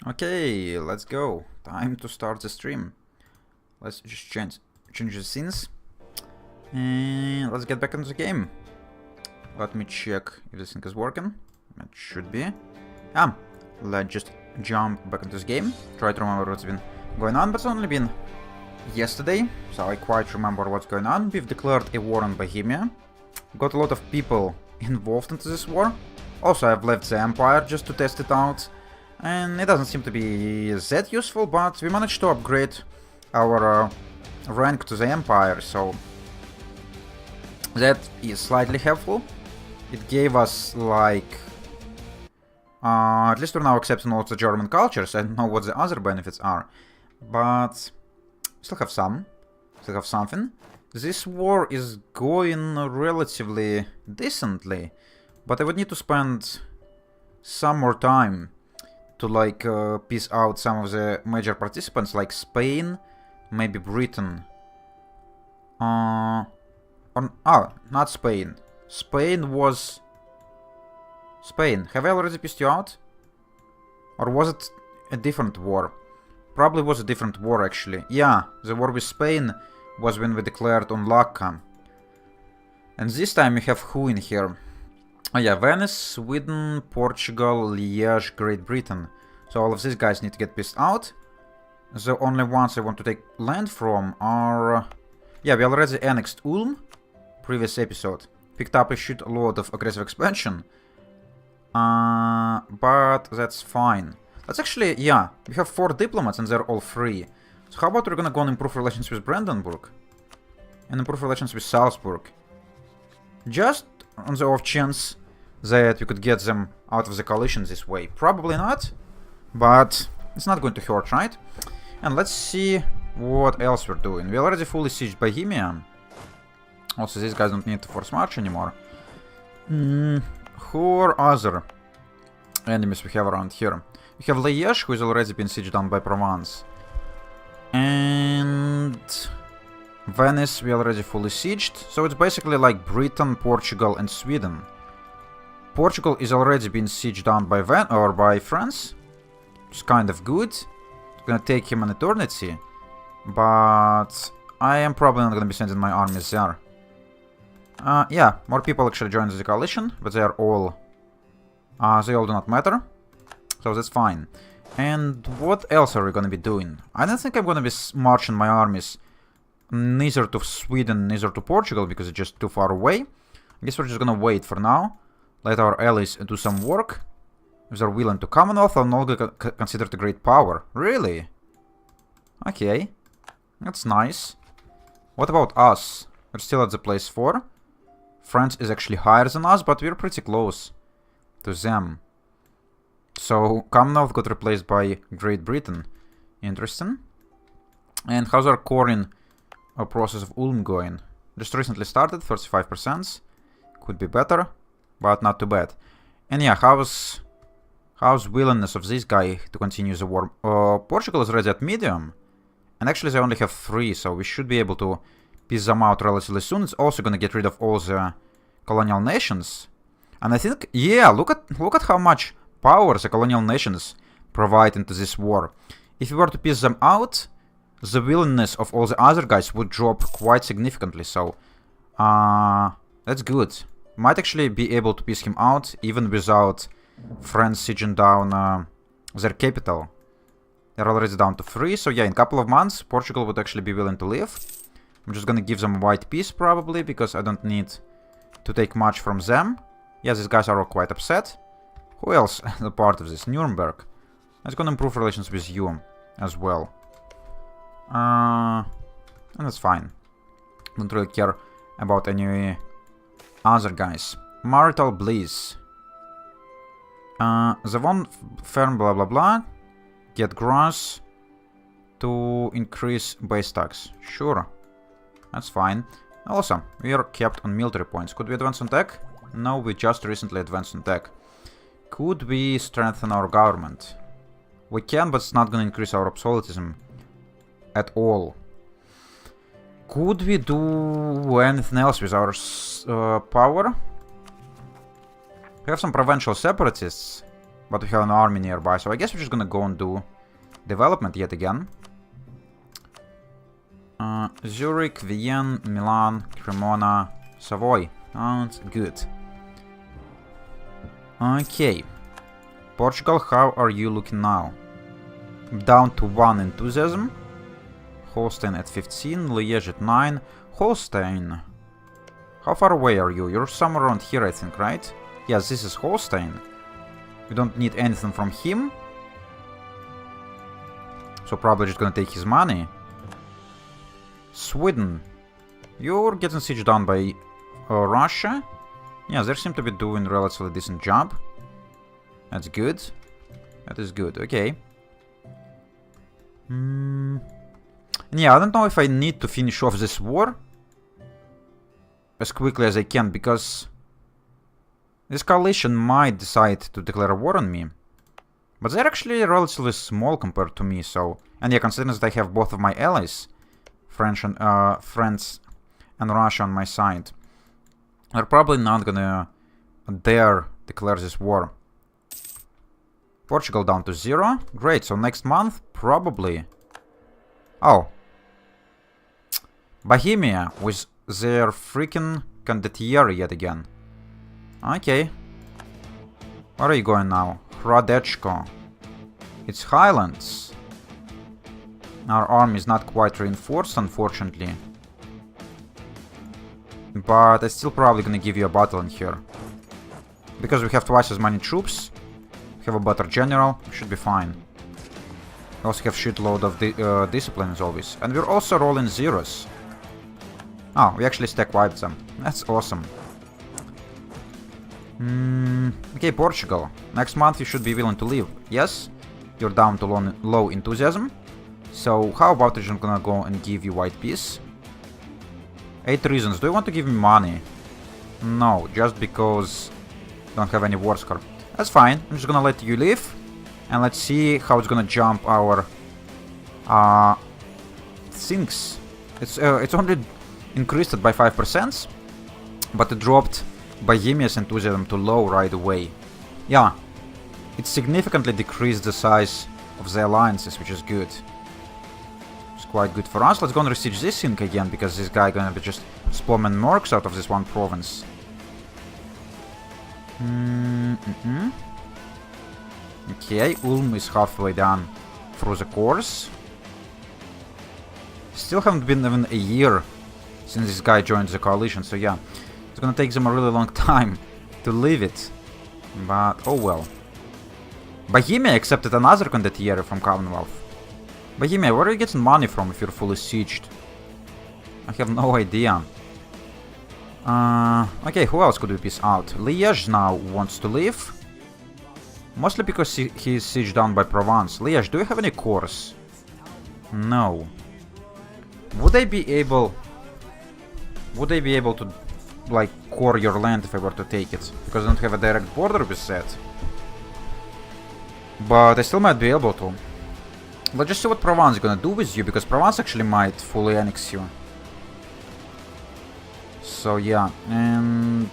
Okay, let's go. Time to start the stream. Let's just change the scenes. And let's get back into the game. Let me check if this thing is working. It should be. Let's just jump back into this game. Try to remember what's been going on, but it's only been yesterday, so I quite remember what's going on. We've declared a war on Bohemia. Got a lot of people involved into this war. Also, I've left the Empire just to test it out. And it doesn't seem to be that useful, but we managed to upgrade our rank to the Empire, so that is slightly helpful. It gave us, like, at least we're now accepting all the German cultures. I don't know what the other benefits are, but still have some, still have something. This war is going relatively decently, but I would need to spend some more time to, like, piece out some of the major participants, like Spain, maybe Britain. Not Spain. Spain was... Spain. Have I already pieced you out? Or was it a different war? Probably was a different war, actually. Yeah, the war with Spain was when we declared on Lucca. And this time we have who in here? Oh yeah, Venice, Sweden, Portugal, Liège, Great Britain. So all of these guys need to get pissed out. The only ones I want to take land from are... yeah, we already annexed Ulm. Previous episode. Picked up a shitload of aggressive expansion. But that's fine. That's actually... yeah, we have 4 diplomats and they're all free. So how about we're gonna go and improve relations with Brandenburg? And improve relations with Salzburg. Just on the off chance that we could get them out of the coalition this way. Probably not, but it's not going to hurt, right? And let's see what else we're doing. We already fully sieged Bohemia. Also, these guys don't need to force march anymore. Who are other enemies we have around here? We have Liège, who has already been sieged down by Provence. And... Venice, we already fully sieged, so it's basically like Britain, Portugal, and Sweden. Portugal is already been sieged down by by France. It's kind of good. It's gonna take him an eternity, but I am probably not gonna be sending my armies there. Yeah, more people actually joined the coalition, but they are all... they all do not matter, so that's fine. And what else are we gonna be doing? I don't think I'm gonna be marching my armies neither to Sweden, neither to Portugal, because it's just too far away. I guess we're just gonna wait for now. Let our allies do some work. If they're willing to Commonwealth, I'm not considered a great power. Really? Okay. That's nice. What about us? We're still at the place 4. France is actually higher than us, but we're pretty close to them. So, Commonwealth got replaced by Great Britain. Interesting. And how's our coring process of Ulm going? Just recently started, 35%. Could be better, but not too bad. And yeah, how's willingness of this guy to continue the war? Portugal is already at medium. And actually they only have 3, so we should be able to piece them out relatively soon. It's also gonna get rid of all the colonial nations. And I think, yeah, look at how much power the colonial nations provide into this war. If we were to piece them out, the willingness of all the other guys would drop quite significantly, so that's good. Might actually be able to piece him out even without France sieging down their capital. They're already down to 3, so yeah, in a couple of months Portugal would actually be willing to leave. I'm just gonna give them a white peace probably, because I don't need to take much from them. Yeah, these guys are all quite upset. Who else is a part of this? Nuremberg. It's gonna improve relations with you as well. And that's fine. Don't really care about any other guys. Marital bliss. The one firm blah blah blah. Get grass to increase base tax. Sure. That's fine. Also, we are kept on military points. Could we advance on tech? No, we just recently advanced on tech. Could we strengthen our government? We can, but it's not gonna increase our obsoletism at all. Could we do anything else with our power? We have some provincial separatists. But we have an army nearby, so I guess we're just gonna go and do development yet again. Zurich, Vienna, Milan, Cremona, Savoy. Sounds good. Okay. Portugal, how are you looking now? Down to 1 enthusiasm. Holstein at 15, Liège at 9. Holstein. How far away are you? You're somewhere around here, I think, right? Yes, this is Holstein. We don't need anything from him. So probably just gonna take his money. Sweden. You're getting sieged down by Russia. Yeah, they seem to be doing a relatively decent job. That's good. That is good, okay. Yeah, I don't know if I need to finish off this war as quickly as I can, because this coalition might decide to declare a war on me. But they're actually relatively small compared to me, so... And yeah, considering that I have both of my allies, France and Russia on my side, they're probably not gonna dare declare this war. Portugal down to 0. Great, so next month, probably... Oh. Bohemia with their freaking condottieri yet again. Okay. Where are you going now? Hradečko. It's Highlands. Our army is not quite reinforced, unfortunately. But I'm still probably gonna give you a battle in here. Because we have twice as many troops. We have a better general. We should be fine. We also have shitload of discipline as always. And we're also rolling zeros. Oh, we actually stack wiped them. That's awesome. Okay, Portugal. Next month you should be willing to leave. Yes? You're down to low enthusiasm. So how about I'm just gonna go and give you white peace? 8 reasons. Do you want to give me money? No, just because I don't have any war score. That's fine. I'm just gonna let you leave. And let's see how it's gonna jump our things. It's only increased it by 5%, but it dropped Bohemia's enthusiasm to low right away. Yeah, it significantly decreased the size of the alliances, which is good. It's quite good for us. Let's go and resiege this thing again, because this guy gonna be just spamming mercs out of this one province. Okay, Ulm is halfway done through the course. Still haven't been even a year since this guy joined the coalition, so yeah. It's gonna take them a really long time to leave it. But, oh well. Bohemia accepted another condottieri from Commonwealth. Bohemia, where are you getting money from if you're fully sieged? I have no idea. Okay, who else could we piece out? Liège now wants to leave. Mostly because he is sieged down by Provence. Liège, do you have any cores? No. Would they be able to, like, core your land if I were to take it? Because I don't have a direct border with that. But I still might be able to. Let's just see what Provence is gonna do with you, because Provence actually might fully annex you. So yeah, and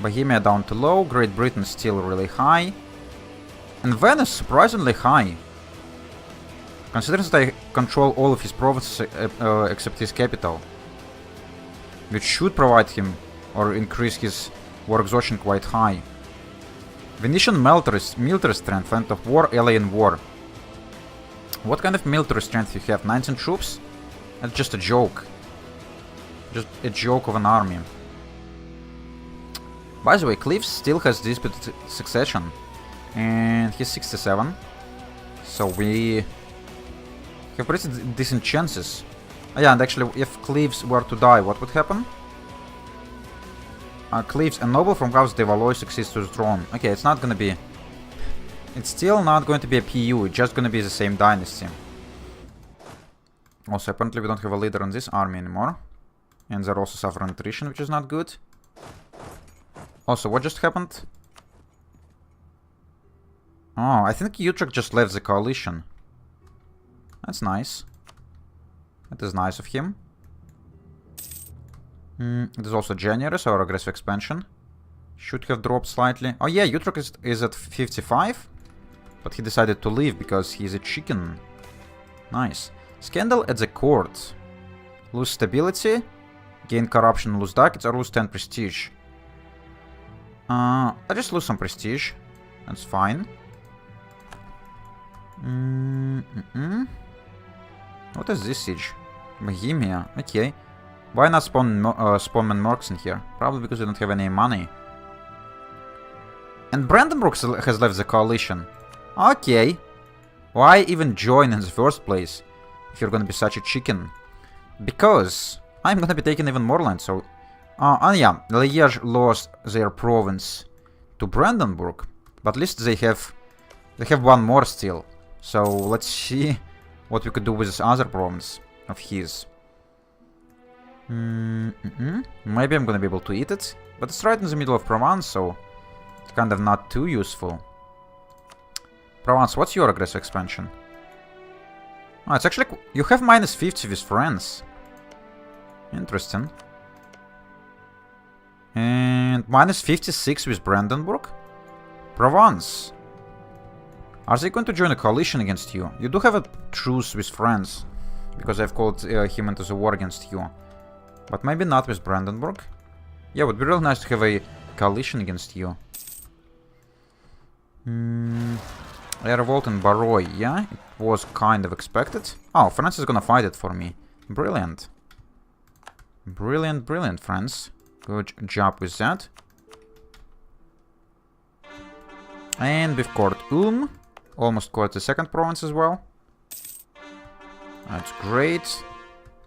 Bohemia down to low, Great Britain still really high. And Venice surprisingly high. Considering that I control all of his provinces except his capital. Which should provide him or increase his war exhaustion quite high. Venetian military strength, end of war, alien war. What kind of military strength you have? 19 troops? That's just a joke. Just a joke of an army. By the way, Cleves still has disputed succession. And he's 67. So we have pretty decent chances. Oh, yeah, and actually, if Cleves were to die, what would happen? Cleves, a noble from House de Valois succeeds to the throne. Okay, it's not gonna be... It's still not going to be a PU, it's just gonna be the same dynasty. Also, apparently we don't have a leader in this army anymore. And they're also suffering attrition, which is not good. Also, what just happened? Oh, I think Utrecht just left the coalition. That's nice. That is nice of him. It is also generous, our aggressive expansion. Should have dropped slightly. Oh yeah, Utrecht is at 55. But he decided to leave because he's a chicken. Nice. Scandal at the court. Lose stability. Gain corruption, lose ducats, or lose 10 prestige. I just lose some prestige. That's fine. What is this siege? Bohemia. Okay. Why not spawnman mercs in here? Probably because we don't have any money. And Brandenburg has left the coalition. Okay. Why even join in the first place? If you're gonna be such a chicken. Because I'm gonna be taking even more land, so... yeah, Liège lost their province to Brandenburg. But at least they have one more still. So let's see what we could do with this other province of his. Maybe I'm gonna be able to eat it. But it's right in the middle of Provence, so it's kind of not too useful. Provence, what's your aggressive expansion? Oh, it's actually... You have minus 50 with France. Interesting. And minus 56 with Brandenburg? Provence. Are they going to join a coalition against you? You do have a truce with France. Because I've called him into the war against you. But maybe not with Brandenburg. Yeah, it would be really nice to have a coalition against you. A revolt in Barroy, yeah? It was kind of expected. Oh, France is gonna fight it for me. Brilliant. Brilliant, brilliant, France. Good job with that. And we've cored Ulm. Almost cored the second province as well. That's great.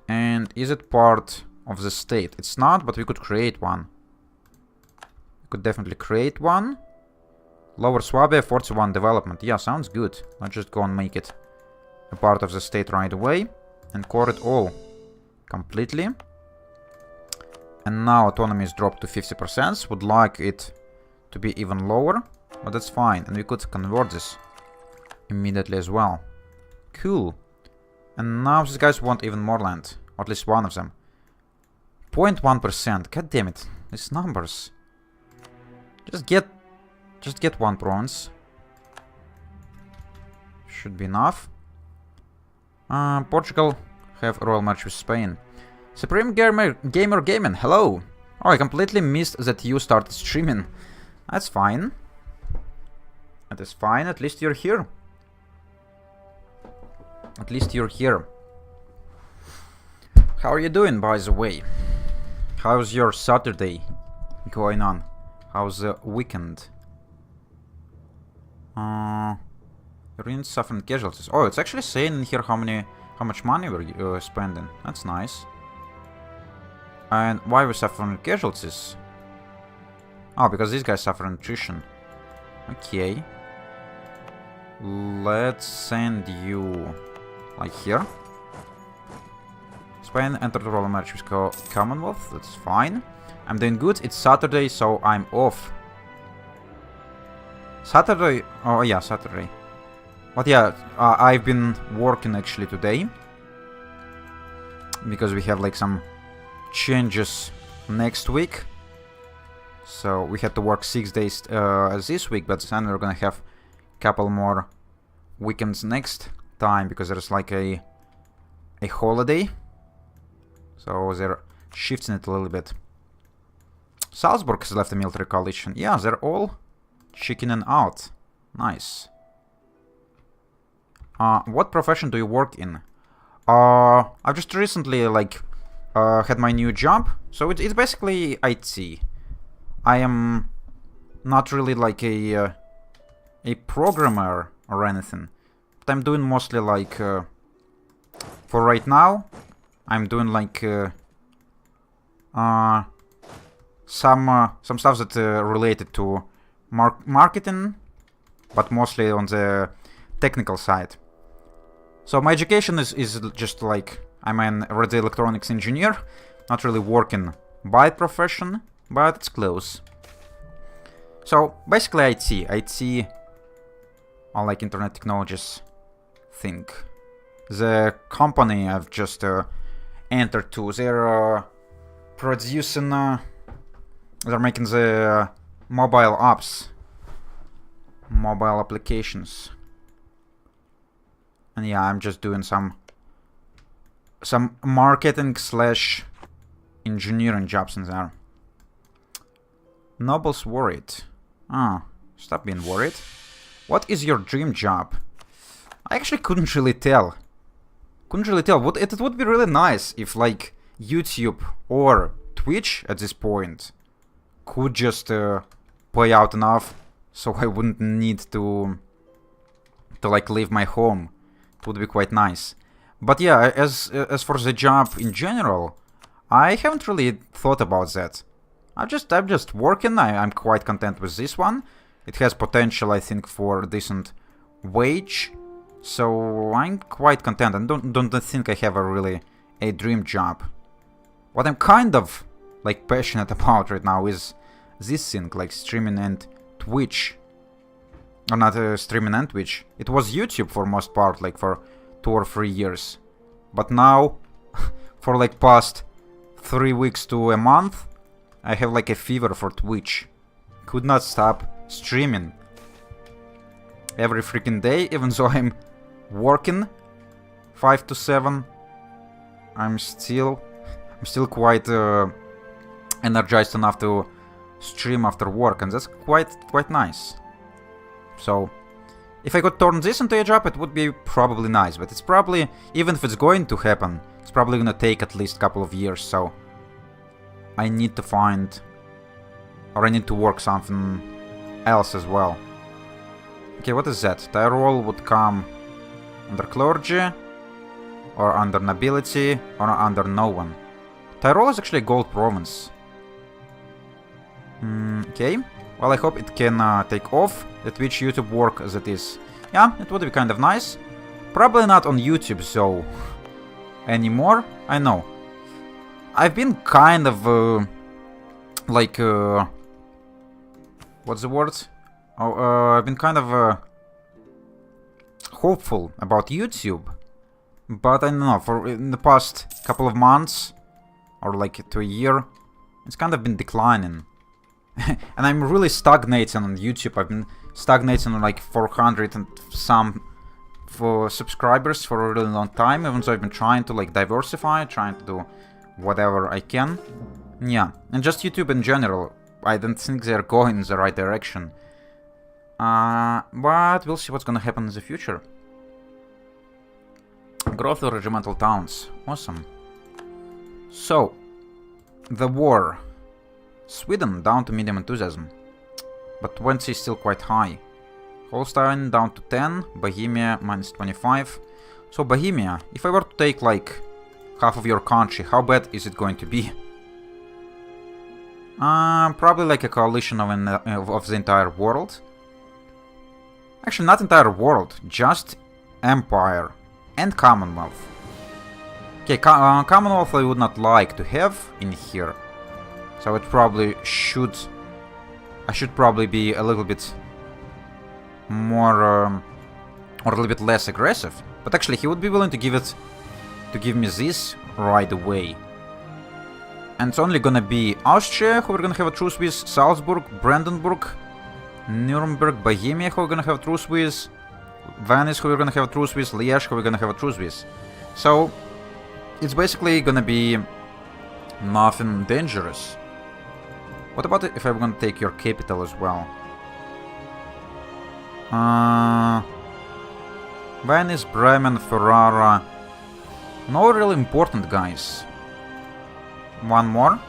And is it part of the state? It's not, but we could create one. We could definitely create one. Lower Swabia, 41 development. Yeah, sounds good. Let's just go and make it a part of the state right away. And core it all. Completely. And now autonomy is dropped to 50%. Would like it to be even lower. But that's fine. And we could convert this immediately as well. Cool. And now these guys want even more land. Or at least one of them. 0.1%. God damn it. These numbers. Just get one province. Should be enough. Portugal have a royal march with Spain. Supreme Gamer Gaming, hello! Oh, I completely missed that you started streaming. That's fine. That is fine, at least you're here. At least you're here. How are you doing, by the way? How's your Saturday going on? How's the weekend? Units suffering casualties. Oh, it's actually saying in here how much money we're spending. That's nice. And why we're suffering casualties? Oh, because these guys suffer attrition. Okay. Let's send you like here. Spain entered the royal march with Commonwealth. That's fine. I'm doing good. It's Saturday, so I'm off. Saturday? Oh yeah, Saturday. But yeah, I've been working actually today. Because we have like some changes next week. So we had to work 6 days this week, but then we're gonna have a couple more weekends next time because there's like a holiday. So they're shifting it a little bit. Salzburg has left a military coalition. Yeah, they're all chickening out. Nice. What profession do you work in? I've just recently like had my new job, so it's basically IT. I am not really like a programmer or anything, but I'm doing mostly like for right now. I'm doing like some stuff that related to marketing, but mostly on the technical side. So my education is just like I'm an radio electronics engineer, not really working by profession, but it's close. So basically IT or like internet technologies thing. The company I've just entered to, they're producing, they're making the mobile apps. Mobile applications. And yeah, I'm just doing some marketing slash engineering jobs in there. Noble's worried. Ah, stop being worried. What is your dream job? I actually couldn't really tell. It would be really nice if like YouTube or Twitch at this point could just pay out enough so I wouldn't need to like leave my home. It would be quite nice. But yeah, as for the job in general, I haven't really thought about that. I'm just working. I'm quite content with this one. It has potential, I think, for a decent wage. So I'm quite content and don't think I have a dream job. What I'm kind of like passionate about right now is this thing, like streaming and Twitch. Or not streaming and Twitch. It was YouTube for most part, like for 2 or 3 years. But now, for like past 3 weeks to a month, I have like a fever for Twitch. Could not stop streaming every freaking day, even though I'm working 5 to 7. I'm still quite energized enough to stream after work, and that's quite nice. So if I could turn this into a job, it would be probably nice, but it's probably, even if it's going to happen, it's probably gonna take at least a couple of years, so I need to find, or I need to work something else as well. Okay, what is that? Tyrol would come under clergy, or under nobility, or under no one. Tyrol is actually a gold province. Okay, well I hope it can take off the Twitch YouTube work as it is. Yeah, it would be kind of nice. Probably not on YouTube though anymore. I know. I've been kind of like what's the word? I've been kind of hopeful about YouTube, but I don't know, for in the past couple of months or like to a year, it's kind of been declining. And I'm really stagnating on YouTube. I've been stagnating on like 400 and some for subscribers for a really long time, even though I've been trying to like diversify, trying to do whatever I can. Yeah, and just YouTube in general, I don't think they're going in the right direction. But we'll see what's gonna happen in the future. Growth of regimental towns. Awesome. So, the war. Sweden down to medium enthusiasm, but 20 is still quite high. Holstein down to 10, Bohemia minus 25. So Bohemia, if I were to take like half of your country, how bad is it going to be? Probably like a coalition of the entire world. Actually, not entire world, just Empire and Commonwealth. Okay, Commonwealth I would not like to have in here. So it probably should... I should probably be a little bit more... or a little bit less aggressive. But actually he would be willing to give me this right away. And it's only gonna be Austria, who we're gonna have a truce with, Salzburg, Brandenburg, Nuremberg, Bohemia, who we're gonna have a truce with, Venice, who we're gonna have a truce with, Liège, who we're gonna have a truce with. So it's basically gonna be nothing dangerous. What about if I'm gonna take your capital as well? Venice, Bremen, Ferrara. No really important guys. One more.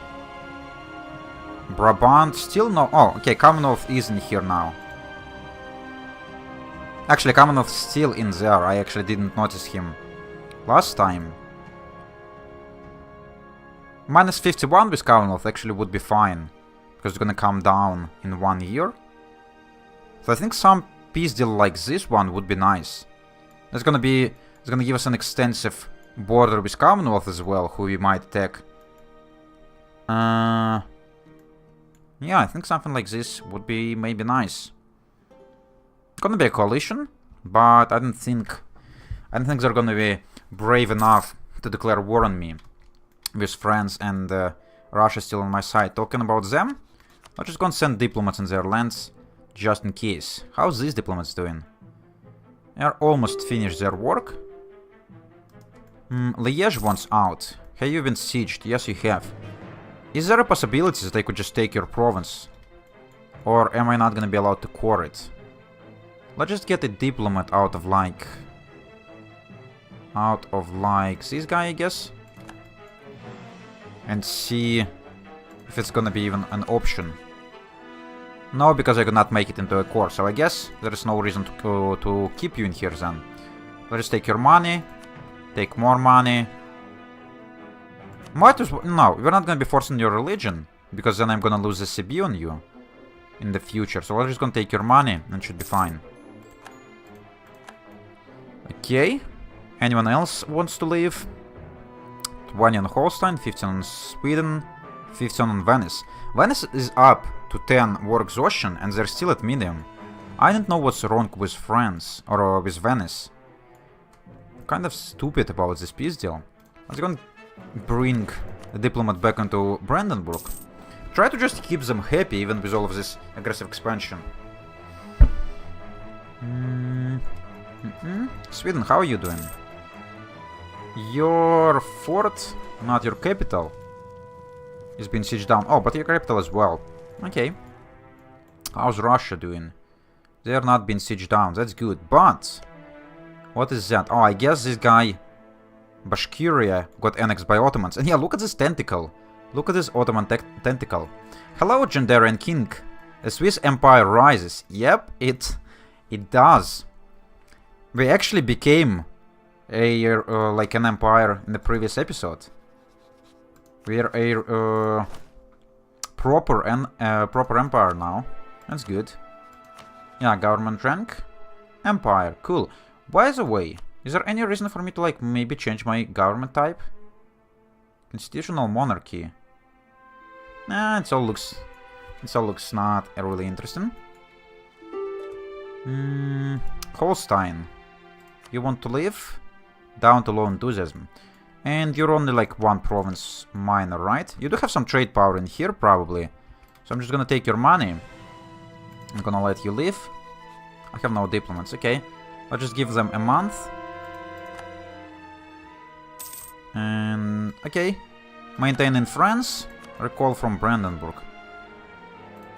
Brabant, still no... Oh, okay, Commonwealth is in here now. Actually, Commonwealth's still in there. I actually didn't notice him last time. Minus 51 with Commonwealth actually would be fine, because it's gonna come down in 1 year. So I think some peace deal like this one would be nice. It's gonna give us an extensive border with Commonwealth as well, who we might attack. Yeah, I think something like this would be maybe nice. Gonna be a coalition, but I don't think they're gonna be brave enough to declare war on me, with France and Russia still on my side. Talking about them, Let's just go and send diplomats in their lands, just in case. How's these diplomats doing? They're almost finished their work. Liège wants out. Have you been sieged? Yes, you have. Is there a possibility that I could just take your province? Or am I not gonna be allowed to core it? Let's just get a diplomat out of like... this guy, I guess? And see if it's gonna be even an option. No, because I could not make it into a core, so I guess there is no reason to keep you in here then. Let's just take your money. Take more money. Might as well... No, we're not gonna be forcing your religion, because then I'm gonna lose the CB on you in the future. So we're just gonna take your money and it should be fine. Okay. Anyone else wants to leave? 20 on Holstein, 15 on Sweden, 15 on Venice. Venice is up to 10 war exhaustion and they're still at medium. I don't know what's wrong with France or with Venice. Kind of stupid about this peace deal. Let's go and bring the diplomat back into Brandenburg. Try to just keep them happy even with all of this aggressive expansion. Sweden, how are you doing? Your fort, not your capital, is being sieged down. Oh, but your capital as well. Okay. How's Russia doing? They're not being sieged down. That's good. But what is that? Oh, I guess this guy Bashkiria got annexed by Ottomans. And yeah, look at this tentacle. Look at this Ottoman tentacle. Hello, Gendarian King. The Swiss Empire rises. Yep, it does. We actually became a like an empire in the previous episode. We're a proper empire now. That's good. Yeah, government rank, empire, cool. By the way, is there any reason for me to like maybe change my government type? Constitutional monarchy. Nah, it all looks not really interesting. Holstein, you want to live? Down to low enthusiasm. And you're only like one province minor, right? You do have some trade power in here, probably. So I'm just gonna take your money. I'm gonna let you live. I have no diplomats, okay. I'll just give them a month. And... okay. Maintain in France. Recall from Brandenburg.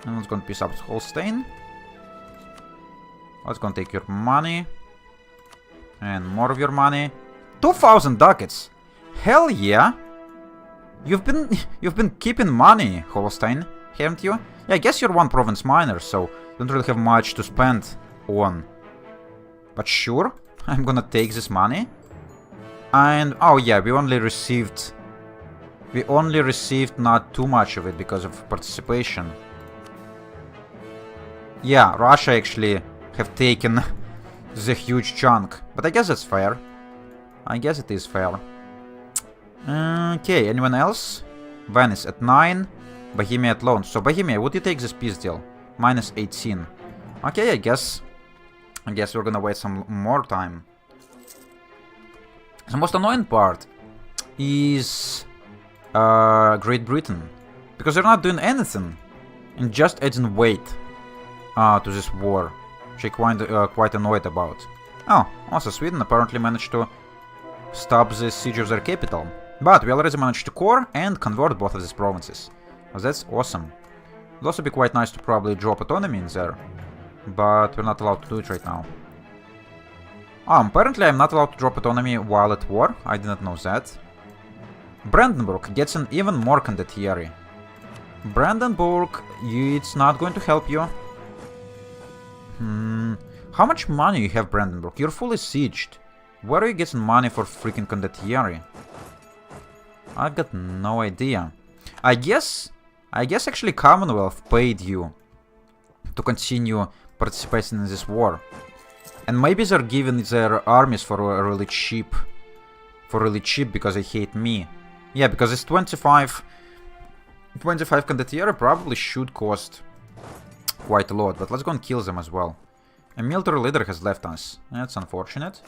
And let's go and peace up with Holstein. Let's go and take your money. And more of your money. 2,000 ducats! Hell yeah! You've been keeping money, Holstein, haven't you? Yeah, I guess you're one province minor, so don't really have much to spend on. But sure, I'm gonna take this money. And oh yeah, we only received not too much of it because of participation. Yeah, Russia actually have taken the huge chunk, but I guess that's fair. I guess it is fair. Okay, anyone else? Venice at 9, Bohemia at loan. So Bohemia, would you take this peace deal? Minus 18. Okay, I guess we're gonna wait some more time. The most annoying part is Great Britain, because they're not doing anything and just adding weight to this war, which I'm quite annoyed about. Oh, also Sweden apparently managed to stop the siege of their capital. But we already managed to core and convert both of these provinces. So that's awesome. It would also be quite nice to probably drop autonomy in there. But we're not allowed to do it right now. Apparently I'm not allowed to drop autonomy while at war. I did not know that. Brandenburg gets an even more condottieri. Brandenburg, it's not going to help you. How much money you have, Brandenburg? You're fully sieged. Where are you getting money for freaking condottieri? I've got no idea. I guess actually Commonwealth paid you to continue participating in this war. And maybe they're giving their armies for really cheap. Because they hate me. Yeah, because it's 25 condottieri probably should cost quite a lot. But let's go and kill them as well. A military leader has left us. That's unfortunate.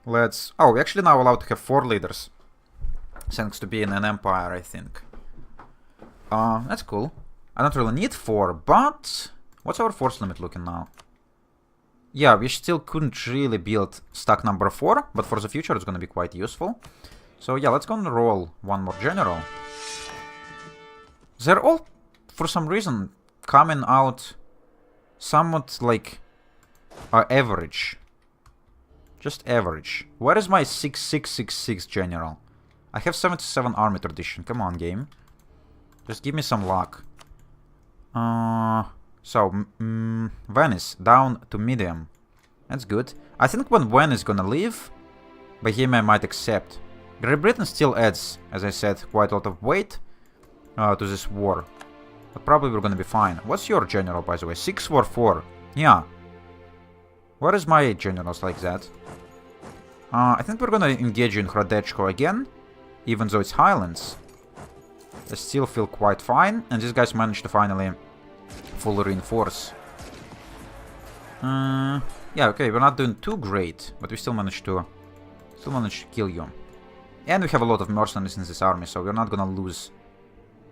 Let's... oh, we're actually now allowed to have 4 leaders. Thanks to being an empire, I think. That's cool. I don't really need 4, but... What's our force limit looking now? Yeah, we still couldn't really build stack number 4, but for the future it's gonna be quite useful. So yeah, let's go and roll one more general. They're all, for some reason, coming out somewhat like average. Just average. Where is my 6666 general? I have 77 army tradition. Come on, game. Just give me some luck. Venice down to medium. That's good. I think when Venice is gonna leave, Bohemia might accept. Great Britain still adds, as I said, quite a lot of weight to this war. But probably we're gonna be fine. What's your general, by the way? 6 war 4. Yeah. Where is my generals like that? I think we're gonna engage you in Hradečko again, even though it's Highlands. I still feel quite fine, and these guys managed to finally fully reinforce. Yeah, okay, we're not doing too great, but we still managed to kill you. And we have a lot of mercenaries in this army, so we're not gonna lose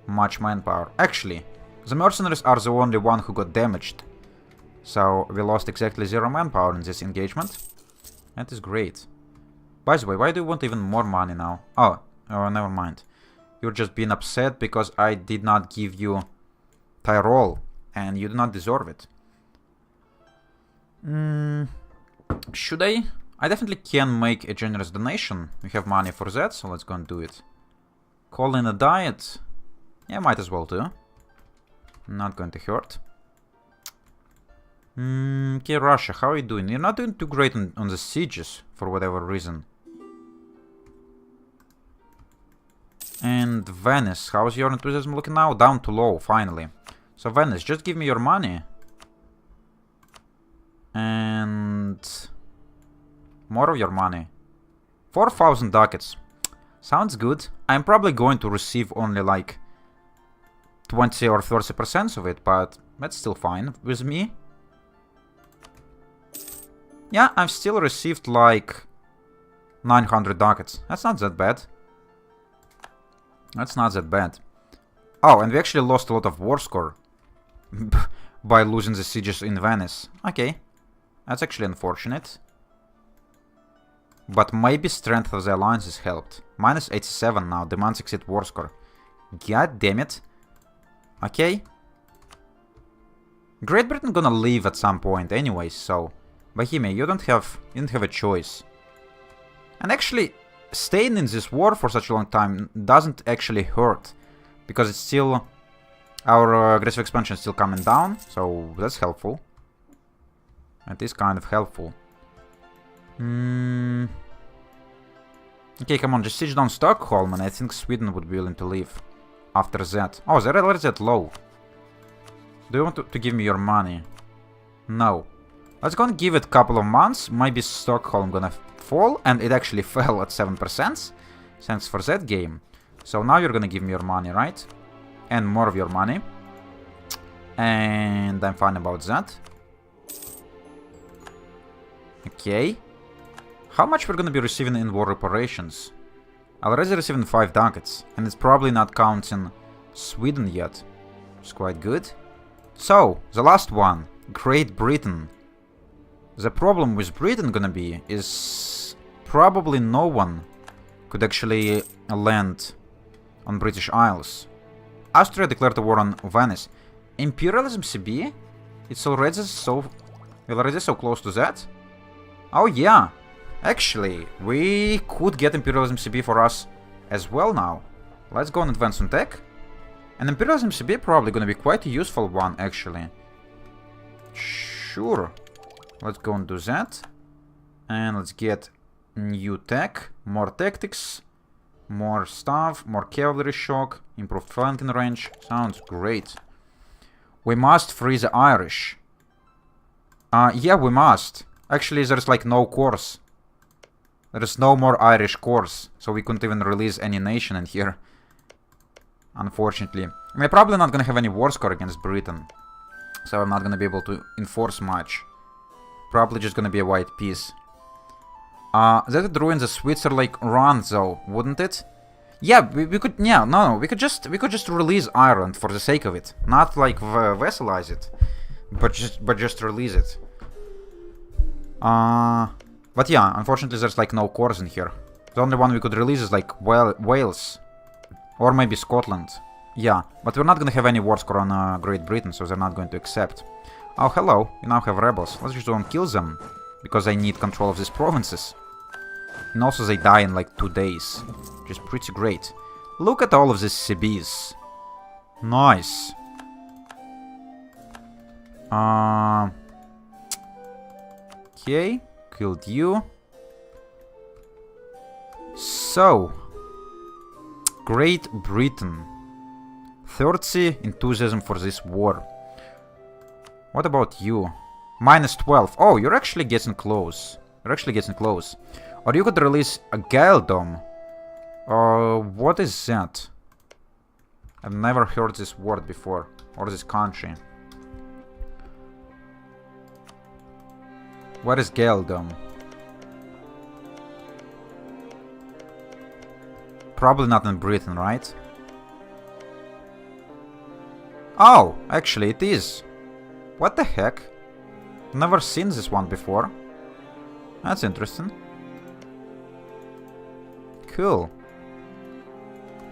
much manpower. Actually, the mercenaries are the only one who got damaged. So we lost exactly 0 manpower in this engagement. That is great. By the way, why do you want even more money now? Oh, never mind. You're just being upset because I did not give you Tyrol, and you do not deserve it. Should I? I definitely can make a generous donation. We have money for that, so let's go and do it. Call in a diet. Yeah, might as well too. Not going to hurt. Okay, Russia, how are you doing? You're not doing too great on the sieges, for whatever reason. And Venice, how's your enthusiasm looking now? Down to low, finally. So Venice, just give me your money. And... more of your money. 4,000 ducats. Sounds good. I'm probably going to receive only like 20 or 30% of it, but that's still fine with me. Yeah, I've still received like 900 ducats. That's not that bad. That's not that bad. Oh, and we actually lost a lot of war score by losing the sieges in Venice. Okay, that's actually unfortunate. But maybe strength of the alliances helped. Minus 87 now, demands exceed war score. God damn it. Okay. Great Britain gonna leave at some point anyways, so... Bohemia, you didn't have a choice. And actually, staying in this war for such a long time doesn't actually hurt. Because it's still... our aggressive expansion is still coming down, so that's helpful. It is kind of helpful. Okay, come on, just siege down Stockholm, and I think Sweden would be willing to leave after that. Oh, they're already at low. Do you want to give me your money? No. Let's go and give it a couple of months. Maybe Stockholm gonna fall, and it actually fell at 7%. Thanks for that game. So now you're gonna give me your money, right? And more of your money. And I'm fine about that. Okay. How much we're gonna be receiving in war reparations? Already receiving 5 ducats, and it's probably not counting Sweden yet. It's quite good. So, the last one, Great Britain. The problem with Britain gonna be is probably no one could actually land on British Isles. Austria declared a war on Venice. Imperialism CB? It's already so close to that? Oh yeah. Actually, we could get Imperialism CB for us as well now. Let's go and advance on tech. And Imperialism CB probably gonna be quite a useful one, actually. Sure. Let's go and do that. And let's get new tech, more tactics, more stuff, more cavalry shock, improved flanking range. Sounds great. We must free the Irish. Yeah, we must. Actually, there's like no course. There's no more Irish course, so we couldn't even release any nation in here. Unfortunately. We're probably not gonna have any war score against Britain. So I'm not gonna be able to enforce much. Probably just gonna be a white peace. That would ruin the Switzerlake run though, wouldn't it? Yeah, we could, yeah, no, we could just release Ireland for the sake of it. Not like vassalize it, but just release it. But yeah, unfortunately there's like no cores in here. The only one we could release is like Wales. Or maybe Scotland. Yeah, but we're not gonna have any war score on Great Britain, so they're not going to accept. Oh, hello, we now have rebels. Let's just go and kill them, because I need control of these provinces. And also they die in like 2 days, which is pretty great. Look at all of these CBs. Nice. Okay, killed you. So, Great Britain. 30 enthusiasm for this war. What about you? Minus 12. Oh, you're actually getting close. You're actually getting close. Or you could release a Gaeldom. What is that? I've never heard this word before. Or this country. What is Gaeldom? Probably not in Britain, right? Oh, actually it is. What the heck? Never seen this one before. That's interesting. Cool.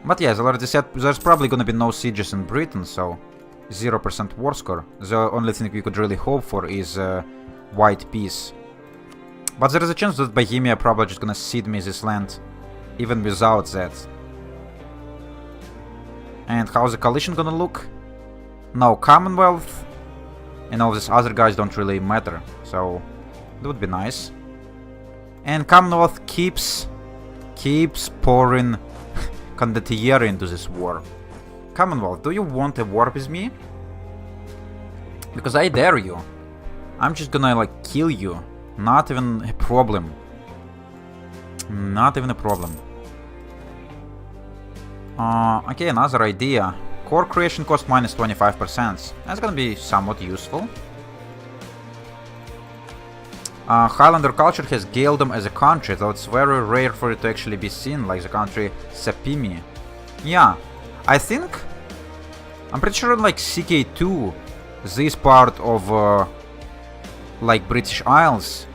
But yeah, as I already said, there's probably gonna be no sieges in Britain, so 0% war score. The only thing we could really hope for is white peace. But there is a chance that Bohemia probably just gonna cede me this land, even without that. And how's the coalition gonna look? No Commonwealth, and all these other guys don't really matter, so that would be nice. And Commonwealth keeps pouring condottieri into this war. Commonwealth, do you want a war with me? Because I dare you. I'm just gonna like kill you. Not even a problem. Not even a problem. Okay, another idea. Core creation cost minus 25%. That's gonna be somewhat useful. Highlander culture has Gaeldom as a country, though it's very rare for it to actually be seen, like the country Sapimi. Yeah, I think... I'm pretty sure in like CK2, this part of like British Isles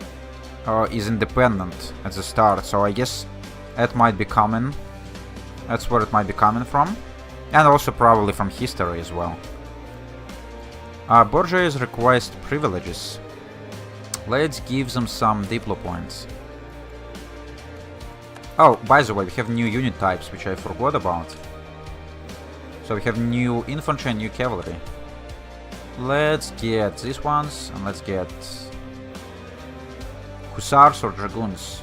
is independent at the start, so I guess that might be coming. That's where it might be coming from. And also probably from history as well. Bourgeois request privileges. Let's give them some Diplo points. Oh, by the way, we have new unit types, which I forgot about. So we have new infantry and new cavalry. Let's get these ones, and let's get hussars or dragoons.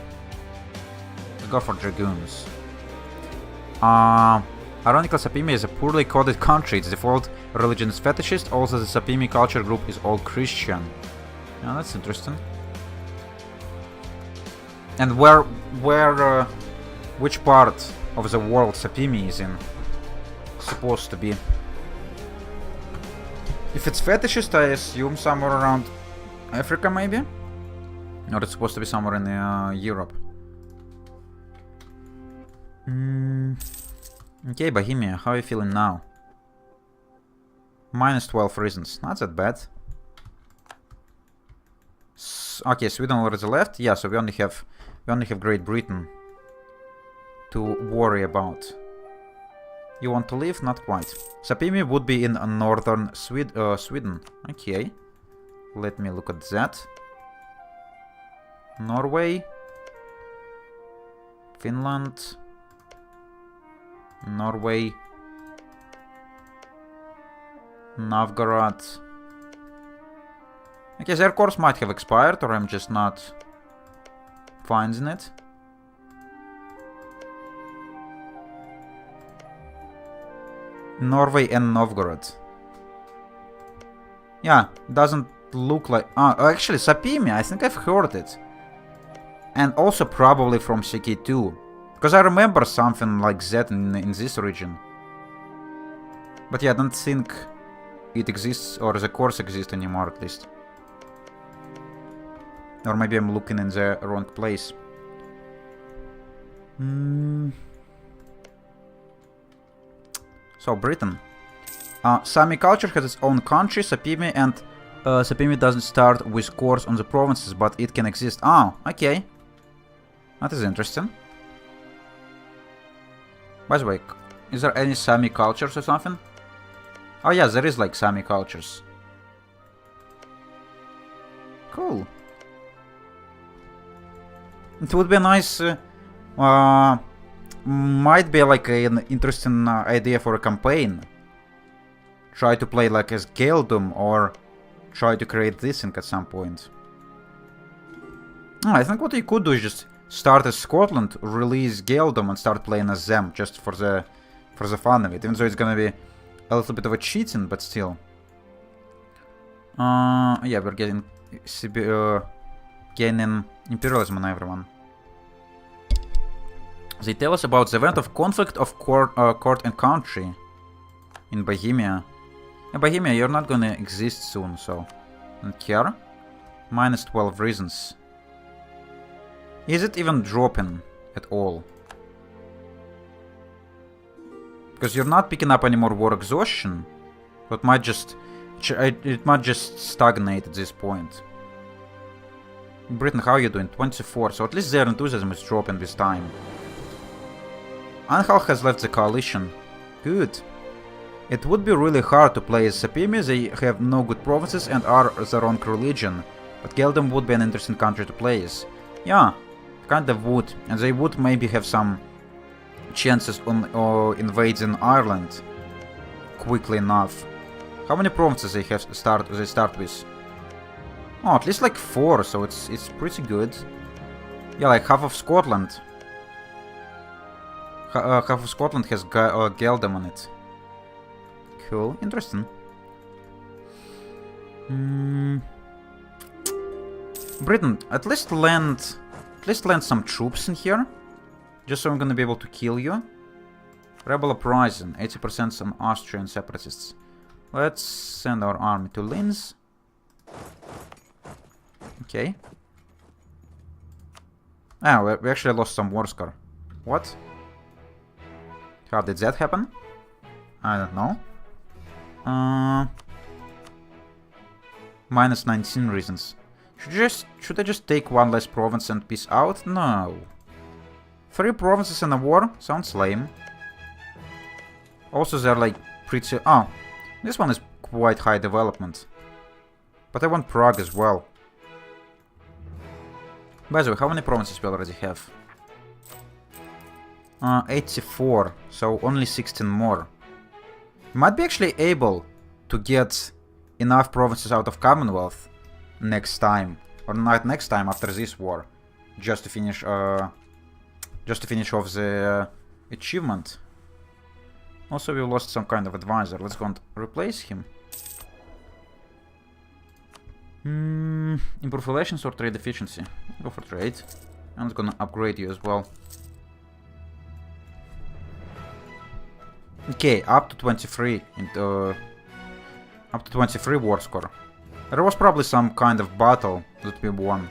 Let's go for dragoons. Ironically, Sapimi is a poorly coded country. Its default religion is fetishist. Also, the Sapimi culture group is all Christian. Yeah, that's interesting. And which part of the world Sapimi is in? Supposed to be. If it's fetishist, I assume somewhere around Africa, maybe? Or it's supposed to be somewhere in Europe. Okay, Bohemia, how are you feeling now? Minus 12 reasons, not that bad. Okay, Sweden already left. Yeah, so we only have Great Britain to worry about. You want to leave? Not quite. Sapimi would be in northern Sweden. Okay, let me look at that. Norway, Finland. Norway, Novgorod. Okay, their course might have expired, or I'm just not finding it. Norway and Novgorod. Yeah, doesn't look like... actually, Sapimi, I think I've heard it. And also probably from CK2. Because I remember something like that in this region. But yeah, I don't think it exists, or the course exists anymore at least. Or maybe I'm looking in the wrong place. So, Britain. Sami culture has its own country, Sapimi, and Sapimi doesn't start with cores on the provinces, but it can exist. Oh, okay. That is interesting. By the way, is there any Sami cultures or something? Oh yeah, there is like Sami cultures. Cool. It would be nice, might be like an interesting idea for a campaign. Try to play like as Gaeldom or try to create this thing at some point. I think what you could do is just start as Scotland, release Gaeldom and start playing as them just for the fun of it. Even though it's gonna be a little bit of a cheating, but still. Yeah, we're getting gaining imperialism on everyone. They tell us about the event of conflict of court and country in Bohemia. Yeah, Bohemia, you're not gonna exist soon, so don't care. Minus 12 reasons. Is it even dropping at all? Because you're not picking up any more war exhaustion, so it might just stagnate at this point. Britain, how are you doing? 24, so at least their enthusiasm is dropping this time. Anhalt has left the coalition. Good. It would be really hard to play as Sapimi, they have no good provinces and are the wrong religion. But Gaeldom would be an interesting country to play as. Yeah, kind of would. And they would maybe have some chances on invading Ireland quickly enough. How many provinces they start with? Oh, at least like 4, so it's pretty good. Yeah, like half of Scotland. Half of Scotland has Gaeldom on it. Cool, interesting. Britain, at least land some troops in here, just so I'm gonna be able to kill you. Rebel uprising, 80% some Austrian separatists. Let's send our army to Linz. Okay. Ah, we actually lost some war score. What? How did that happen? I don't know. Minus 19 reasons. Should I just take one less province and peace out? No. 3 provinces in a war? Sounds lame. Also, they're like pretty... Oh, this one is quite high development. But I want Prague as well. By the way, how many provinces we already have? 84, so only 16 more. Might be actually able to get enough provinces out of Commonwealth next time, or not next time, after this war, just to finish off the achievement. Also, we lost some kind of advisor. Let's go and replace him. Improve relations or trade efficiency? Go for trade. I'm just gonna upgrade you as well. Okay, up to 23 up to 23 war score. There was probably some kind of battle that we won.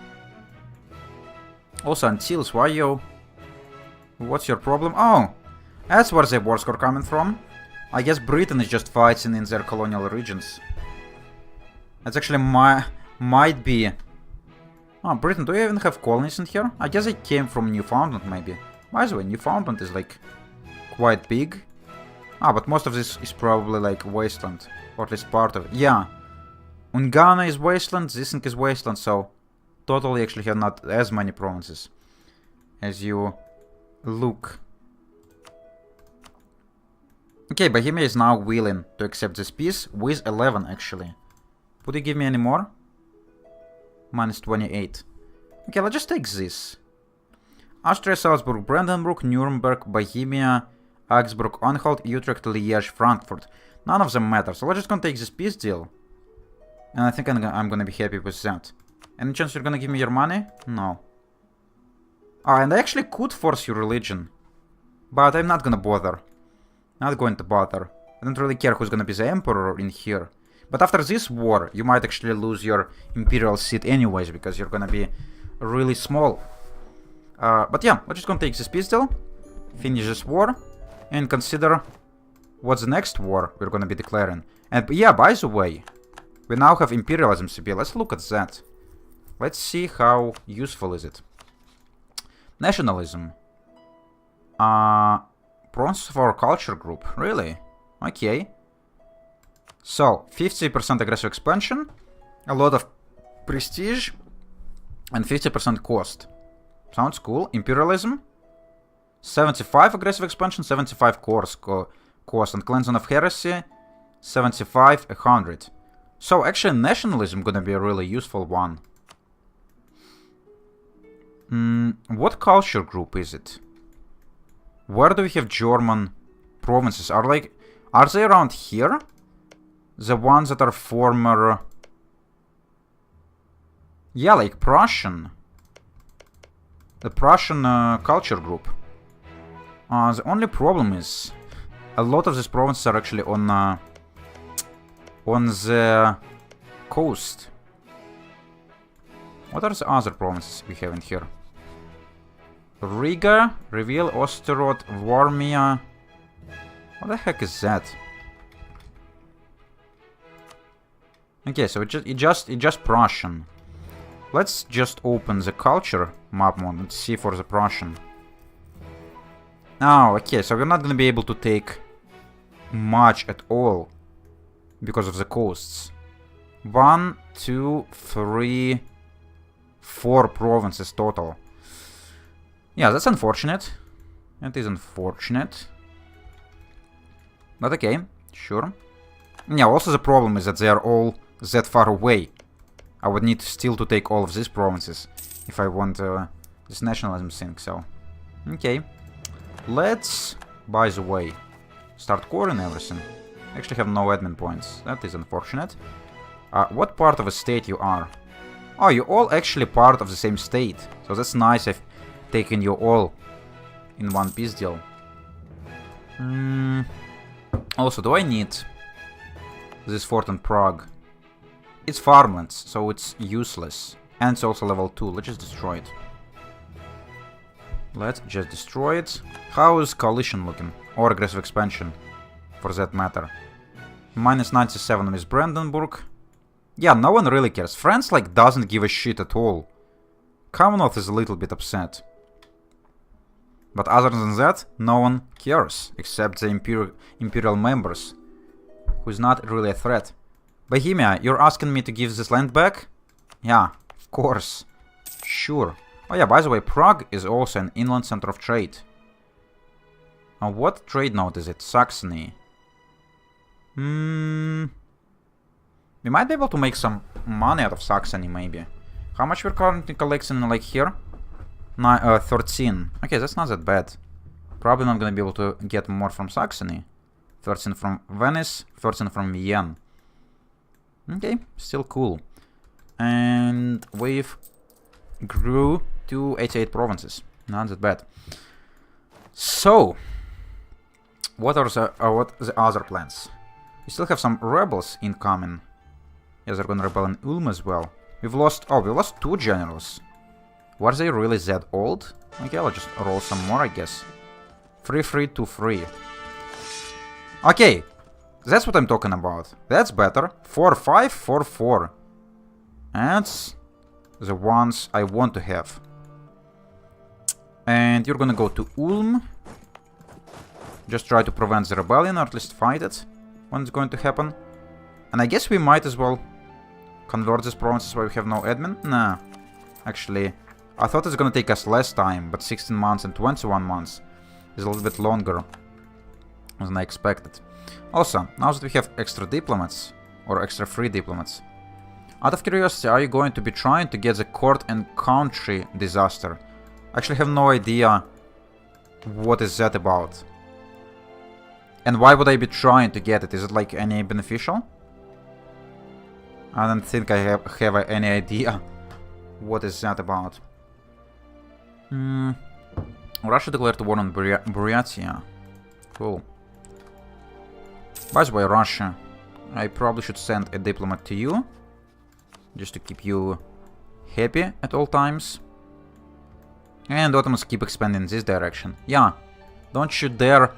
Also, Antilles, why you? What's your problem? Oh, that's where the war score coming from. I guess Britain is just fighting in their colonial regions. That's actually might be. Oh, Britain, do you even have colonies in here? I guess they came from Newfoundland, maybe. By the way, Newfoundland is like quite big. Ah, but most of this is probably like wasteland, or at least part of it. Yeah, Ungana is wasteland, this thing is wasteland, so totally actually have not as many provinces as you look. Okay, Bohemia is now willing to accept this peace with 11 actually. Would you give me any more? Minus 28. Okay, let's just take this. Austria, Salzburg, Brandenburg, Nuremberg, Bohemia, Augsburg, Anhalt, Utrecht, Liège, Frankfurt. None of them matter, so let's just gonna take this peace deal. And I think I'm gonna be happy with that. Any chance you're gonna give me your money? No. Ah, and I actually could force your religion. But I'm not gonna bother. Not going to bother. I don't really care who's gonna be the emperor in here. But after this war, you might actually lose your imperial seat anyways, because you're gonna be really small. But yeah, we're just gonna take this peace deal, finish this war, and consider what's the next war we're gonna be declaring. And yeah, by the way, we now have imperialism CP. Let's look at that. Let's see how useful is it. Nationalism. Provinces of our culture group. Really? Okay. So, 50% aggressive expansion, a lot of prestige, and 50% cost. Sounds cool. Imperialism. 75 aggressive expansion, 75 cost, and cleansing of heresy, 75, 100. So actually nationalism gonna be a really useful one. What culture group is it? Where do we have German provinces? Are they around here? The ones that are former... Yeah, like Prussian. The Prussian culture group. The only problem is a lot of these provinces are actually on the coast. What are the other provinces we have in here? Riga, Reveal, Osterod, Warmia. What the heck is that? Okay, so it just Prussian. Let's just open the culture map mode and see for the Prussian. Oh, okay, so we're not gonna be able to take much at all because of the coasts. 1, 2, 3, 4 provinces total. Yeah, that's unfortunate. It is unfortunate. But okay, sure. Yeah, also the problem is that they are all that far away. I would need still to take all of these provinces if I want this nationalism thing, so... Okay. Let's, by the way, start core and everything. Actually have no admin points. That is unfortunate. What part of a state you are? Oh, you're all actually part of the same state. So that's nice. I've taken you all in one piece deal. Also, do I need this fort in Prague? It's farmlands, so it's useless. And it's also level 2. Let's just destroy it. Let's just destroy it. How is coalition looking? Or aggressive expansion, for that matter. Minus 97 on East Brandenburg. Yeah, no one really cares. France, like, doesn't give a shit at all. Commonwealth is a little bit upset. But other than that, no one cares. Except the imperial members. Who's not really a threat. Bohemia, you're asking me to give this land back? Yeah, of course. Sure. Oh yeah, by the way, Prague is also an inland center of trade. What trade node is it? Saxony. We might be able to make some money out of Saxony, maybe. How much we're currently collecting, like, here? 13. Okay, that's not that bad. Probably not gonna be able to get more from Saxony. 13 from Venice, 13 from Vienna. Okay, still cool. And we've grew to 88 provinces. Not that bad. So, what are the other plans? We still have some rebels incoming. Yes, they're gonna rebel in Ulm as well. We lost 2 generals. Were they really that old? Okay, I'll just roll some more, I guess. 3-3-2-3. Okay, that's what I'm talking about. That's better. 4-5, 4-4. That's the ones I want to have. And you're gonna go to Ulm. Just try to prevent the rebellion, or at least fight it when it's going to happen. And I guess we might as well convert these provinces where we have no admin. Nah, actually, I thought it's gonna take us less time, but 16 months and 21 months is a little bit longer than I expected. Also, now that we have extra diplomats, or extra free diplomats, out of curiosity, are you going to be trying to get the court and country disaster? I actually have no idea what is that about. And why would I be trying to get it? Is it like any beneficial? I don't think I have any idea what is that about. Russia declared war on Buryatia. Cool. By the way, Russia, I probably should send a diplomat to you. Just to keep you happy at all times. And Ottomans keep expanding in this direction. Yeah, don't you dare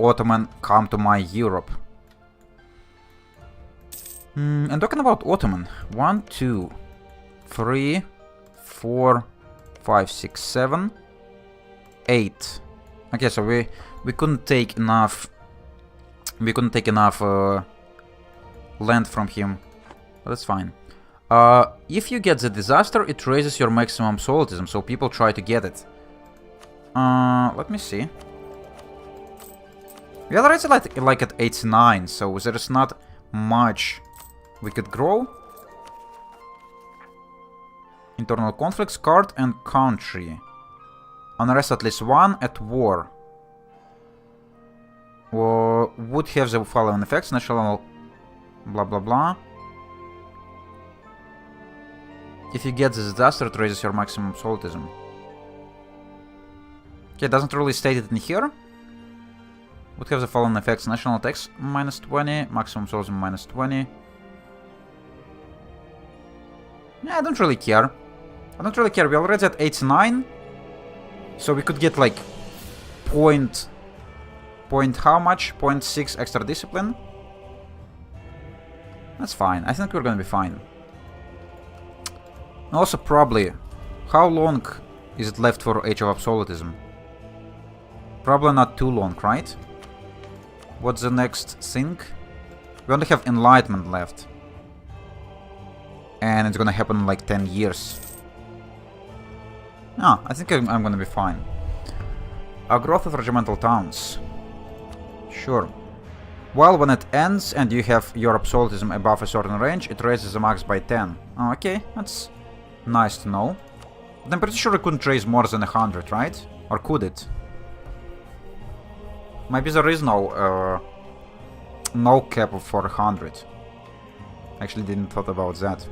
Ottoman come to my Europe. And talking about Ottoman, 1, 2, 3, 4, 5, 6, 7, 8. Okay, so we couldn't take enough. We couldn't take enough land from him, but that's fine. If you get the disaster, it raises your maximum absolutism, so people try to get it. Let me see. We are already like at 89, so there's not much we could grow. Internal conflicts, card and country. Unrest at least one, at war. Would have the following effects: national blah blah blah. If you get the disaster, it raises your maximum absolutism. Okay, it doesn't really state it in here. Would have the following effects: national tax -20, maximum absolutism -20. Yeah, I don't really care. I don't really care. We're already at 89. So we could get like point how much? 0.6 extra discipline. That's fine. I think we're gonna be fine. Also, probably, how long is it left for Age of Absolutism? Probably not too long, right? What's the next thing? We only have Enlightenment left. And it's gonna happen in like 10 years. Ah, I think I'm gonna be fine. A growth of regimental towns. Sure. Well, when it ends and you have your absolutism above a certain range, it raises the max by 10. Oh, okay, that's nice to know. But I'm pretty sure it couldn't raise more than 100, right? Or could it? Maybe there is no cap of 400. Actually didn't thought about that.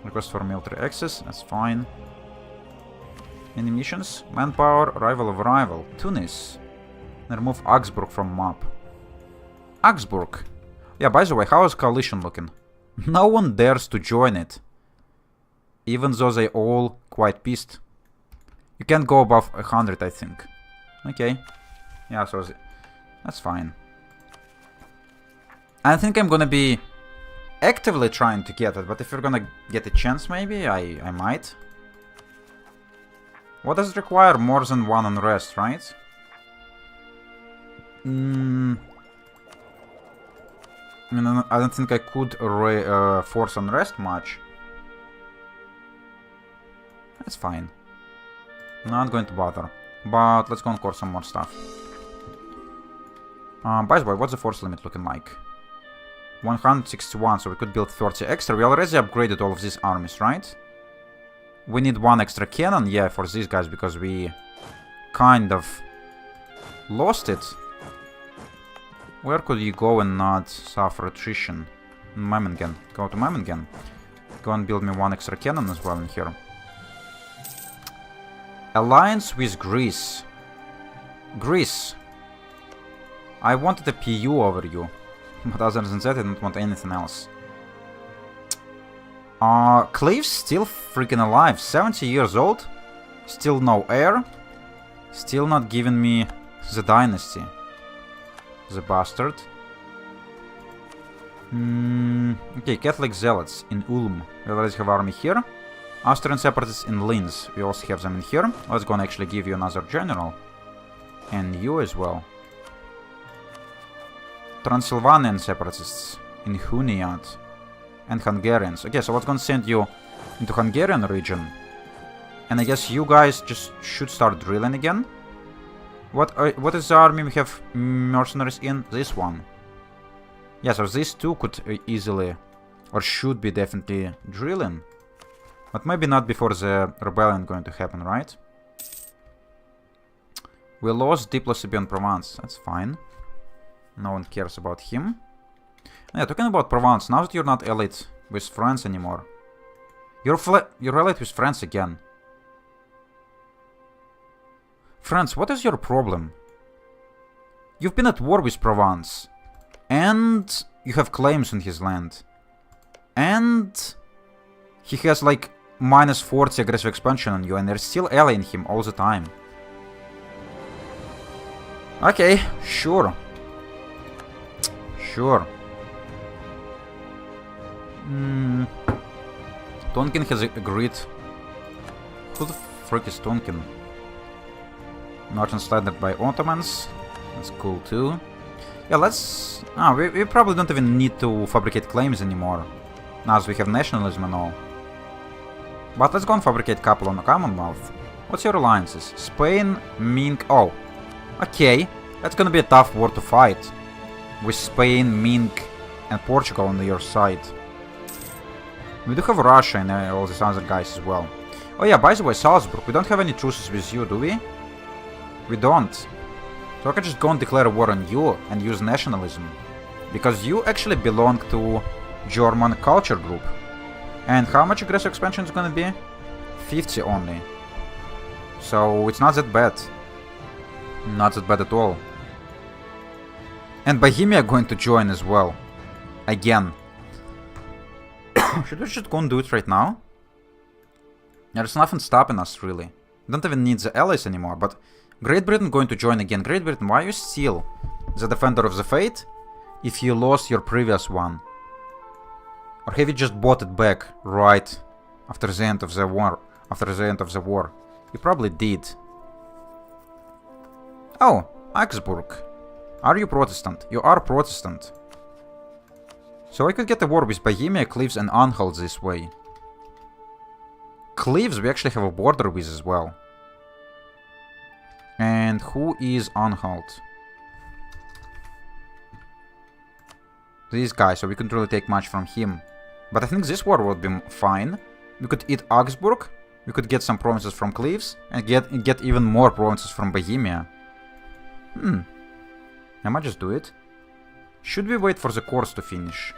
Request for military access, that's fine. Any missions? Manpower, rival of rival. Tunis. And remove Augsburg from map. Augsburg. Yeah, by the way, how is coalition looking? No one dares to join it. Even though they all quite pissed. You can't go above 100, I think. Okay. Yeah, so that's fine. I think I'm gonna be actively trying to get it, but if you're gonna get a chance, maybe I might. What does it require? More than one unrest, right? I mean, I don't think I could force unrest much. That's fine. Not going to bother. But let's go and core some more stuff. By the way, what's the force limit looking like? 161, so we could build 30 extra. We already upgraded all of these armies, right? We need one extra cannon, yeah, for these guys, because we kind of lost it. Where could you go and not suffer attrition? Memmingen. Go to Memmingen. Go and build me one extra cannon as well in here. Alliance with Greece. Greece. I wanted a PU over you. But other than that, I don't want anything else. Cleve's still freaking alive. 70 years old. Still no heir. Still not giving me the dynasty. The bastard. Okay, Catholic Zealots in Ulm. We already have army here. Austrian Separatists in Linz. We also have them in here. Let's go and actually give you another general. And you as well. Transylvanian Separatists in Huniad. And Hungarians. Okay, so let's go and send you into Hungarian region. And I guess you guys just should start drilling again. What is the army we have mercenaries in? This one. Yeah, so these two could easily, or should be definitely drilling. But maybe not before the rebellion going to happen, right? We lost diplomacy on Provence. That's fine. No one cares about him. Yeah, talking about Provence, now that you're not allied with France anymore. You're allied with France again. France, what is your problem? You've been at war with Provence. And you have claims on his land. And he has like -40 aggressive expansion on you, and they're still allying him all the time. Okay, sure. Sure. Tonkin has agreed. Who the frick is Tonkin? Merchant standard by Ottomans. That's cool too. Yeah, let's... we probably don't even need to fabricate claims anymore. Now as we have nationalism and all. But let's go and fabricate a couple on the Commonwealth. What's your alliances? Spain, Ming... Oh. Okay. That's gonna be a tough war to fight. With Spain, Ming, and Portugal on your side. We do have Russia and all these other guys as well. Oh yeah, by the way, Salzburg, we don't have any truces with you, do we? We don't. So I can just go and declare a war on you and use nationalism. Because you actually belong to German culture group. And how much aggressive expansion is gonna be? 50 only. So it's not that bad. Not that bad at all. And Bohemia going to join as well. Again. Should we just go and do it right now? There's nothing stopping us, really. We don't even need the allies anymore, but Great Britain going to join again. Great Britain, why are you still the defender of the faith if you lost your previous one? Or have you just bought it back right after the end of the war? You probably did. Oh, Augsburg. Are you Protestant? You are Protestant. So I could get a war with Bohemia, Cleves and Anhalt this way. Cleves we actually have a border with as well. And who is Anhalt? This guy, so we couldn't really take much from him. But I think this war would be fine. We could eat Augsburg, we could get some provinces from Cleves, and get even more provinces from Bohemia. I might just do it. Should we wait for the course to finish?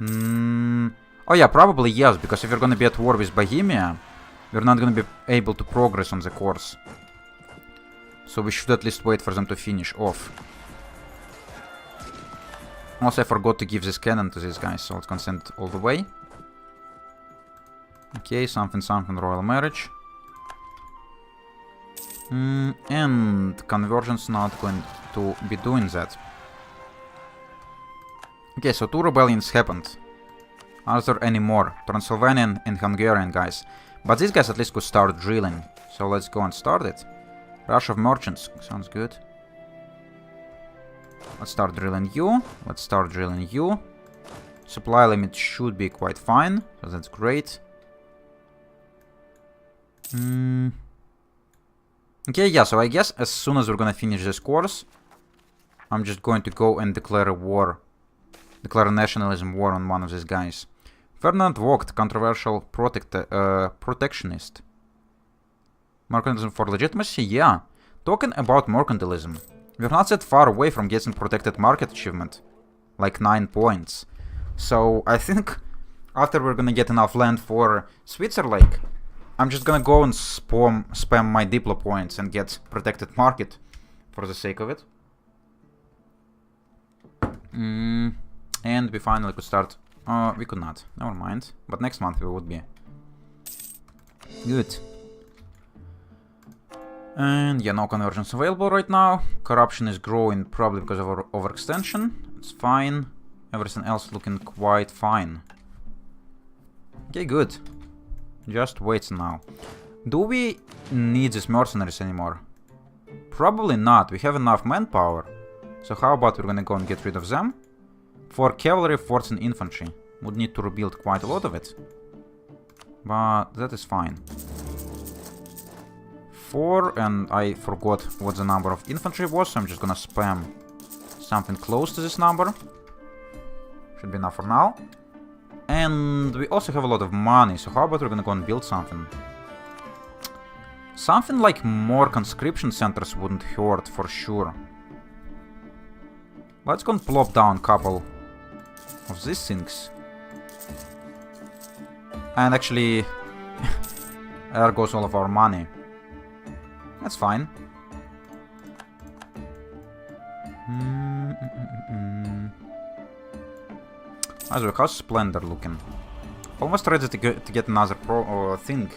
Oh yeah, probably yes, because if you're gonna be at war with Bohemia, we're not gonna be able to progress on the course. So we should at least wait for them to finish off. Also, I forgot to give this cannon to these guys, so let's consent all the way. Okay, something, royal marriage. And conversion's not going to be doing that. Okay, so 2 rebellions happened. Are there any more? Transylvanian and Hungarian guys. But these guys at least could start drilling. So let's go and start it. Rush of merchants. Sounds good. Let's start drilling you. Let's start drilling you. Supply limit should be quite fine. So that's great. Okay, yeah, so I guess as soon as we're gonna finish this course, I'm just going to go and declare a war. Declare a nationalism war on one of these guys. Ferdinand Vogt, controversial protectionist. Mercantilism for legitimacy? Yeah. Talking about mercantilism. We're not that far away from getting protected market achievement. Like 9 points. So I think after we're gonna get enough land for Switzerlake, I'm just gonna go and spam my Diplo points and get protected market for the sake of it. And we finally could start. We could not. Never mind. But next month we would be. Good. And yeah, no conversions available right now. Corruption is growing probably because of our overextension. It's fine. Everything else looking quite fine. Okay, good. Just wait now. Do we need these mercenaries anymore? Probably not. We have enough manpower. So how about we're gonna go and get rid of them? For cavalry, forts and infantry. Would need to rebuild quite a lot of it. But that is fine. 4, and I forgot what the number of infantry was, so I'm just gonna spam something close to this number. Should be enough for now. And we also have a lot of money, so how about we're gonna go and build something? Something like more conscription centers wouldn't hurt for sure. Let's go and plop down a couple of these things. And actually, there goes all of our money. That's fine. As well, how's Splendor looking? Almost ready to get another thing.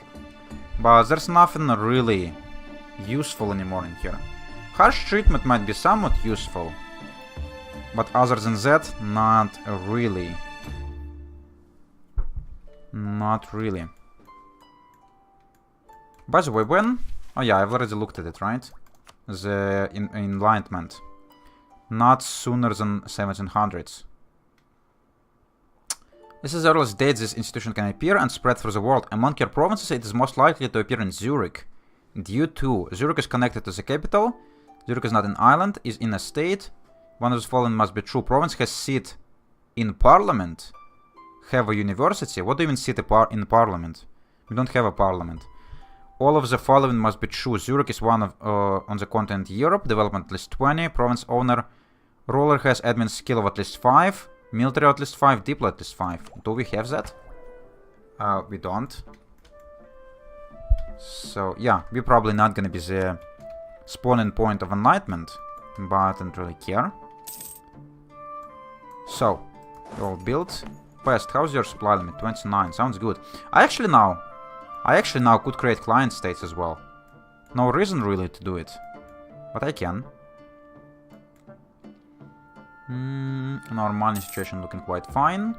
But there's nothing really useful anymore in here. Harsh treatment might be somewhat useful. But other than that, not really. Not really. By the way, when... Oh yeah, I've already looked at it, right? The enlightenment. Not sooner than 1700s. This is the earliest date this institution can appear and spread through the world. Among your provinces, it is most likely to appear in Zurich. Due to Zurich is connected to the capital. Zurich is not an island, is in a state. One of the following must be true. Province has seat in parliament. Have a university. What do you mean seat in parliament? We don't have a parliament. All of the following must be true. Zurich is one of on the continent Europe. Development at least 20. Province owner. Ruler has admin skill of at least 5. Military at least 5. Diplo at least 5. Do we have that? We don't. So yeah, we're probably not gonna be the spawning point of enlightenment. But I don't really care. So, all built. Best, how's your supply limit? 29. Sounds good. I actually now could create client states as well. No reason really to do it. But I can. Our money situation looking quite fine.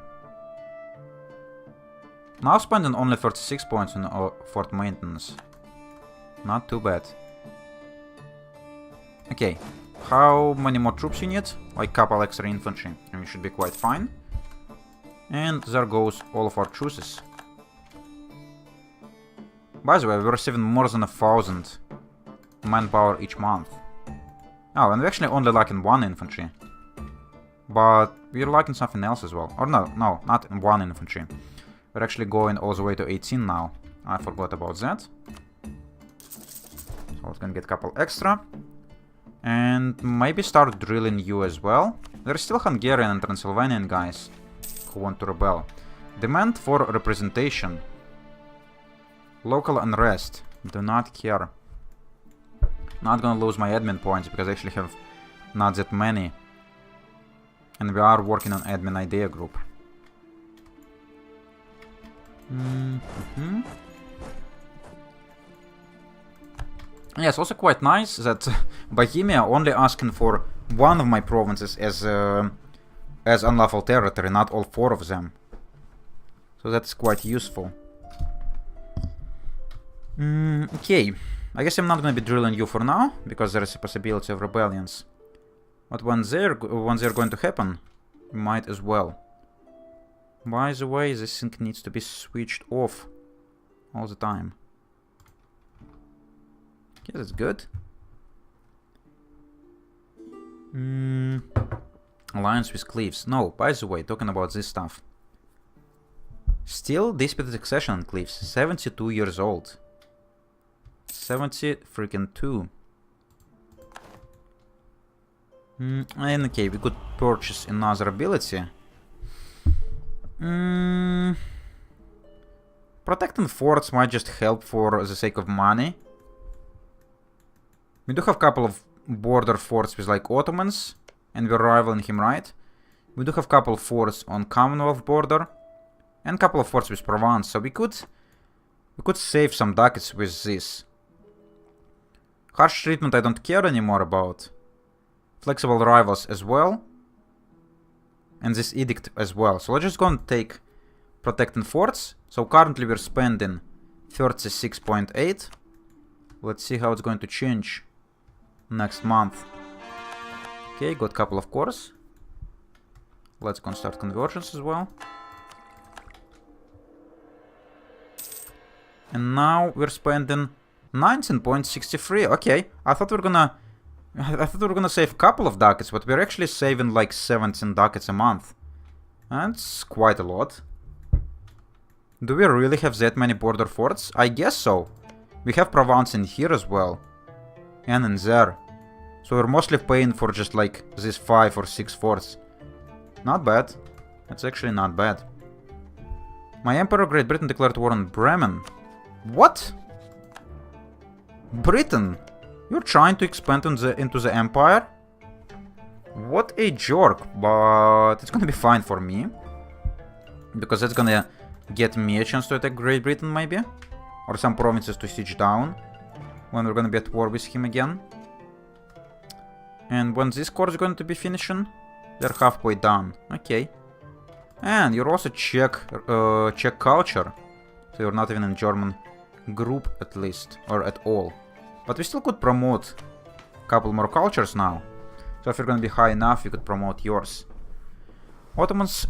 Now spending only 36 points on fort maintenance. Not too bad. Okay. How many more troops you need? Like couple extra infantry. And we should be quite fine. And there goes all of our truces. By the way, we're receiving more than 1,000 manpower each month. Oh, and we're actually only lacking 1 infantry. But we're lacking something else as well. Or no, not 1 infantry. We're actually going all the way to 18 now. I forgot about that. So we're gonna get a couple extra. And maybe start drilling you as well. There's still Hungarian and Transylvanian guys who want to rebel. Demand for representation. Local unrest. Do not care. Not gonna lose my admin points because I actually have not that many. And we are working on admin idea group. Yeah, it's also quite nice that Bohemia only asking for one of my provinces as unlawful territory, not all 4 of them. So that's quite useful. Okay, I guess I'm not gonna be drilling you for now, because there is a possibility of rebellions. But when they're going to happen, we might as well. By the way, this thing needs to be switched off all the time. Okay, that's good. Alliance with Cleves. No, by the way, talking about this stuff. Still disputed succession on Cleves. 72 years old. 70 freaking 2. And okay, we could purchase another ability. Protecting forts might just help for the sake of money. We do have a couple of border forts with like Ottomans, and we're rivaling him, right? We do have a couple of forts on Commonwealth border, and a couple of forts with Provence, so we could save some ducats with this. Harsh treatment I don't care anymore about. Flexible rivals as well. And this edict as well. So let's just go and take protecting forts. So currently we're spending 36.8. Let's see how it's going to change next month. Okay, got a couple of cores. Let's go and start conversions as well. And now we're spending 19.63. Okay, I thought we were gonna save a couple of ducats, but we're actually saving like 17 ducats a month. That's quite a lot. Do we really have that many border forts? I guess so. We have Provence in here as well. And in there. So we're mostly paying for just like these 5 or 6 forts. Not bad. That's actually not bad. My Emperor Great Britain declared war on Bremen. What? Britain? You're trying to expand into the empire? What a jerk, but it's gonna be fine for me. Because that's gonna get me a chance to attack Great Britain, maybe? Or some provinces to siege down. When we're gonna be at war with him again. And when this core is going to be finishing? They're halfway done. Okay. And you're also Czech culture. So you're not even in German group at least. Or at all. But we still could promote a couple more cultures now. So if you're gonna be high enough, you could promote yours. Ottomans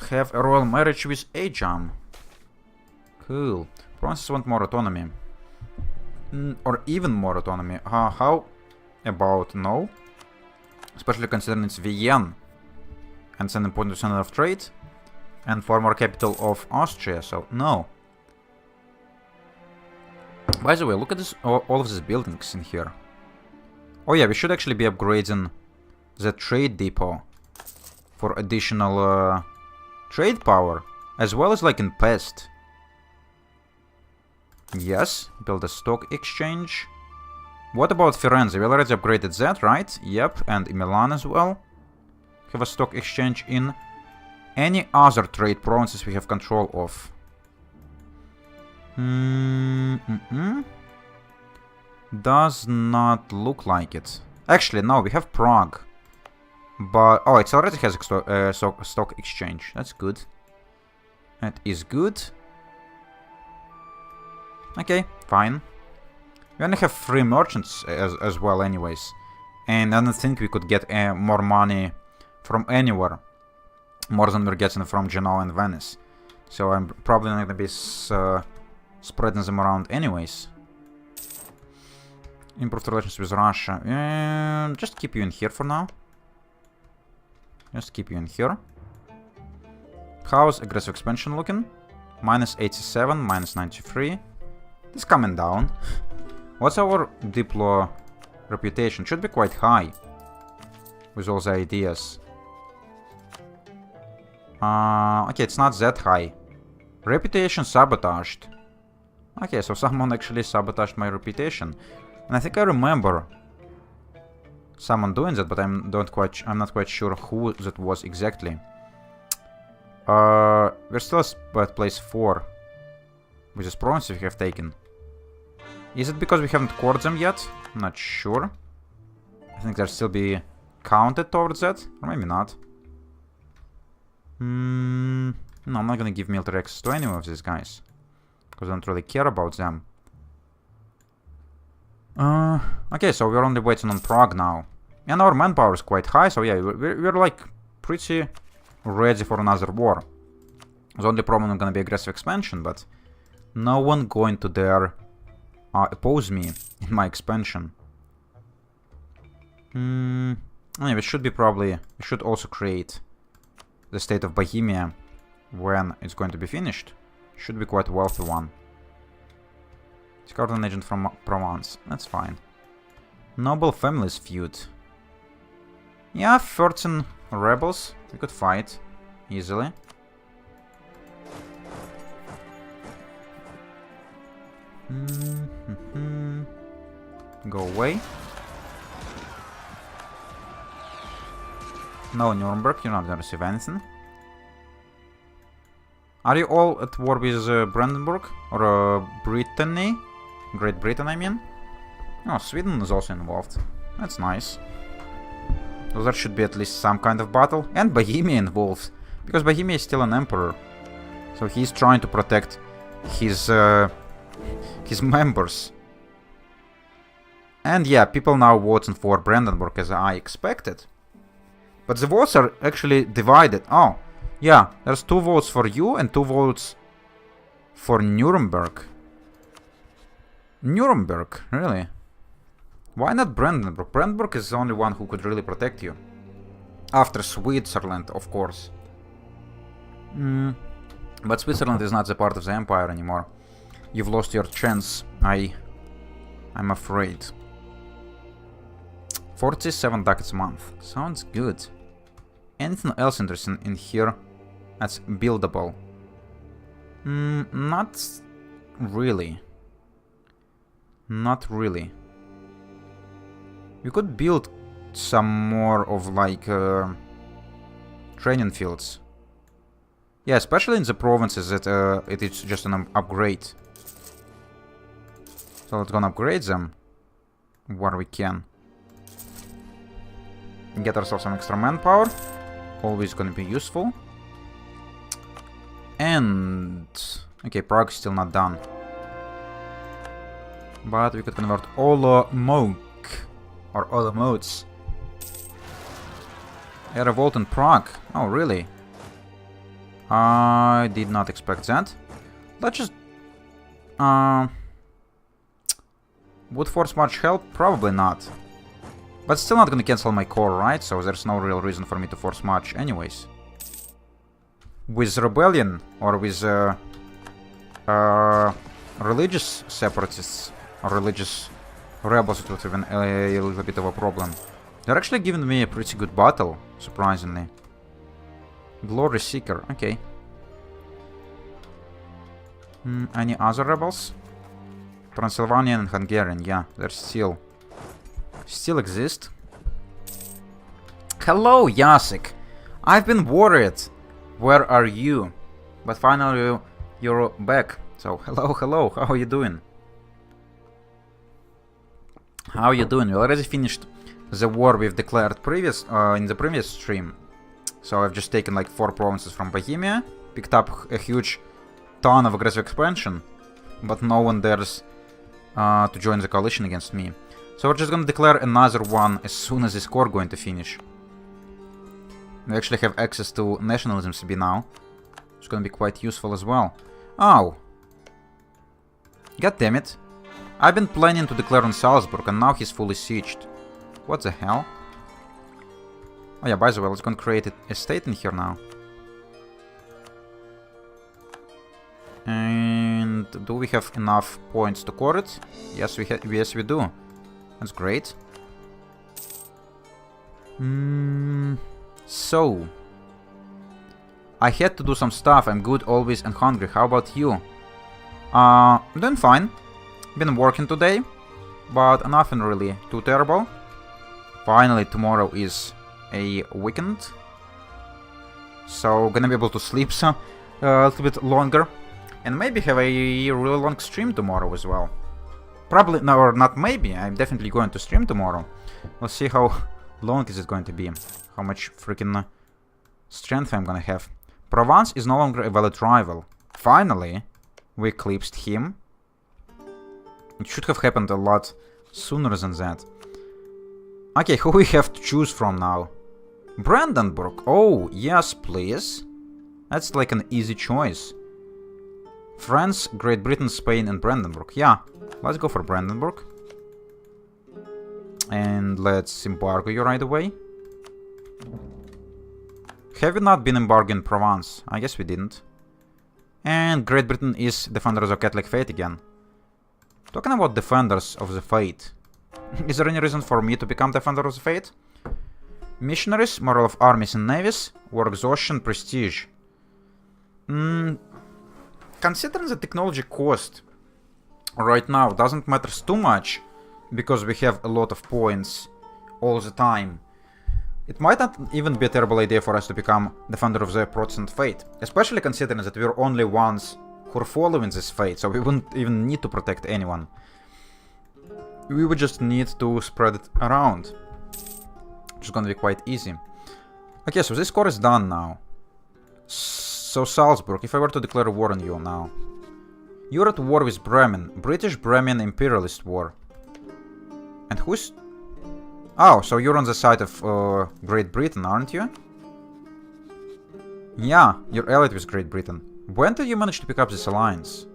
have a royal marriage with Ajam. Cool. Provinces want more autonomy. Or even more autonomy. How about no? Especially considering it's Vienna. And it's an important center of trade. And former capital of Austria, so no. By the way, look at this, all of these buildings in here. Oh yeah, we should actually be upgrading the trade depot for additional trade power, as well as like in Pest. Yes, build a stock exchange. What about Firenze? We already upgraded that, right? Yep, and in Milan as well. Have a stock exchange in any other trade provinces we have control of. Does not look like it. Actually, no, we have Prague. But, oh, it already has a stock exchange. That's good. That is good. Okay, fine. We only have 3 merchants as well anyways. And I don't think we could get more money from anywhere. More than we're getting from Genoa and Venice. So I'm probably not gonna be spreading them around anyways. Improved relations with Russia. Just keep you in here for now. Just keep you in here. How's aggressive expansion looking? Minus 87, minus 93. It's coming down. What's our Diplo reputation? Should be quite high. With all the ideas. Okay, it's not that high. Reputation sabotaged. Okay, so someone actually sabotaged my reputation. And I think I remember someone doing that, but I'm not quite sure who that was exactly. We're still at place 4. With this province we have taken. Is it because we haven't cored them yet? I'm not sure. I think they'll still be counted towards that. Or maybe not. No, I'm not gonna give military access to any of these guys. Because I don't really care about them. Okay, so we're only waiting on Prague now. And our manpower is quite high, so yeah, we're like pretty ready for another war. The only problem is gonna be aggressive expansion, but no one going to dare oppose me in my expansion. Anyway, we should also create the state of Bohemia when it's going to be finished. Should be quite a wealthy one. Discard an agent from Provence. That's fine. Noble families feud. Yeah, 13 rebels. We could fight easily. Go away. No, Nuremberg, you're not gonna receive anything. Are you all at war with Brandenburg? Or Brittany? Great Britain, I mean? Oh, Sweden is also involved. That's nice. So there should be at least some kind of battle. And Bohemia involved. Because Bohemia is still an emperor. So he's trying to protect his members. And yeah, people now voting for Brandenburg as I expected. But the votes are actually divided. Oh, yeah, there's 2 votes for you and 2 votes for Nuremberg. Nuremberg, really? Why not Brandenburg? Brandenburg is the only one who could really protect you. After Switzerland, of course. But Switzerland is not the part of the empire anymore. You've lost your chance, I'm afraid. 47 ducats a month. Sounds good. Anything else interesting in here that's buildable? Not really. Not really. We could build some more of like training fields. Yeah, especially in the provinces that it is just an upgrade. So let's gonna upgrade them where we can. Get ourselves some extra manpower. Always gonna be useful. And... okay, Prague is still not done. But we could convert Olomouc. Or Olomouc. A revolt in Prague. Oh, really? I did not expect that. Let's just... would force march help? Probably not. But still not gonna cancel my core, right? So there's no real reason for me to force march anyways. With rebellion, or with religious separatists, or religious rebels, it would have been a little bit of a problem. They're actually giving me a pretty good battle, surprisingly. Glory Seeker, okay. Any other rebels? Transylvanian and Hungarian, yeah, they're still exist. Hello, Jacek! I've been worried. Where are you? But finally you're back. So, hello, how are you doing? How are you doing? We already finished the war we've declared in the previous stream. So I've just taken like 4 provinces from Bohemia, picked up a huge ton of aggressive expansion, but no one dares to join the coalition against me. So we're just gonna declare another one as soon as this core going to finish. We actually have access to nationalism CB now. It's gonna be quite useful as well. Oh! God damn it. I've been planning to declare on Salzburg and now he's fully sieged. What the hell? Oh yeah, by the way, let's go and create a state in here now. And do we have enough points to core it? Yes, we do. That's great. So I had to do some stuff. I'm good always and hungry. How about you? I'm doing fine. Been working today, but nothing really too terrible. Finally, tomorrow is a weekend, so gonna be able to sleep a little bit longer, and maybe have a really long stream tomorrow as well. Probably, no, or not maybe, I'm definitely going to stream tomorrow. We'll see how long is it going to be, how much freaking strength I'm gonna have. Provence is no longer a valid rival. Finally, we eclipsed him. It should have happened a lot sooner than that. Okay, who we have to choose from now? Brandenburg. Oh, yes, please. That's like an easy choice. France, Great Britain, Spain, and Brandenburg. Yeah, let's go for Brandenburg. And let's embargo you right away. Have we not been embargoing Provence? I guess we didn't. And Great Britain is Defenders of Catholic Faith again. Talking about Defenders of the Faith. Is there any reason for me to become Defender of the Faith? Missionaries, morale of armies and navies, war exhaustion, prestige. Considering the technology cost right now doesn't matter too much, because we have a lot of points all the time. It might not even be a terrible idea for us to become Defender of the Protestant Faith, especially considering that we're only ones who are following this faith, so we wouldn't even need to protect anyone. We would just need to spread it around, which is gonna be quite easy. Okay, so this core is done now. So Salzburg, if I were to declare war on you now. You're at war with Bremen, British-Bremen Imperialist War. And who's... Oh, so you're on the side of Great Britain, aren't you? Yeah, you're allied with Great Britain. When did you manage to pick up this alliance?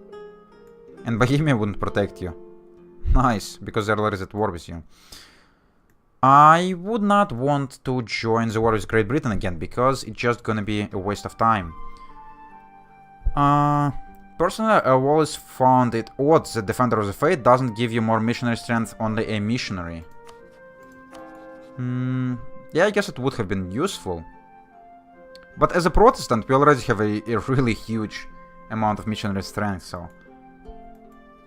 And Bohemia wouldn't protect you. Nice, because they're already at war with you. I would not want to join the war with Great Britain again, because it's just gonna be a waste of time. Personally, I've always found it odd that Defender of the Faith doesn't give you more missionary strength, only a missionary. Yeah, I guess it would have been useful. But as a Protestant, we already have a really huge amount of missionary strength, so...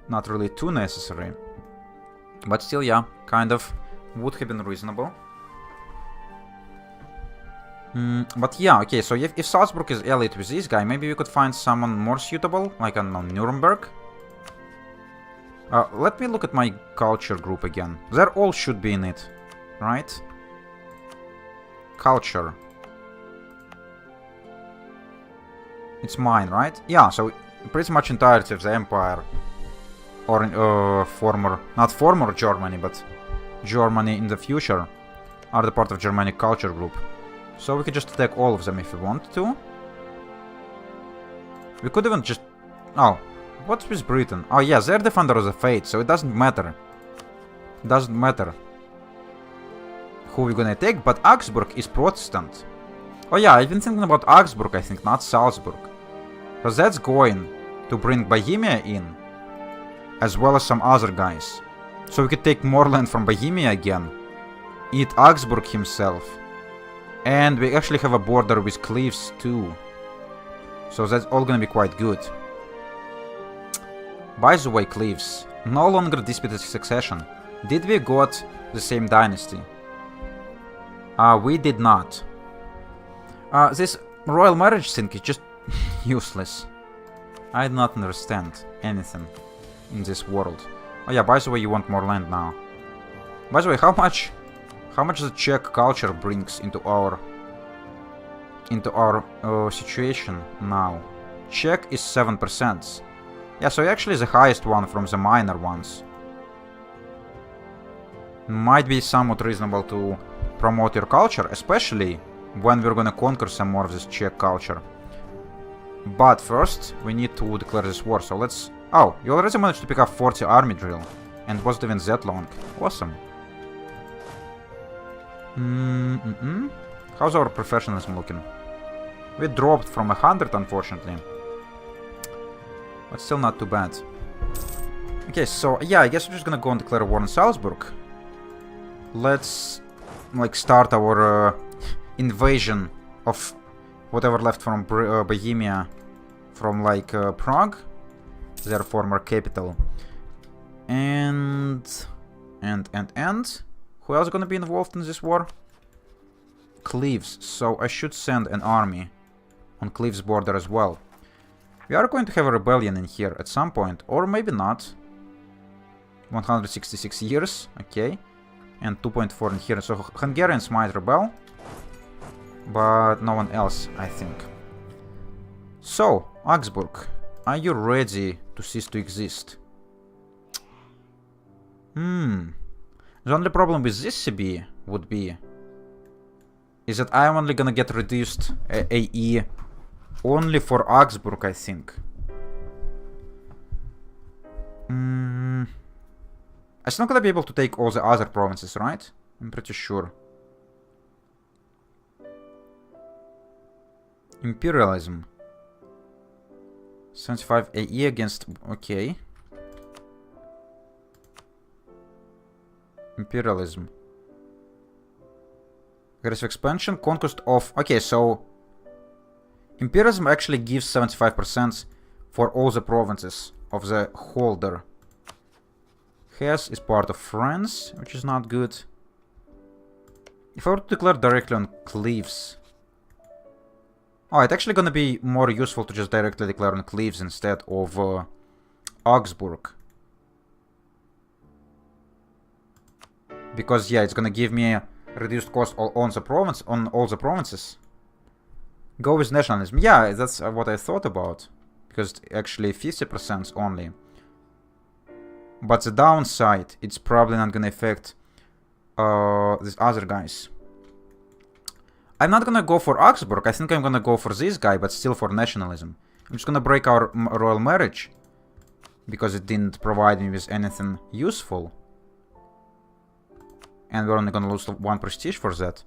not really too necessary. But still, yeah, kind of would have been reasonable. But yeah, okay, so if Salzburg is allied with this guy, maybe we could find someone more suitable, like, I don't know, Nuremberg? Let me look at my culture group again. They all should be in it, right? culture. It's mine, right? Yeah, so pretty much entirety of the empire. Or former, not former Germany, but Germany in the future are the part of Germanic culture group. So we could just attack all of them if we want to. We could even just... Oh, what's with Britain? Oh yeah, they're Defender of the Faith, so it doesn't matter. It doesn't matter who we're gonna take, but Augsburg is Protestant. Oh yeah, I've been thinking about Augsburg, I think, not Salzburg. Because that's going to bring Bohemia in, as well as some other guys. So we could take more land from Bohemia again, eat Augsburg himself, and we actually have a border with Cleves too. So that's all gonna be quite good. By the way, Cleves, no longer disputed succession. Did we got the same dynasty? We did not. This royal marriage thing is just useless. I do not understand anything in this world. Oh yeah, by the way, you want more land now. By the way, how much the Czech culture brings into our situation now? Czech is 7%. Yeah, so actually the highest one from the minor ones. Might be somewhat reasonable to promote your culture, especially when we're gonna conquer some more of this Czech culture. But first, we need to declare this war, so let's... Oh, you already managed to pick up 40 army drill, and wasn't even that long. Awesome. How's our professionalism looking? We dropped from 100, unfortunately. But still not too bad. Okay, so yeah, I guess we're just gonna go and declare war on Salzburg. Let's, like, start our invasion of whatever left from Bohemia, from, like, Prague, their former capital. And... Who else is gonna be involved in this war? Cleves, so I should send an army on Cleves' border as well. We are going to have a rebellion in here at some point, or maybe not. 166 years, okay. And 2.4 in here, so Hungarians might rebel. But no one else, I think. So, Augsburg, are you ready to cease to exist? The only problem with this CB would be is that I'm only gonna get reduced AE only for Augsburg, I think. I'm still not gonna be able to take all the other provinces, right? I'm pretty sure. Imperialism. 75 AE against... Okay. Imperialism. Aggressive expansion. Conquest of... Okay, so... Imperialism actually gives 75% for all the provinces of the holder. Hesse is part of France, which is not good. If I were to declare directly on Cleves... Oh, it's actually gonna be more useful to just directly declare on Cleves instead of Augsburg. Because, yeah, it's gonna give me a reduced cost on all the provinces. Go with nationalism. Yeah, that's what I thought about. Because it's actually 50% only. But the downside, it's probably not gonna affect these other guys. I'm not gonna go for Augsburg, I think I'm gonna go for this guy, but still for nationalism. I'm just gonna break our royal marriage, because it didn't provide me with anything useful. And we're only gonna lose 1 prestige for that.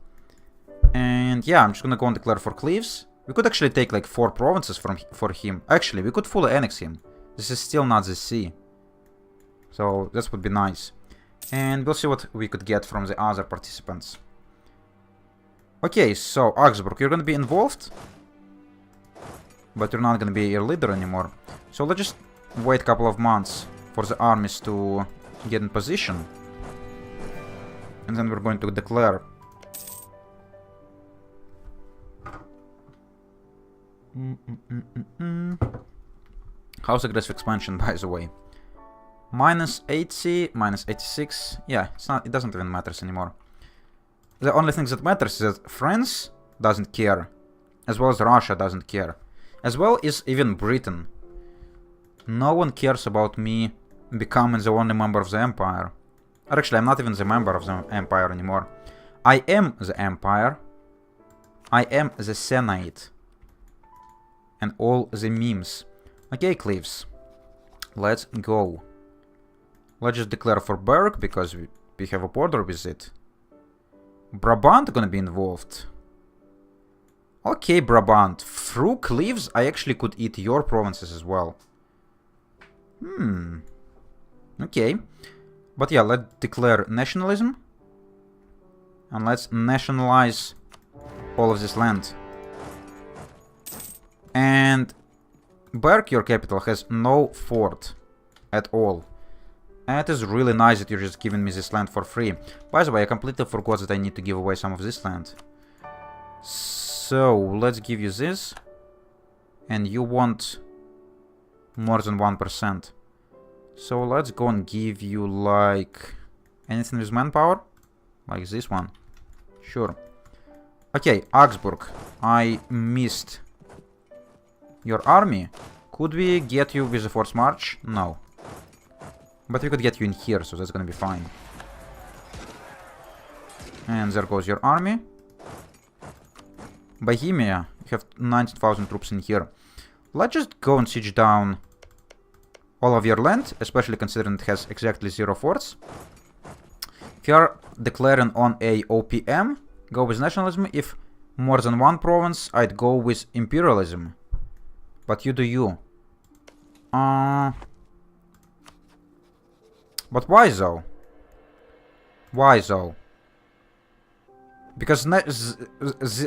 And yeah, I'm just gonna go and declare for Cleves. We could actually take like 4 provinces for him. Actually, we could fully annex him. This is still not the sea. So that would be nice. And we'll see what we could get from the other participants. Okay, so Augsburg, you're gonna be involved, but you're not gonna be your leader anymore. So let's just wait a couple of months for the armies to get in position. And then we're going to declare. How's aggressive expansion, by the way? Minus 80, minus 86. Yeah, it's not, it doesn't even matter anymore. the only thing that matters is that France doesn't care, as well as Russia doesn't care, as well as even Britain. No one cares about me becoming the only member of the Empire. Or actually, I'm not even the member of the Empire anymore. I am the Empire. I am the Senate. And all the memes. Okay, Cleves. Let's go. Let's just declare for Berg, because we have a border with it. Brabant gonna be involved. Okay, Brabant. Through Cleves, I actually could eat your provinces as well. Okay. But yeah, let's declare nationalism. And let's nationalize all of this land. And Berg, your capital, has no fort at all. And it is really nice that you're just giving me this land for free. By the way, I completely forgot that I need to give away some of this land. So, let's give you this. And you want more than 1%. So, let's go and give you, like, anything with manpower? Like this one. Sure. Okay, Augsburg. I missed your army. Could we get you with a forced march? No. But we could get you in here, so that's gonna be fine. And there goes your army. Bohemia, you have 19,000 troops in here. Let's just go and siege down all of your land, especially considering it has exactly 0 forts. If you are declaring on a OPM, go with nationalism. If more than one province, I'd go with imperialism. But you do you. But why though? Why though? Because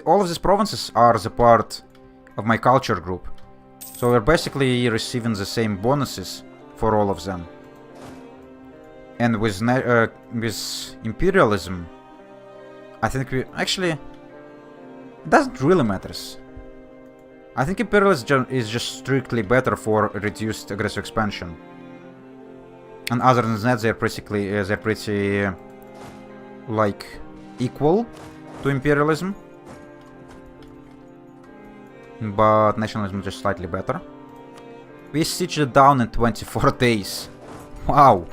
all of these provinces are the part of my culture group. So we're basically receiving the same bonuses for all of them. And with imperialism, I think we... Actually, it doesn't really matter. I think imperialism is just strictly better for reduced aggressive expansion. And other than that, they're pretty like equal to imperialism. But nationalism is just slightly better. We sieged it down in 24 days. Wow.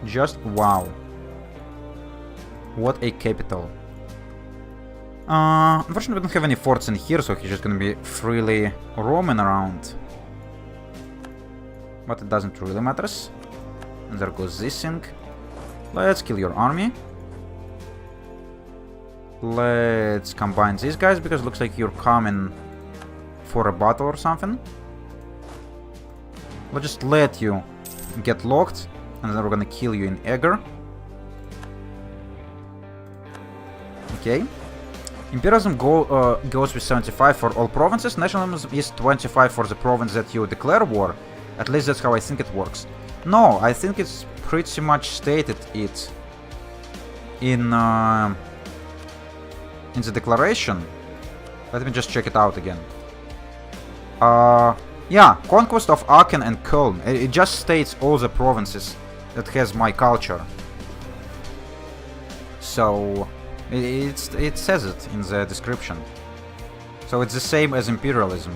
Just wow. What a capital. Unfortunately, we don't have any forts in here, so he's just gonna be freely roaming around. But it doesn't really matter. And there goes this thing. Let's kill your army. Let's combine these guys, because it looks like you're coming for a battle or something. Let's just let you get locked, and then we're gonna kill you in Eger. Okay. Imperialism goes with 75 for all provinces. Nationalism is 25 for the province that you declare war. At least that's how I think it works. No, I think it's pretty much stated it in the declaration. Let me just check it out again. Yeah, conquest of Aachen and Köln. It just states all the provinces that has my culture. So it says it in the description. So it's the same as imperialism.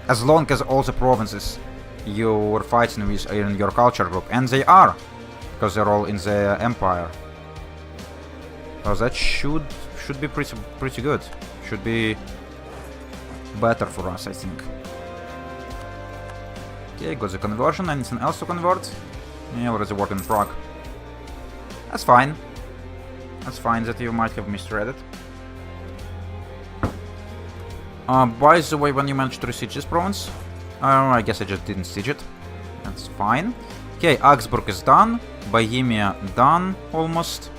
As long as all the provinces you were fighting with are in your culture group, and they are, because they're all in the empire. So that should be pretty good. Should be better for us, I think. Okay, got the conversion. Anything else to convert? Yeah, already work in Prague. That's fine. That's fine that you might have misread it. By the way, when you managed to siege this province, I guess I just didn't siege it. That's fine. Okay, Augsburg is done. Bohemia done, almost.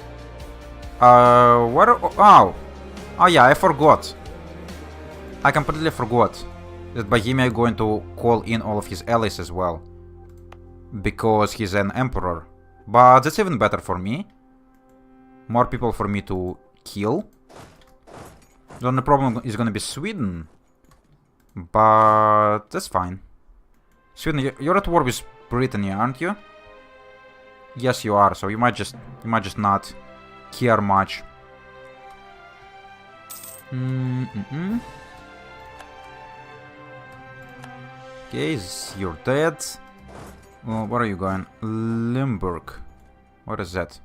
Where... Oh! Oh yeah, I forgot. I completely forgot that Bohemia is going to call in all of his allies as well. Because he's an emperor. But that's even better for me. More people for me to kill. The only problem is gonna be Sweden. But that's fine. Sweden, you're at war with Brittany, aren't you? Yes, you are. So you might just not care much Okay, you're dead. Where are you going? Limburg. What is that?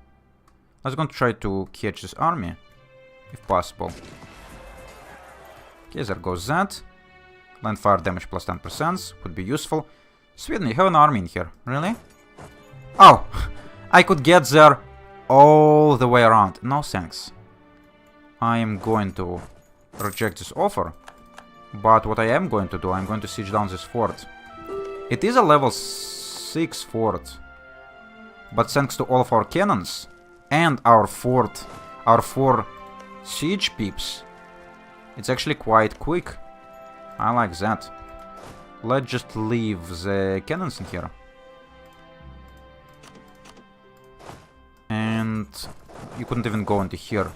I was going to try to catch this army, if possible. Okay, there goes that. Land fire damage plus 10% would be useful. Sweden, you have an army in here. Really? Oh! I could get there all the way around. No thanks. I am going to reject this offer. But what I am going to do, I'm going to siege down this fort. It is a level 6 fort. But thanks to all of our cannons and our fort, our 4 siege peeps, it's actually quite quick. I like that. Let's just leave the cannons in here. And you couldn't even go into here.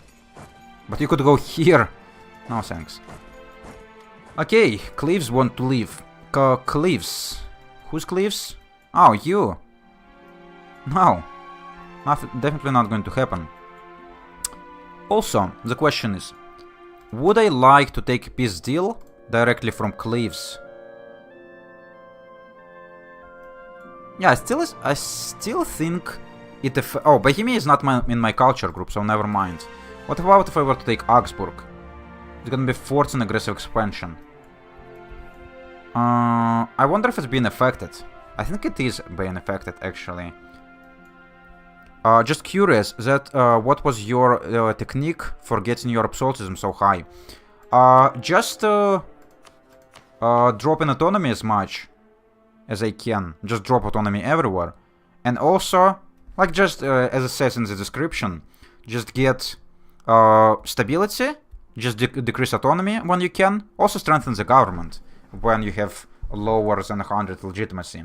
But you could go here. No thanks. Okay, Cleves want to leave. Cleves. Who's Cleves? Oh, you. No. Definitely not going to happen. Also, the question is, would I like to take a peace deal directly from Cleves? Yeah, I still think it... Oh, Bohemia is not in my culture group, so never mind. What about if I were to take Augsburg? It's gonna be forts and aggressive expansion. I wonder if it's been affected. I think it is being affected, actually. Just curious, that what was your technique for getting your absolutism so high? Just drop in autonomy as much as I can. Just drop autonomy everywhere. And also, like just as it says in the description, just get stability, just decrease autonomy when you can. Also strengthen the government when you have lower than 100 legitimacy.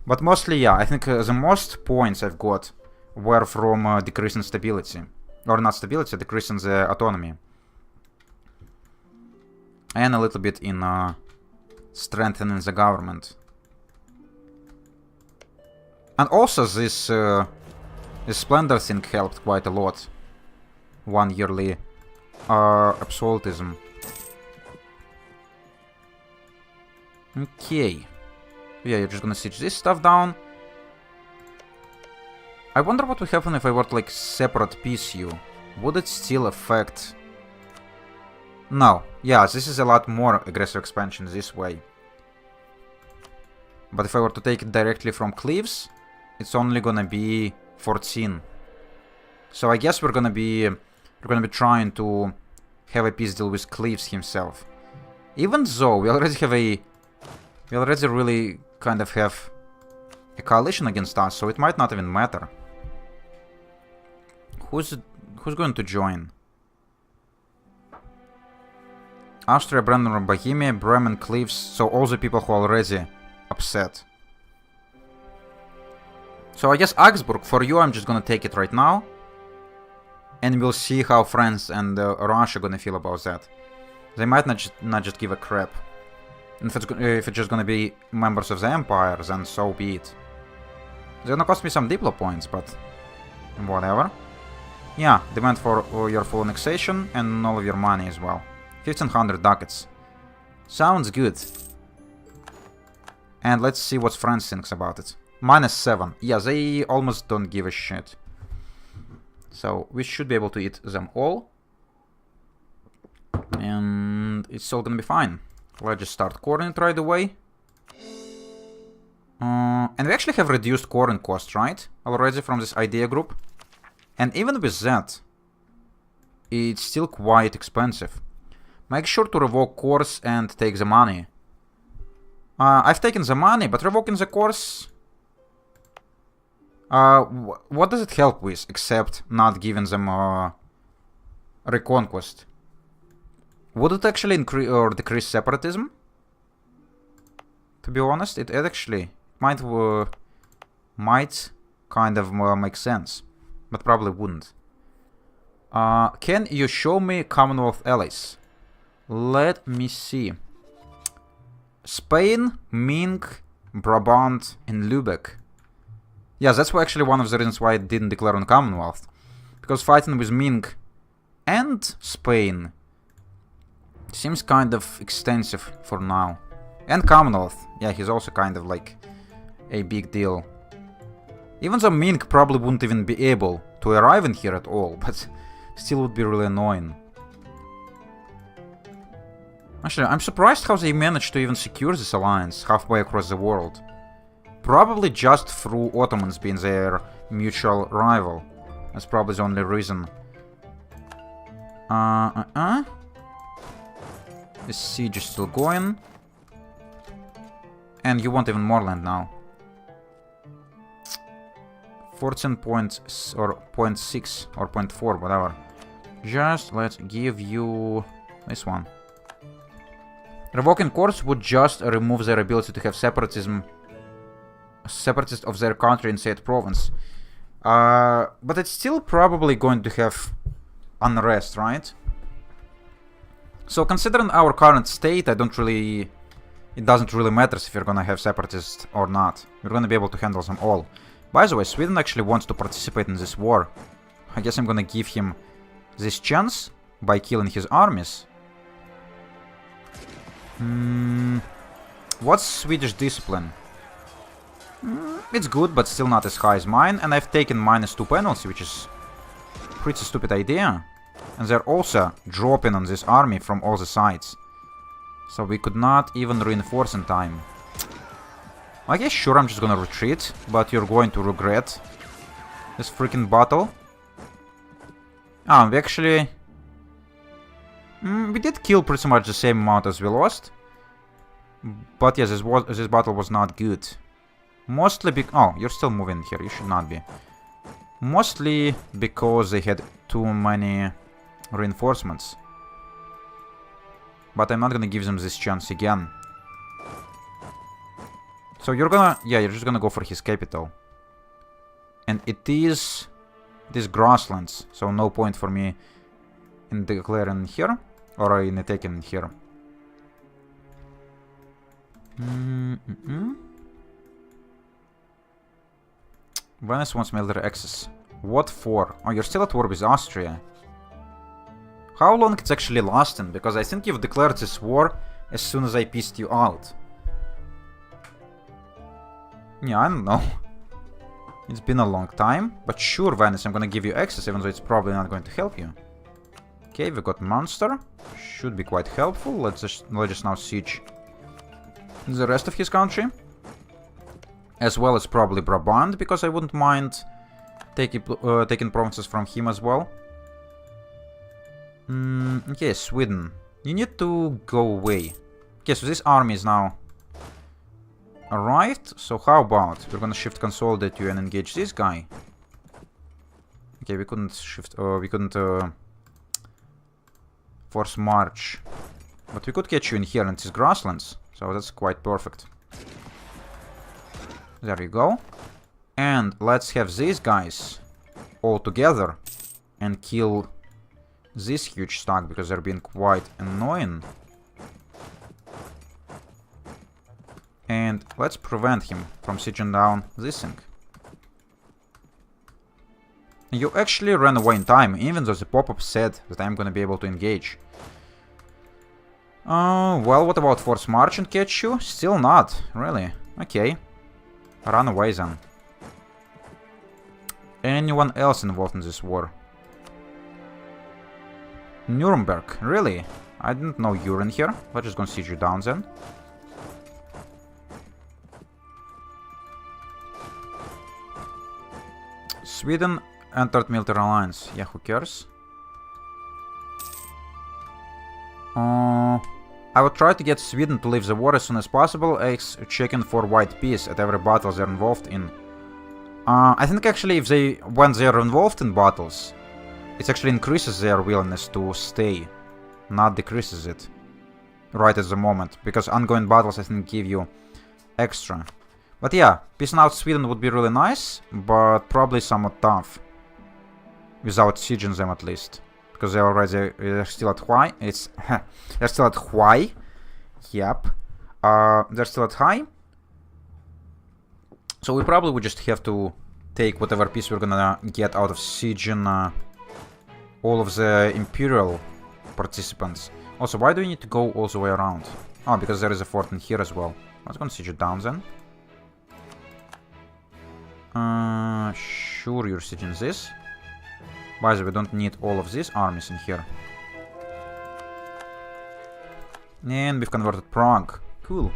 But mostly, yeah, I think the most points I've got were from decreasing stability. Or not stability, decreasing the autonomy. And a little bit in strengthening the government. And also this Splendor thing helped quite a lot. 1 yearly absolutism. Okay. Yeah, you're just gonna siege this stuff down. I wonder what would happen if I were to like separate peace you. Would it still affect... No. Yeah, this is a lot more aggressive expansion this way. But if I were to take it directly from Cleves, it's only gonna be 14. So I guess we're gonna be trying to have a peace deal with Cleves himself. Even though we already really kind of have a coalition against us, so it might not even matter. Who's going to join? Austria, Brandenburg, Bohemia, Bremen, Cleves, so all the people who are already upset. So I guess Augsburg, for you, I'm just gonna take it right now. And we'll see how France and Russia gonna feel about that. They might not just give a crap. And if it's just gonna be members of the Empire, then so be it. It's gonna cost me some Diplo points, but whatever. Yeah, demand for your full annexation and all of your money as well. 1500 ducats. Sounds good. And let's see what France thinks about it. -7. Yeah, they almost don't give a shit. So we should be able to eat them all. And it's all gonna be fine. Let's just start corn right away. And we actually have reduced corn cost, right? Already from this idea group. And even with that, it's still quite expensive. Make sure to revoke course and take the money. I've taken the money, but revoking the course... what does it help with, except not giving them reconquest? Would it actually increase or decrease separatism? To be honest, it actually might kind of make sense, but probably wouldn't. Can you show me Commonwealth allies? Let me see. Spain, Mink, Brabant, and Lübeck. Yeah, that's actually one of the reasons why I didn't declare on Commonwealth. Because fighting with Mink and Spain Seems kind of extensive for now. And Commonwealth. Yeah, he's also kind of like a big deal. Even though Ming probably wouldn't even be able to arrive in here at all, but still would be really annoying. Actually, I'm surprised how they managed to even secure this alliance halfway across the world. Probably just through Ottomans being their mutual rival. That's probably the only reason. The siege is still going. And you want even more land now. 14 points or 0.6 or 0.4, whatever. Just let's give you this one. Revoking courts would just remove their ability to have separatist of their country in said province. But it's still probably going to have unrest, right? So considering our current state, it doesn't really matter if you're gonna have separatists or not. We're gonna be able to handle them all. By the way, Sweden actually wants to participate in this war. I guess I'm gonna give him this chance by killing his armies. What's Swedish discipline? It's good, but still not as high as mine. And I've taken -2 penalty, which is a pretty stupid idea. And they're also dropping on this army from all the sides. So we could not even reinforce in time. I guess sure I'm just gonna retreat, but you're going to regret this freaking battle. We actually... we did kill pretty much the same amount as we lost. But yes, this battle was not good. Mostly oh, you're still moving here, you should not be. Mostly because they had too many reinforcements. But I'm not gonna give them this chance again. So you're gonna... yeah, you're just gonna go for his capital. And it is... grasslands, so no point for me in declaring here. Or in taking here. Venice wants military access. What for? Oh, you're still at war with Austria. How long it's actually lasting? Because I think you've declared this war as soon as I pissed you out. Yeah, I don't know. It's been a long time. But sure, Venice, I'm gonna give you access, even though it's probably not going to help you. Okay, we got Munster. Should be quite helpful. Let's just now siege the rest of his country. As well as probably Brabant, because I wouldn't mind taking provinces from him as well. Okay, Sweden. You need to go away. Okay, so this army is now arrived. So how about we're gonna shift consolidate you and engage this guy. Okay, we couldn't shift... we couldn't force march. But we could catch you in here in these grasslands. So that's quite perfect. There you go. And let's have these guys all together and kill this huge stack, because they're being quite annoying. And let's prevent him from sieging down this thing. You actually ran away in time, even though the pop-up said that I'm gonna be able to engage. Well, what about force march and catch you? Still not, really. Okay. Run away then. Anyone else involved in this war? Nuremberg, really? I didn't know you're in here. Let's just gonna siege you down then. Sweden entered military alliance. Yeah, who cares? I would try to get Sweden to leave the war as soon as possible, checking for white peace at every battle they're involved in. I think actually when they're involved in battles, it actually increases their willingness to stay, not decreases it right at the moment, because ongoing battles I think give you extra. But yeah, peacing out Sweden would be really nice, but probably somewhat tough. Without sieging them at least. Because they're still at high. They're still at high. Yep. They're still at high. So we probably would just have to take whatever piece we're gonna get out of sieging all of the imperial participants. Also, why do you need to go all the way around? Oh, because there is a fort in here as well. Let's go and siege it down then. Sure, you're sieging this. By the way, we don't need all of these armies in here. And we've converted Prague. Cool.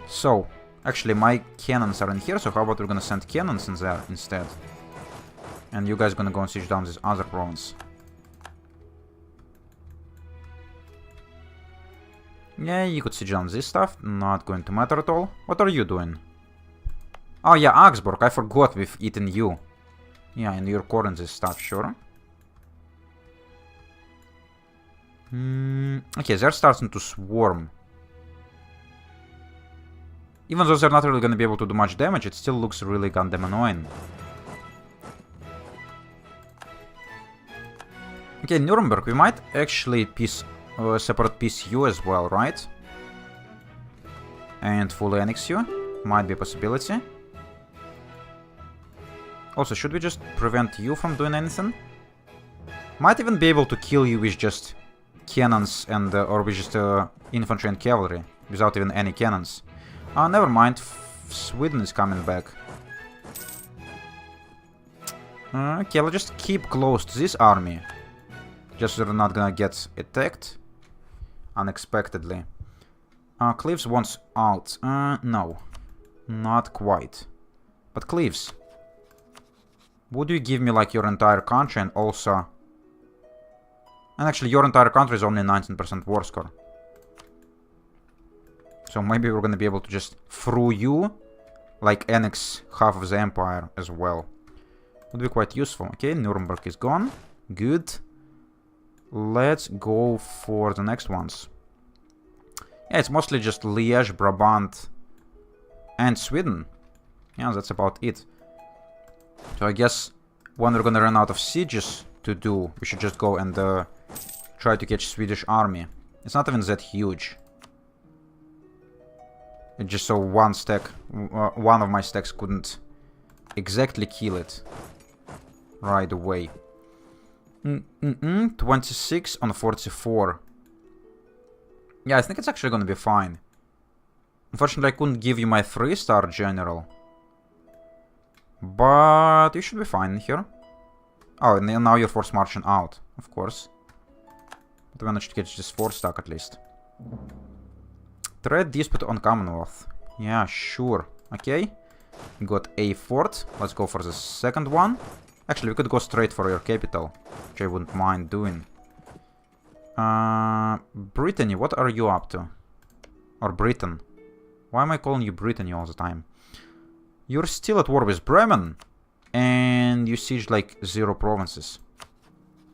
So, actually my cannons are in here, so how about we're gonna send cannons in there instead? And you guys gonna go and siege down this other province. Yeah, you could siege down this stuff, not going to matter at all. What are you doing? Oh yeah, Augsburg, I forgot we've eaten you. Yeah, and you're core in this stuff, sure. Okay, they're starting to swarm. Even though they're not really gonna be able to do much damage, it still looks really goddamn annoying. Okay, Nuremberg, we might actually separate piece you as well, right? And fully annex you. Might be a possibility. Also, should we just prevent you from doing anything? Might even be able to kill you with just cannons and or with just infantry and cavalry without even any cannons. Never mind. Sweden is coming back. Okay, let's just keep close to this army. Just so they're not gonna get attacked unexpectedly. Cleves wants out. No. Not quite. But Cleves, would you give me like your entire country and also... And actually your entire country is only 19% war score. So maybe we're gonna be able to just, through you, like annex half of the empire as well. Would be quite useful. Okay, Nuremberg is gone. Good. Let's go for the next ones. Yeah, it's mostly just Liège, Brabant, and Sweden. Yeah, that's about it. So I guess when we're gonna run out of sieges to do, we should just go and try to catch Swedish army. It's not even that huge. It's just so one of my stacks couldn't exactly kill it right away. 26 on 44. Yeah, I think it's actually gonna be fine. Unfortunately, I couldn't give you my 3-star general. But you should be fine here. Oh, and now you're force marching out, of course. But we managed to catch this 4-star at least. Trade dispute on Commonwealth. Yeah, sure. Okay. We got a fort. Let's go for the second one. Actually, we could go straight for your capital, which I wouldn't mind doing. Brittany, what are you up to? Or Britain. Why am I calling you Brittany all the time? You're still at war with Bremen. And you siege like 0 provinces.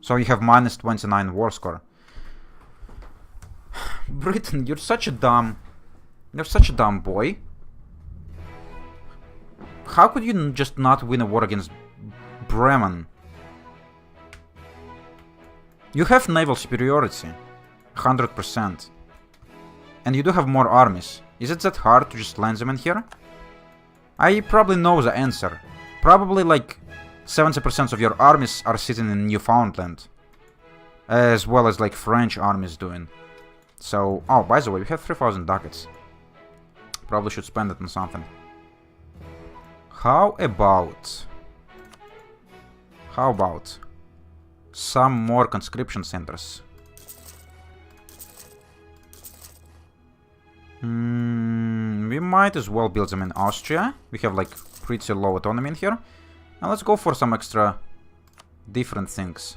So you have minus 29 war score. Britain, you're such a dumb boy. How could you just not win a war against Bremen? You have naval superiority, 100%. And you do have more armies. Is it that hard to just land them in here? I probably know the answer. Probably like 70% of your armies are sitting in Newfoundland. As well as like French armies doing. So, oh, by the way, we have 3,000 ducats. Probably should spend it on something. How about some more conscription centers? We might as well build them in Austria. We have like pretty low autonomy in here. Now let's go for some extra different things.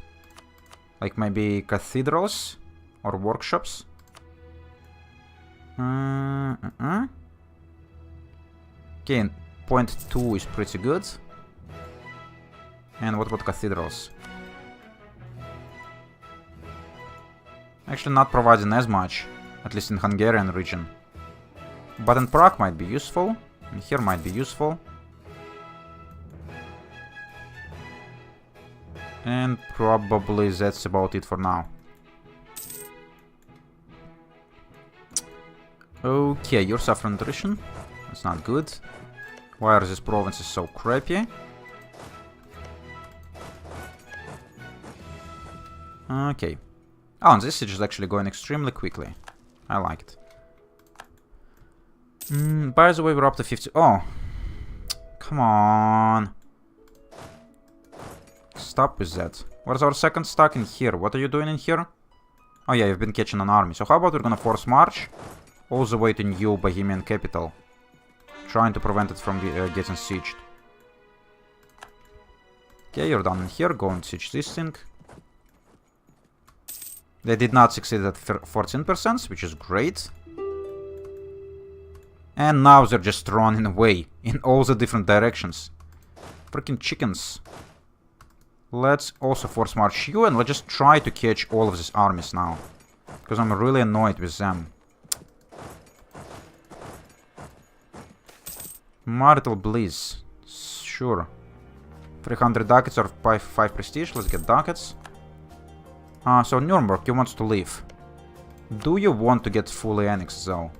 Like maybe cathedrals or workshops. Okay, point 2 is pretty good. And what about cathedrals? Actually not providing as much, at least in Hungarian region. But in Prague might be useful, and here might be useful. And probably that's about it for now. Okay, you're suffering attrition. That's not good. Why are these provinces so crappy? Okay, Oh, and this siege is actually going extremely quickly. I like it. By the way, we're up to 50. Oh. Come on. Stop with that. Where's our second stack? In here. What are you doing in here? Oh yeah, you've been catching an army. So how about we're gonna force march all the way to new Bohemian capital, trying to prevent it from getting sieged. Okay, you're done in here. Go and siege this thing. They did not succeed at 14%, which is great. And now they're just running away in all the different directions. Freaking chickens. Let's also force march you, and let's just try to catch all of these armies now, because I'm really annoyed with them. Marital bliss. Sure. 300 ducats or 5 prestige. Let's get ducats. So Nuremberg, you want to leave. Do you want to get fully annexed though?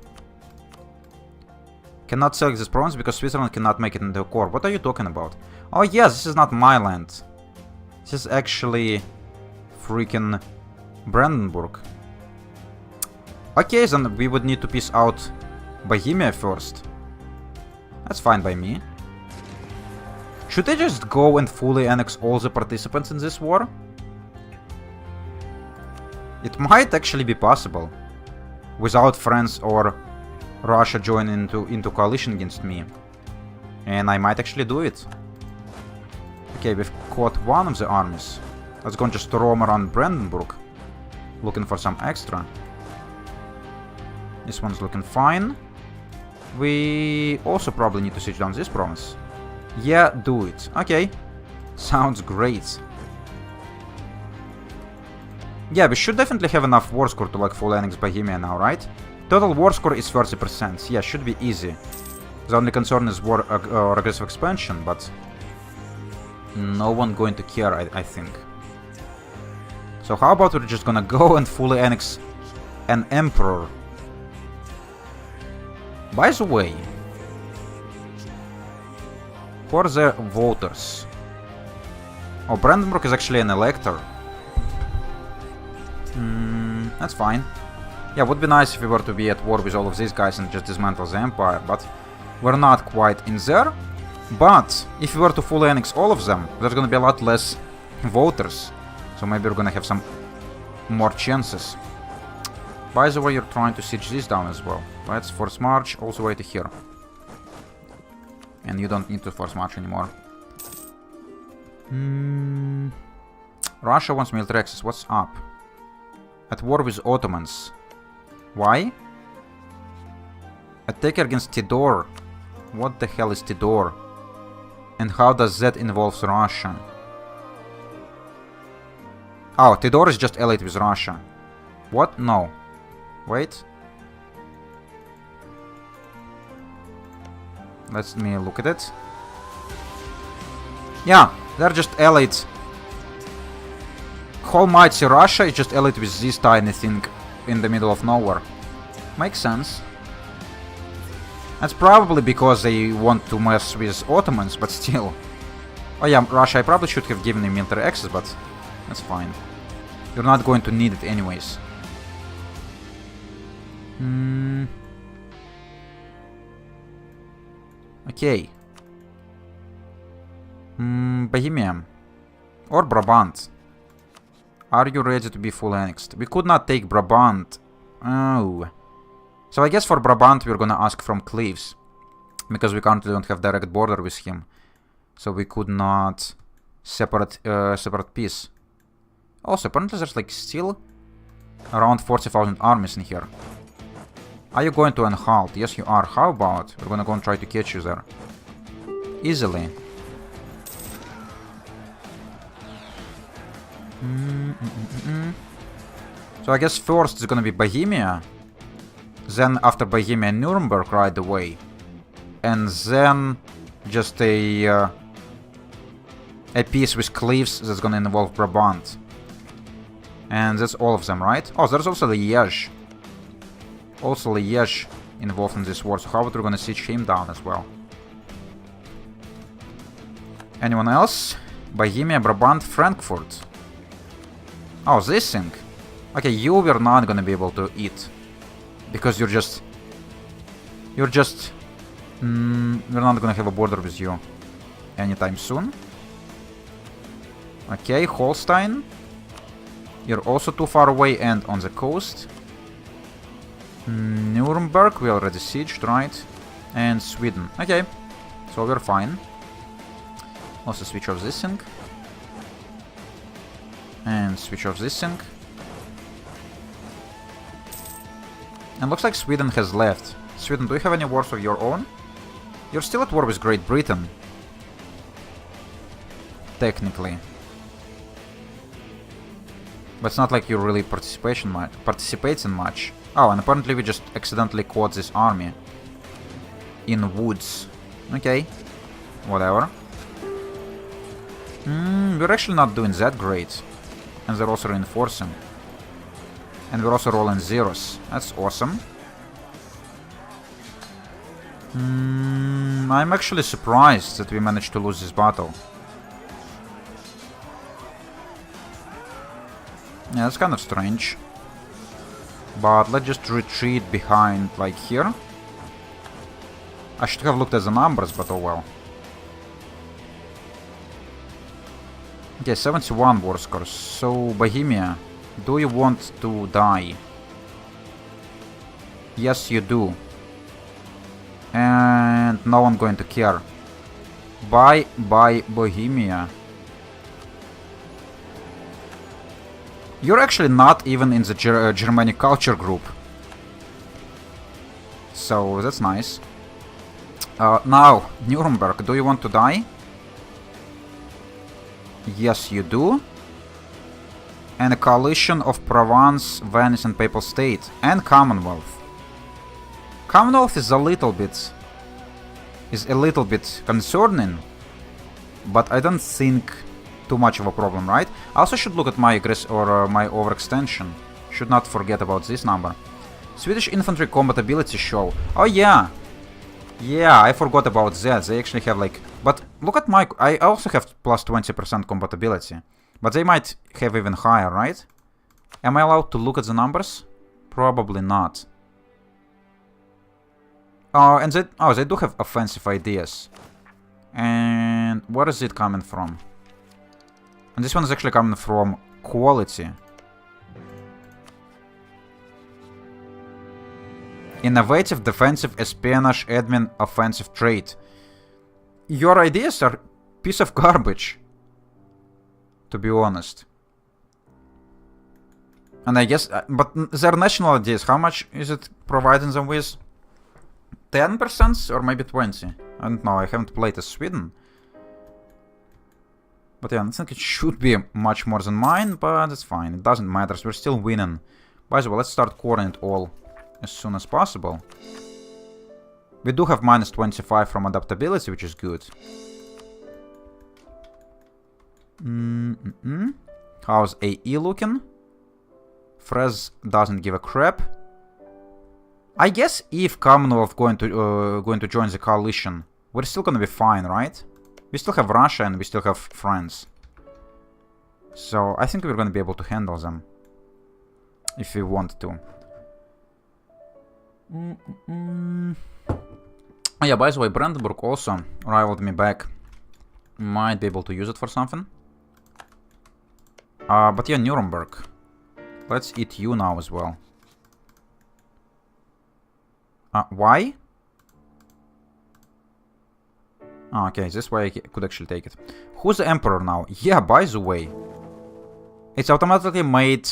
Cannot select this province because Switzerland cannot make it into a core. What are you talking about? Oh yes, this is not my land. This is actually freaking Brandenburg. Okay, then we would need to piece out Bohemia first. That's fine by me. Should I just go and fully annex all the participants in this war? It might actually be possible, without France or Russia joining into coalition against me. And I might actually do it. Okay, we've caught one of the armies. Let's go and just roam around Brandenburg, looking for some extra. This one's looking fine. We also probably need to siege down this province. Yeah, do it. Okay. Sounds great. Yeah, we should definitely have enough war score to like full annex Bohemia now, right? Total war score is 30%. Yeah, should be easy. The only concern is war or aggressive expansion, but no one going to care, I think. So how about we're just gonna go and fully annex an emperor? By the way, for the voters. Oh, Brandenburg is actually an elector. That's fine. Yeah, would be nice if we were to be at war with all of these guys and just dismantle the empire, but we're not quite in there. But if we were to fully annex all of them, there's gonna be a lot less voters. So maybe we're gonna have some more chances. By the way, you're trying to siege this down as well. Let's force march all the way to here. And you don't need to force march anymore. Russia wants military access. What's up? At war with Ottomans. Why? Attack against Tidor. What the hell is Tidor? And how does that involve Russia? Oh, Tidor is just allied with Russia. What? No. Wait. Let me look at it. Yeah, they're just allied. Almighty Russia is just allied with this tiny thing in the middle of nowhere. Makes sense. That's probably because they want to mess with Ottomans, but still. Oh yeah, Russia, I probably should have given you military access, but that's fine. You're not going to need it anyways. Okay. Bohemia. Or Brabant. Are you ready to be full annexed? We could not take Brabant. Oh. So I guess for Brabant we're gonna ask from Cleves. Because we currently don't have direct border with him. So we could not separate peace. Also, apparently there's like still around 40,000 armies in here. Are you going to unhalt? Yes, you are. How about we're gonna go and try to catch you there. Easily. So I guess first it's gonna be Bohemia. Then after Bohemia, Nuremberg right away. And then just a peace with Cleves that's gonna involve Brabant. And that's all of them, right? Oh, there's also Liège. Also Liège involved in this war, so how about we're gonna siege him down as well? Anyone else? Bohemia, Brabant, Frankfurt. Oh, this thing. Okay, you were not gonna be able to eat. Because you're just... We're not gonna have a border with you anytime soon. Okay, Holstein. You're also too far away and on the coast. Nuremberg, we already sieged, right? And Sweden. Okay, so we're fine. Also switch off this thing. And switch off this thing. And looks like Sweden has left. Sweden, do you have any wars of your own? You're still at war with Great Britain. Technically. But it's not like you really participates in much. Oh, and apparently we just accidentally caught this army. In woods. Okay. Whatever. We're actually not doing that great. And they're also reinforcing. And we're also rolling zeros. That's awesome. I'm actually surprised that we managed to lose this battle. Yeah, that's kind of strange. But let's just retreat behind, like, here. I should have looked at the numbers, but oh well. Okay, 71 war scores. So, Bohemia, do you want to die? Yes, you do. And no one going to care. Bye, Bohemia. You're actually not even in the Germanic culture group. So, that's nice. Now, Nuremberg, do you want to die? Yes, you do. And a coalition of Provence, Venice and Papal State. And Commonwealth. Commonwealth is a little bit concerning. But I don't think too much of a problem, right? I also should look at my my overextension. Should not forget about this number. Swedish infantry combat ability show. Oh yeah. Yeah, I forgot about that. They actually have like... But look at my... I also have plus 20% compatibility. But they might have even higher, right? Am I allowed to look at the numbers? Probably not. Oh, and they do have offensive ideas. And where is it coming from? And this one is actually coming from quality. Innovative, defensive, espionage, admin, offensive trait. Your ideas are piece of garbage. To be honest. And I guess... but their national ideas, how much is it providing them with? 10% or maybe 20? I don't know, I haven't played as Sweden. But yeah, I think it should be much more than mine, but it's fine. It doesn't matter, we're still winning. By the way, let's start coring it all as soon as possible. We do have minus 25 from adaptability, which is good. How's AE looking? Frez doesn't give a crap. I guess if Commonwealth going to join the coalition, we're still gonna be fine, right? We still have Russia and we still have France. So I think we're gonna be able to handle them. If we want to. Oh yeah, by the way, Brandenburg also rivaled me back. Might be able to use it for something. But yeah, Nuremberg. Let's eat you now as well. Why? Oh, okay, this way I could actually take it. Who's the emperor now? Yeah, by the way. It's automatically made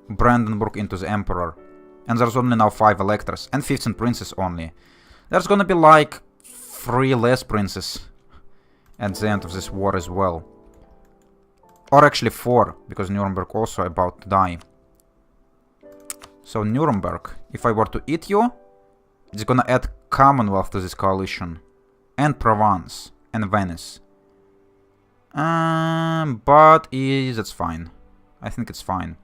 Brandenburg into the emperor. And there's only now 5 electors. And 15 princes only. There's gonna be like 3 less princes at the end of this war as well. Or actually 4, because Nuremberg also about to die. So Nuremberg, if I were to eat you, it's gonna add Commonwealth to this coalition. And Provence. And Venice. But that's fine. I think it's fine.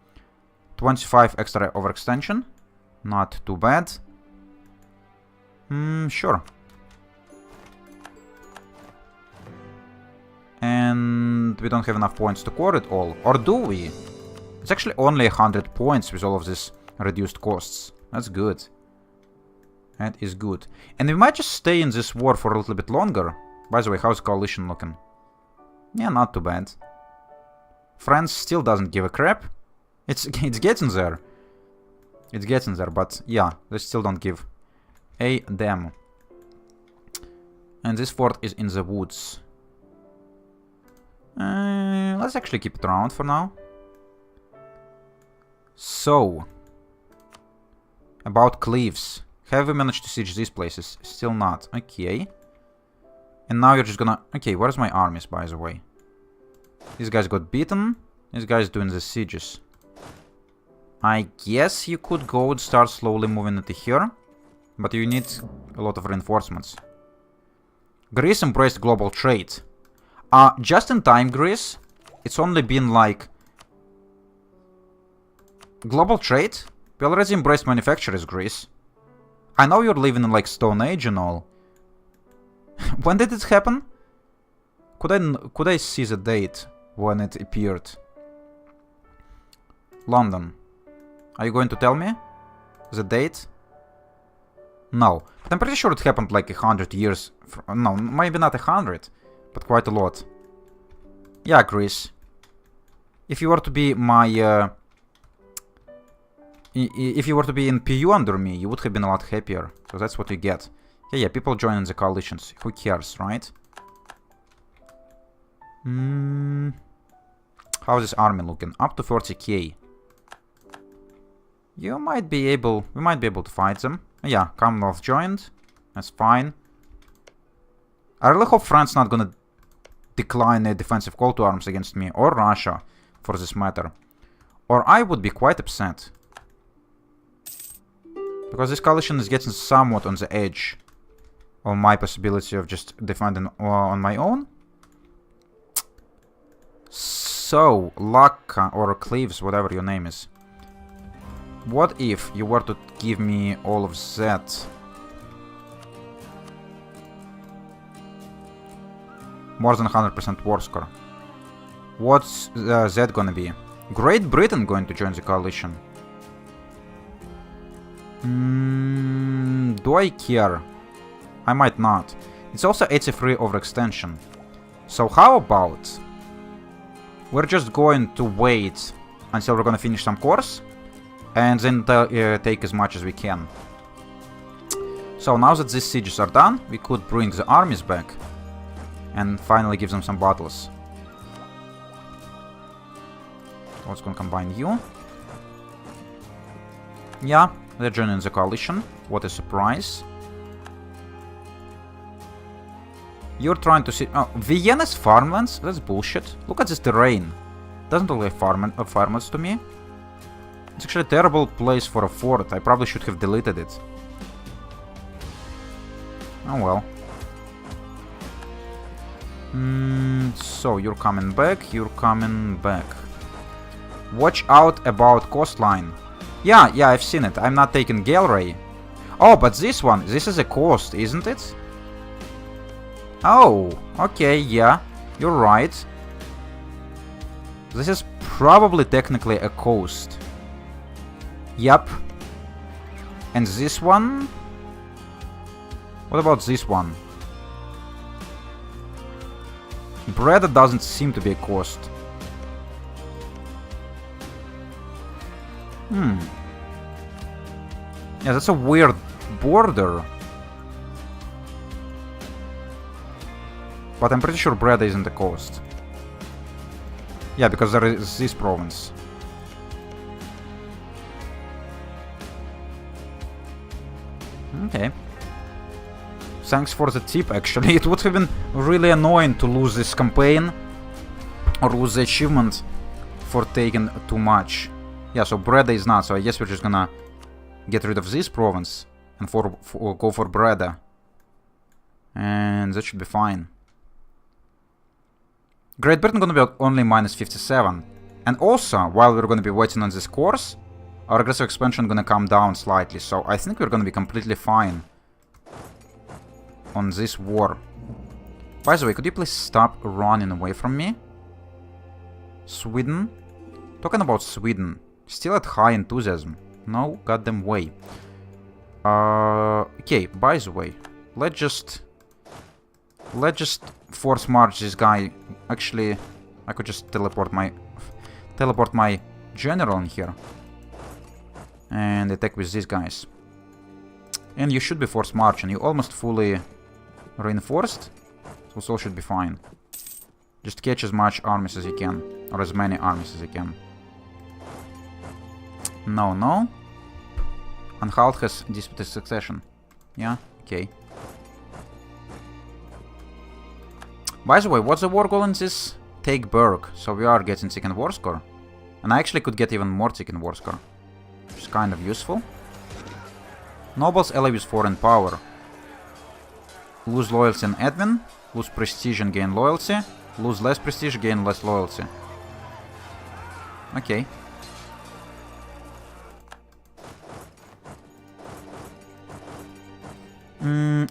25 extra overextension. Not too bad. Sure. And we don't have enough points to core it all. Or do we? It's actually only 100 points with all of these reduced costs. That's good. That is good. And we might just stay in this war for a little bit longer. By the way, how's coalition looking? Yeah, not too bad. France still doesn't give a crap. It's getting there. It's getting there, but yeah, they still don't give a damn. And this fort is in the woods. Let's actually keep it around for now. So, about Cleves. Have we managed to siege these places? Still not. Okay. And now you're just gonna... Okay, where's my armies, by the way? These guys got beaten. This guy's doing the sieges. I guess you could go and start slowly moving into here. But you need a lot of reinforcements. Greece embraced global trade. Just in time, Greece. It's only been like... Global trade? We already embraced manufacturers, Greece. I know you're living in like Stone Age and all. When did it happen? Could I see the date when it appeared? London. Are you going to tell me the date? No. But I'm pretty sure it happened like 100 years. No, maybe not 100, but quite a lot. Yeah, Greece. If you were to be my... if you were to be in PU under me, you would have been a lot happier. So that's what you get. Yeah, people joining the coalitions. Who cares, right? How's this army looking? Up to 40k. We might be able to fight them. Yeah, Commonwealth joined. That's fine. I really hope France not gonna decline a defensive call to arms against me, or Russia, for this matter. Or I would be quite upset. Because this coalition is getting somewhat on the edge of my possibility of just defending on my own. So, Laka or Cleves, whatever your name is. What if you were to give me all of that? More than 100% war score. What's that gonna be? Great Britain going to join the coalition. Do I care? I might not. It's also 83 overextension. So how about... We're just going to wait until we're gonna finish some course. And then take as much as we can. So now that these sieges are done, we could bring the armies back. And finally give them some battles. Let's go and combine you. Yeah, they're joining the coalition. What a surprise. You're trying to see... Oh, Vienna's farmlands? That's bullshit. Look at this terrain. Doesn't look like farmlands to me. It's actually a terrible place for a fort. I probably should have deleted it. Oh well. So, you're coming back. You're coming back. Watch out about coastline. Yeah, I've seen it. I'm not taking Galway. Oh, but this one. This is a coast, isn't it? Oh, okay, yeah. You're right. This is probably technically a coast. Yup. And this one? What about this one? Breda doesn't seem to be a coast. Yeah, that's a weird border. But I'm pretty sure Breda isn't a coast. Yeah, because there is this province. Okay. Thanks for the tip, actually. It would have been really annoying to lose this campaign. Or lose the achievement for taking too much. Yeah, so Breda is not, so I guess we're just gonna get rid of this province and go for Breda. And that should be fine. Great Britain gonna be only minus 57. And also, while we're gonna be waiting on this course, our aggressive expansion gonna come down slightly. So I think we're gonna be completely fine on this war. By the way, could you please stop running away from me? Sweden? Talking about Sweden. Still at high enthusiasm. No goddamn way. Okay, by the way, let's just force march this guy. Actually, I could just teleport my general in here and attack with these guys. And you should be force march, and you almost fully reinforced, so should be fine. Just catch as much armies as you can, or as many armies as you can. No, no. Anhalt has disputed succession. Yeah, okay. By the way, what's the war goal in this? Take Berg, so we are getting second war score. And I actually could get even more second war score, which is kind of useful. Nobles ally with foreign power. Lose loyalty and admin, lose prestige and gain loyalty, lose less prestige, gain less loyalty. Okay.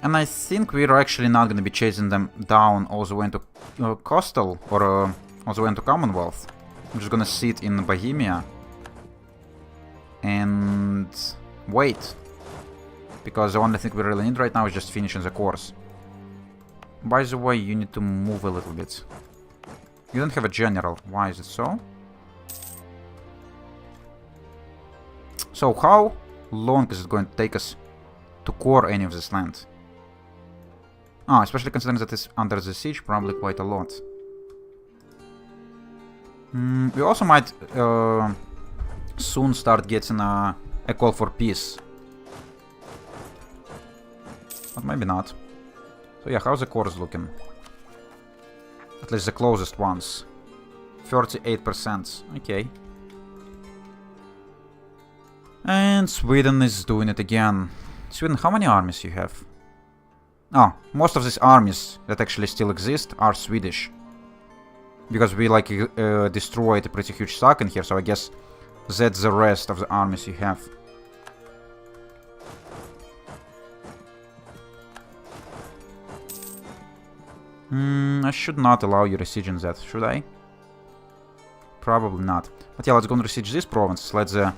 And I think we're actually not gonna be chasing them down all the way into Coastal, or all the way into Commonwealth. I'm just gonna sit in Bohemia and wait. Because the only thing we really need right now is just finishing the course. By the way, you need to move a little bit. You don't have a general. Why is it so? So how long is it going to take us to core any of this land? Ah, especially considering that it's under the siege, probably quite a lot. We also might soon start getting a call for peace. But maybe not. So yeah, how's the cores looking? At least the closest ones. 38%. Okay. And Sweden is doing it again. Sweden, how many armies you have? Oh, most of these armies that actually still exist are Swedish. Because we like destroyed a pretty huge stock in here, so I guess that's the rest of the armies you have. I should not allow you resieging that, should I? Probably not. But yeah, let's go and resiege this province. Let the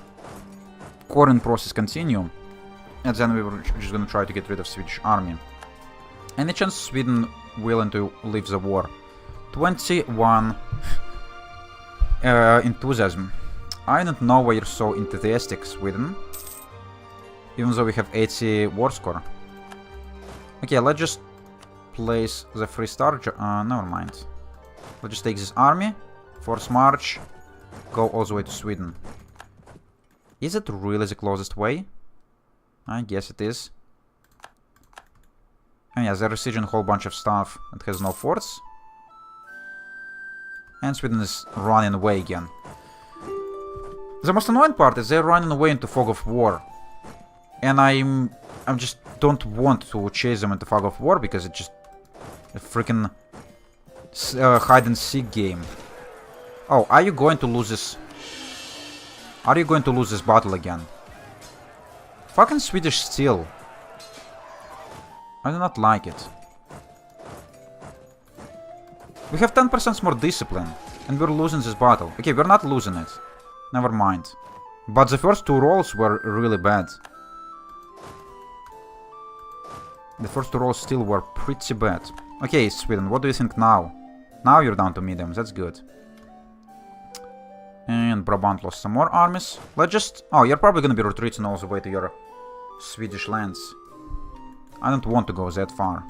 coring process continue. And then we were just gonna try to get rid of Swedish army. Any chance Sweden willing to leave the war? 21 enthusiasm. I don't know why you're so enthusiastic, Sweden. Even though we have 80 war score. Okay, let's just place the free star. Never mind. Let's just take this army, force march, go all the way to Sweden. Is it really the closest way? I guess it is. And yeah, they're besieging a whole bunch of stuff that has no forts. And Sweden is running away again. The most annoying part is they're running away into Fog of War. And I just don't want to chase them into Fog of War because it's just a freaking hide and seek game. Oh, are you going to lose this? Are you going to lose this battle again? Fucking Swedish steel. I do not like it. We have 10% more discipline, and we're losing this battle. Okay, we're not losing it. Never mind. But the first two rolls were really bad. The first two rolls still were pretty bad. Okay, Sweden, what do you think now? Now you're down to medium, that's good. And Brabant lost some more armies. Let's just... Oh, you're probably gonna be retreating all the way to your Swedish lands. I don't want to go that far.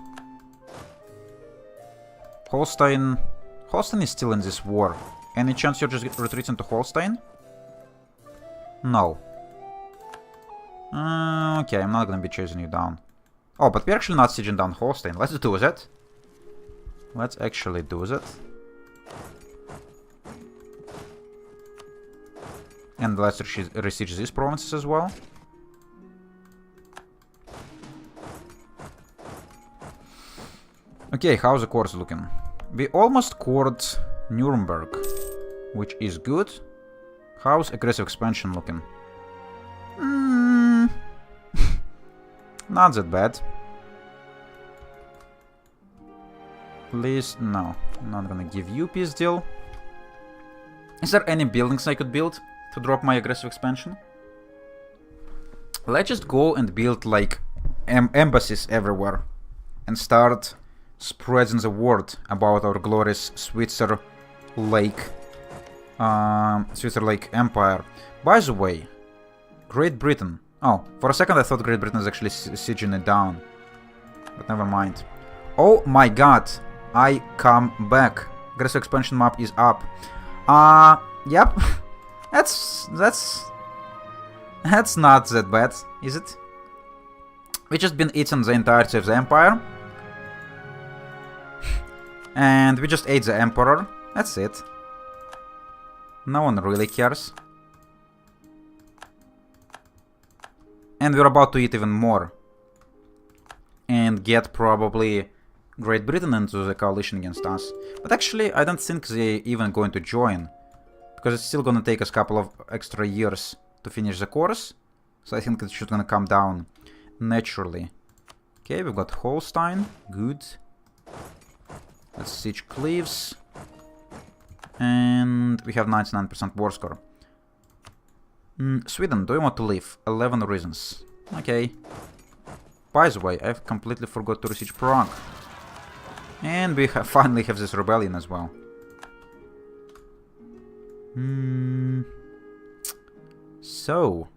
Holstein... Holstein is still in this war. Any chance you're just retreating to Holstein? No. Okay, I'm not gonna be chasing you down. Oh, but we're actually not sieging down Holstein. Let's do that. Let's actually do that. And let's resiege these provinces as well. Okay, how's the course looking? We almost cored Nuremberg, which is good. How's aggressive expansion looking? Not that bad. Please, no. I'm not gonna give you peace deal. Is there any buildings I could build to drop my aggressive expansion? Let's just go and build like embassies everywhere and start spreading the word about our glorious Switzerlake Empire. By the way, Great Britain. Oh, for a second I thought Great Britain is actually sieging it down. But never mind. Oh my god, I come back. Aggressive expansion map is up. Yep. That's not that bad, is it? We just been eating the entirety of the empire. And we just ate the emperor. That's it. No one really cares. And we're about to eat even more. And get probably Great Britain into the coalition against us. But actually, I don't think they're even going to join. Because it's still gonna take us a couple of extra years to finish the course. So I think it's just gonna come down naturally. Okay, we've got Holstein. Good. Let's siege Cleves. And we have 99% war score. Sweden, do you want to leave? 11 reasons. Okay. By the way, I've completely forgot to besiege Prague. And we finally have this rebellion as well. So,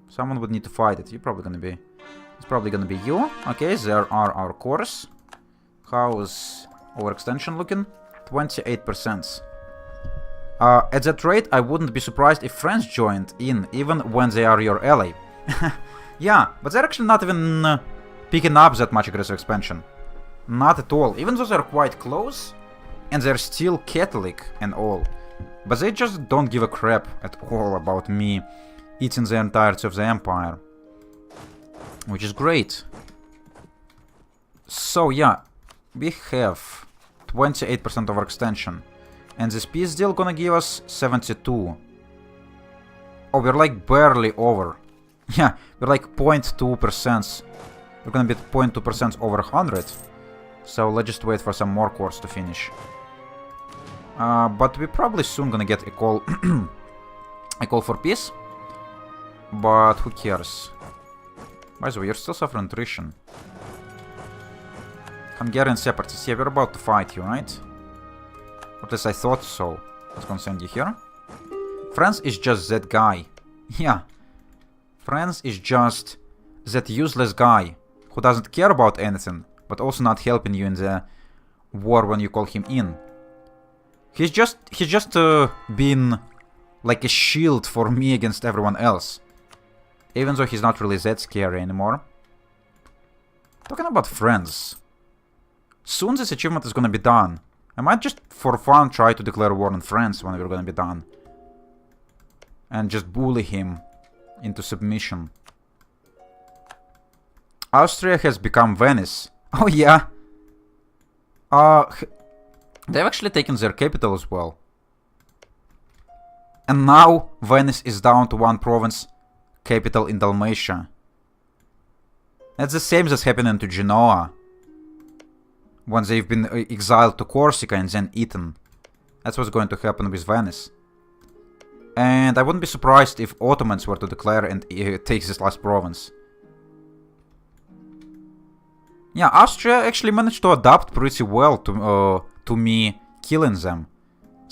someone would need to fight it. You're probably gonna be... It's probably gonna be you. Okay, there are our cores. How's our extension looking? 28%. At that rate, I wouldn't be surprised if France joined in, even when they are your ally. Yeah, but they're actually not even picking up that much aggressive expansion. Not at all. Even though they're quite close, and they're still Catholic and all. But they just don't give a crap at all about me eating the entirety of the empire. Which is great. So yeah, we have 28% of our extension. And this peace deal gonna give us 72. Oh, we're like barely over. Yeah, we're like 0.2%. We're gonna be 0.2% over 100. So let's just wait for some more cores to finish. But we're probably soon gonna get a call a call for peace. But who cares? By the way, you're still suffering attrition. Hungarian separatists. Yeah, we're about to fight you, right? Or at least I thought so. Let's go send you here. France is just that guy. Yeah. France is just that useless guy who doesn't care about anything, but also not helping you in the war when you call him in. He's just been like a shield for me against everyone else. Even though he's not really that scary anymore. Talking about friends. Soon this achievement is gonna be done. I might just for fun try to declare war on France when we're gonna be done. And just bully him into submission. Austria has become Venice. Oh yeah. They've actually taken their capital as well. And now Venice is down to one province capital in Dalmatia. That's the same that's happening to Genoa. When they've been exiled to Corsica and then eaten. That's what's going to happen with Venice. And I wouldn't be surprised if Ottomans were to declare and take this last province. Yeah, Austria actually managed to adapt pretty well to me killing them.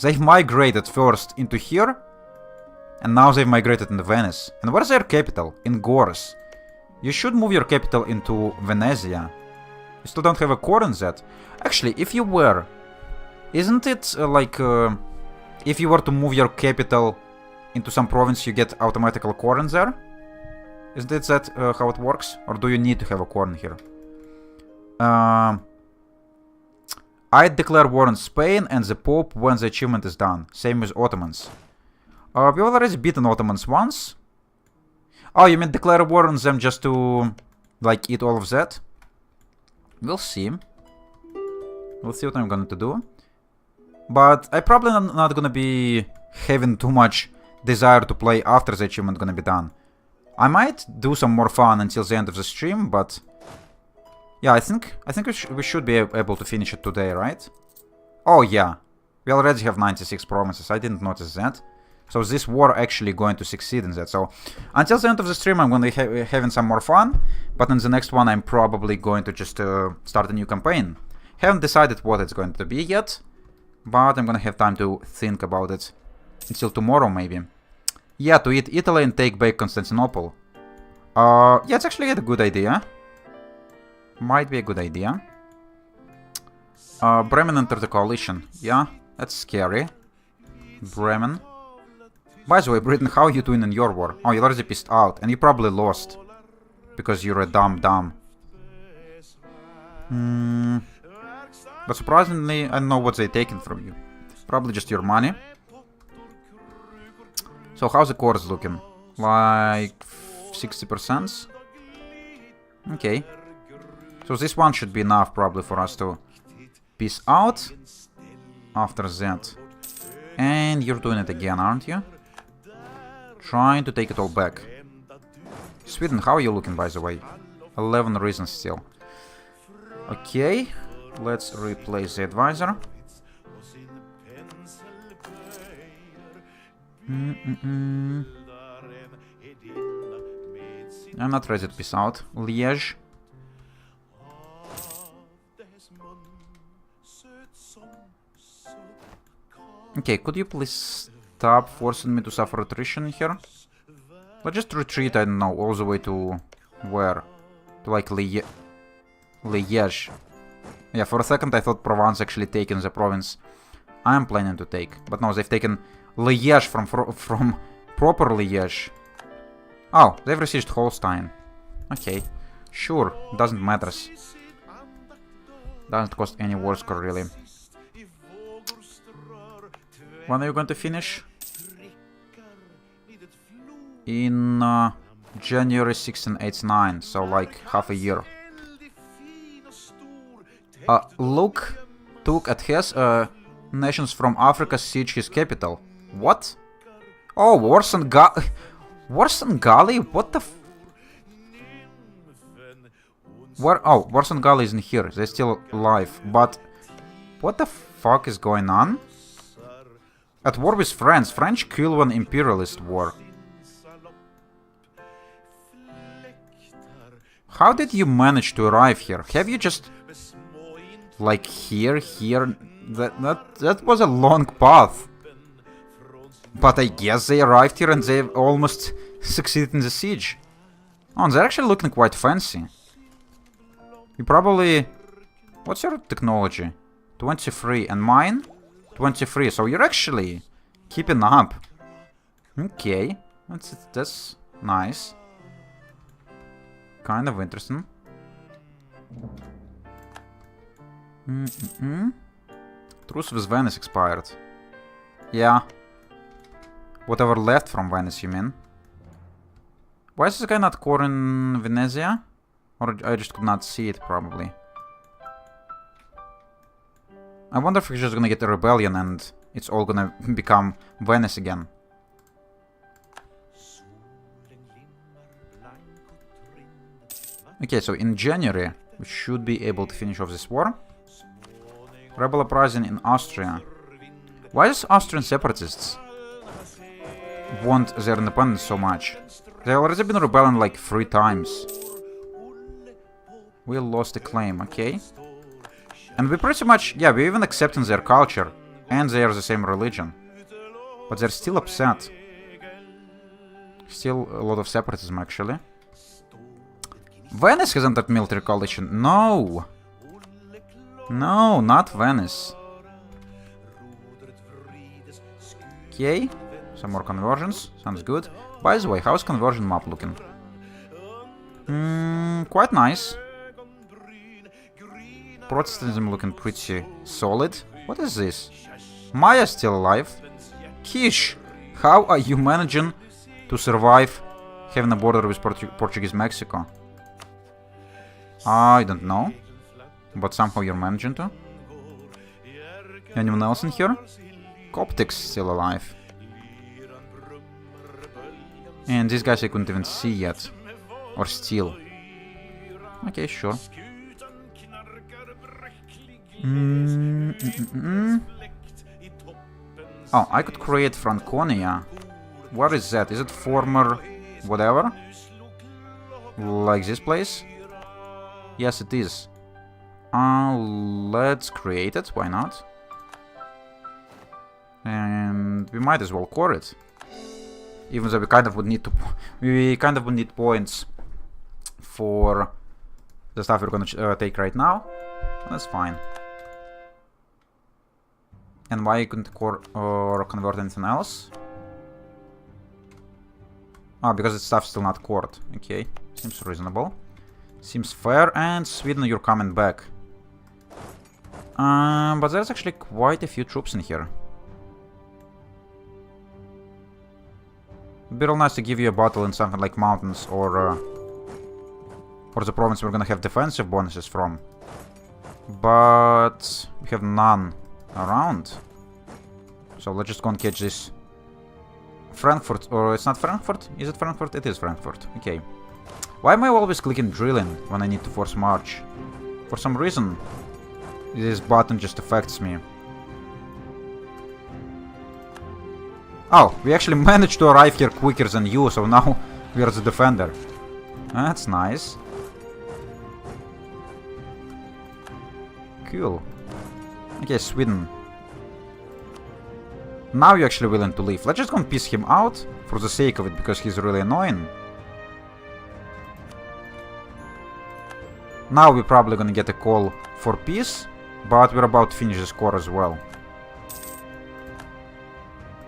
They've migrated first into here, and now they've migrated into Venice. And where's their capital? In Gorz. You should move your capital into Venezia. You still don't have a core in that. Actually, if you were... Isn't it if you were to move your capital into some province, you get automatical core in there? Isn't that how it works? Or do you need to have a core in here? I declare war on Spain and the Pope when the achievement is done. Same with Ottomans. We've already beaten Ottomans once. Oh, you mean declare war on them just to, like, eat all of that? We'll see. We'll see what I'm going to do. But I'm probably not going to be having too much desire to play after the achievement going to be done. I might do some more fun until the end of the stream, but... Yeah, I think we should be able to finish it today, right? Oh, yeah. We already have 96 provinces. I didn't notice that. So this war actually going to succeed in that. So until the end of the stream, I'm going to be having some more fun. But in the next one, I'm probably going to just start a new campaign. Haven't decided what it's going to be yet. But I'm going to have time to think about it. Until tomorrow, maybe. Yeah, to eat Italy and take back Constantinople. Yeah, it's actually a good idea. Might be a good idea. Bremen entered the coalition. Yeah, that's scary. Bremen. By the way, Britain, how are you doing in your war? Oh, you're already pissed out. And you probably lost. Because you're a dumb. But surprisingly, I don't know what they're taking from you. Probably just your money. So how's the cores looking? Like 60%? Okay. So this one should be enough probably for us to peace out. After that. And you're doing it again, aren't you? Trying to take it all back. Sweden, how are you looking, by the way? 11 reasons still. Okay. Let's replace the advisor. I'm not ready to peace out. Liège. Okay, could you please stop forcing me to suffer attrition here? Let's just retreat, I don't know, all the way to... where? To like Liège. Yeah, for a second I thought Provence actually taken the province I am planning to take. But no, they've taken Liège from proper Liège. Oh, they've received Holstein. Okay, sure, doesn't matter. Doesn't cost any war score, really. When are you going to finish? In January 1689, so like half a year. Luke took at Hesse nations from Africa siege his capital. What? Oh, Warsan-Gali? What the f... Where? Oh, Warsan-Gali isn't here. They're still alive. But what the fuck is going on? At war with France. French kill one imperialist war. How did you manage to arrive here? Have you just... like here? That was a long path. But I guess they arrived here and they almost succeeded in the siege. Oh, and they're actually looking quite fancy. You probably... What's your technology? 23. And mine? 23. So you're actually keeping up. Okay. That's nice. Kind of interesting. Truce with Venice expired. Yeah. Whatever left from Venice, you mean? Why is this guy not core in Venezia? Or I just could not see it, probably. I wonder if he's just gonna get a rebellion and it's all gonna become Venice again. Okay, so in January, we should be able to finish off this war. Rebel uprising in Austria. Why does Austrian separatists want their independence so much? They've already been rebelling like 3 times. We lost a claim, okay. And we pretty much, yeah, we're even accepting their culture. And they are the same religion. But they're still upset. Still a lot of separatism, actually. Venice has entered military coalition. No! No, not Venice. Okay. Some more conversions. Sounds good. By the way, how's conversion map looking? Quite nice. Protestantism looking pretty solid. What is this? Maya's still alive. Kish, how are you managing to survive having a border with Portuguese Mexico? I don't know. But somehow you're managing to. Anyone else in here? Coptics still alive. And these guys I couldn't even see yet. Or steal. Okay, sure. Oh, I could create Franconia. What is that? Is it former whatever? Like this place? Yes, it is. Let's create it. Why not? And we might as well core it. Even though we kind of would need to... we kind of would need points for the stuff we're gonna take right now. That's fine. And why you couldn't core or convert anything else? Oh, because it's stuff still not cored. Okay, seems reasonable. Seems fair. And Sweden, you're coming back. But there's actually quite a few troops in here. It'd be real nice to give you a battle in something like mountains or the province we're gonna have defensive bonuses from. But we have none around. So let's just go and catch this. Frankfurt, or it's not Frankfurt? Is it Frankfurt? It is Frankfurt. Okay. Why am I always clicking drilling when I need to force march? For some reason, this button just affects me. Oh, we actually managed to arrive here quicker than you, so now we are the defender. That's nice. Cool. Okay, Sweden. Now you're actually willing to leave. Let's just go and piss him out for the sake of it, because he's really annoying. Now we're probably gonna get a call for peace, but we're about to finish the score as well.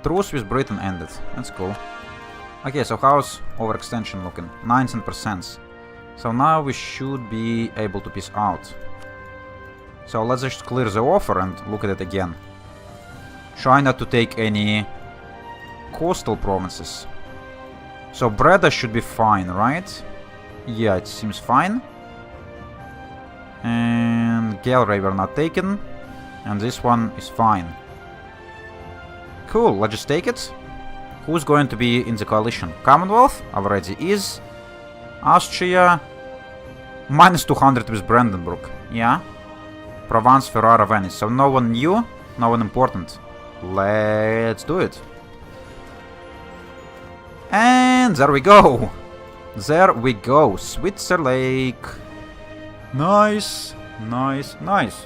Truce with Britain ended. That's cool. Okay, so how's overextension looking? 19%. So now we should be able to peace out. So let's just clear the offer and look at it again. Try not to take any coastal provinces. So Breda should be fine, right? Yeah, it seems fine. And Galway we're not taken. And this one is fine. Cool, let's just take it. Who's going to be in the coalition? Commonwealth already is. Austria. Minus 200 with Brandenburg. Yeah. Provence, Ferrara, Venice. So no one new, no one important. Let's do it. And there we go. There we go. Switzerlake. Nice. Nice. Nice.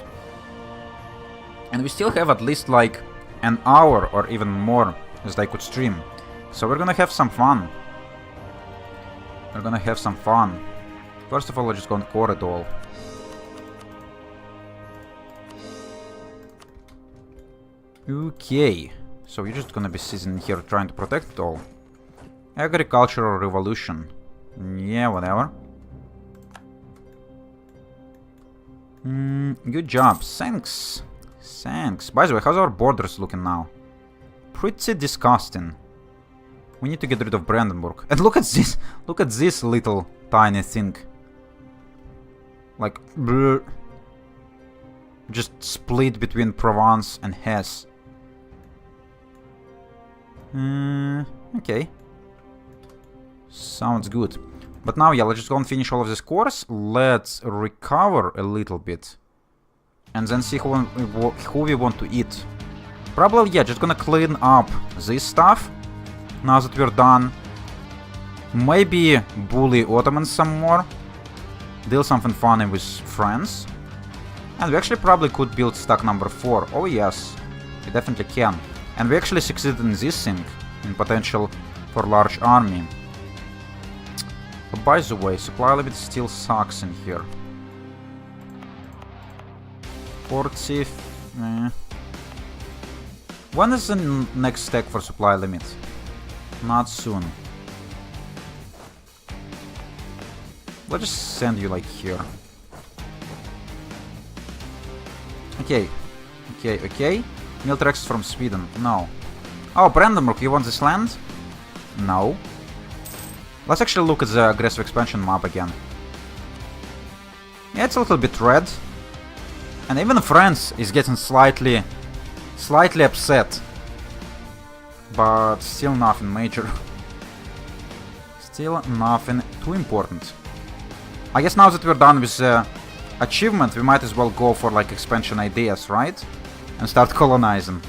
And we still have at least like an hour or even more as I could stream. So we're gonna have some fun. We're gonna have some fun. First of all, let's just go and core it all. Okay. So you're just gonna be sitting here trying to protect it all. Agricultural revolution. Yeah, whatever. Good job. Thanks. Thanks. By the way, how's our borders looking now? Pretty disgusting. We need to get rid of Brandenburg. And look at this. Look at this little tiny thing. Like, bleh. Just split between Provence and Hesse. Okay. Sounds good. But now, yeah, let's just go and finish all of this course. Let's recover a little bit. And then see who we want to eat. Probably, yeah, just gonna clean up this stuff. Now that we're done. Maybe bully Ottomans some more. Deal something funny with France. And we actually probably could build stack number 4. Oh yes, we definitely can. And we actually succeeded in this thing. In potential for large army. But by the way, supply limit still sucks in here. 40... When is the next stack for supply limit? Not soon. Let's just send you like here. Okay. Okay, okay. Miltrax from Sweden. No. Oh, Brandenburg, you want this land? No. Let's actually look at the aggressive expansion map again. Yeah, it's a little bit red. And even France is getting slightly upset. But still nothing major. Still nothing too important. I guess now that we're done with the achievement, we might as well go for like expansion ideas, right? And start colonizing.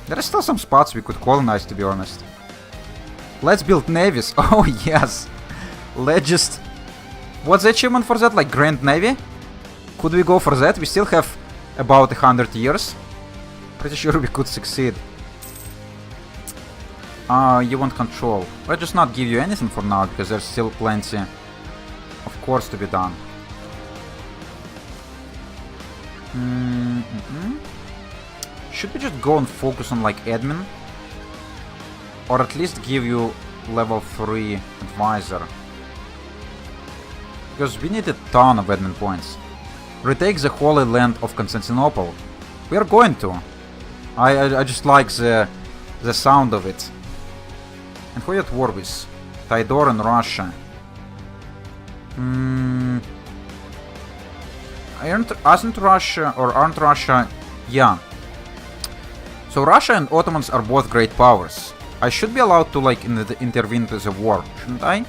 There are still some spots we could colonize, to be honest. Let's build navies. Oh, yes. Let's just... What's the achievement for that? Like Grand Navy? Could we go for that? We still have about 100 years. Pretty sure we could succeed. You want control. Let's just not give you anything for now, because there's still plenty of course to be done. Should we just go and focus on like admin? Or at least give you level 3 advisor? Because we need a ton of admin points. Retake the Holy Land of Constantinople. We are going to. I just like the sound of it. And who are you at war with? Tidor and Russia. Aren't Russia... Yeah. So Russia and Ottomans are both great powers. I should be allowed to like intervene into the war, shouldn't I?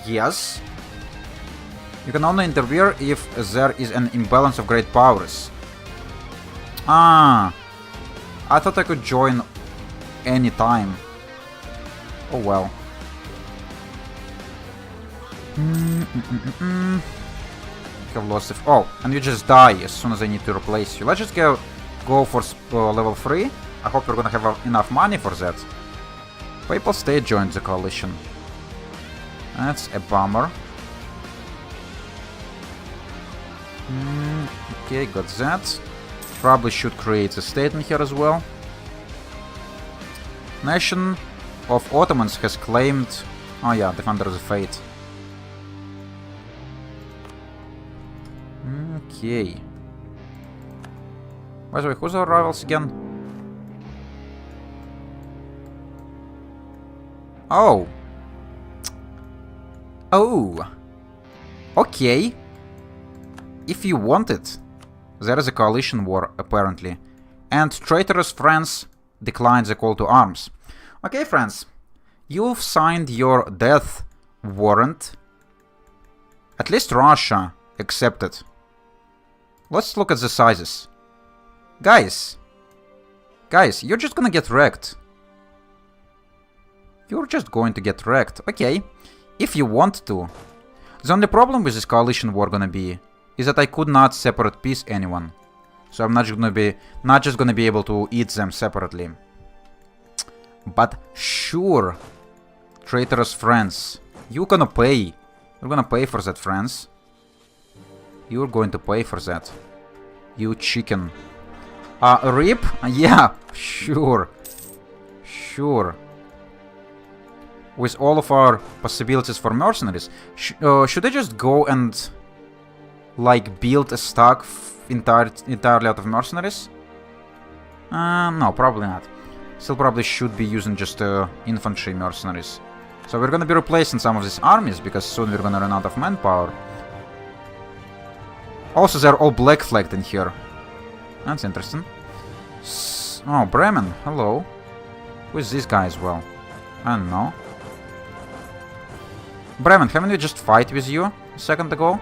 Yes. You can only interfere if there is an imbalance of great powers. Ah. I thought I could join any time. Oh well. Have lost of... Oh, and you just die as soon as I need to replace you. Let's just go for level 3. I hope we're gonna have enough money for that. Papal State joined the coalition. That's a bummer. Okay, got that. Probably should create a statement here as well. Nation of Ottomans has claimed... Oh yeah, Defender of the Faith. Okay. By the way, who's our rivals again? Oh. Oh. Okay. If you want it. There is a coalition war, apparently. And traitorous France declined the call to arms. Okay, France. You've signed your death warrant. At least Russia accepted. Let's look at the sizes. Guys, you're just gonna get wrecked. You're just going to get wrecked. Okay, if you want to. The only problem with this coalition war gonna be is that I could not separate peace anyone. So I'm not just gonna be able to eat them separately. But sure, traitorous France, you're gonna pay. You're gonna pay for that, France. You're going to pay for that. You chicken. RIP? Yeah, sure. Sure. With all of our possibilities for mercenaries. Should I just go and... like, build a stock entirely out of mercenaries? No, probably not. Still probably should be using just infantry mercenaries. So we're gonna be replacing some of these armies, because soon we're gonna run out of manpower. Also, they're all black flagged in here. That's interesting. Oh, Bremen, hello. Who is this guy as well? I don't know. Bremen, haven't we just fight with you a second ago?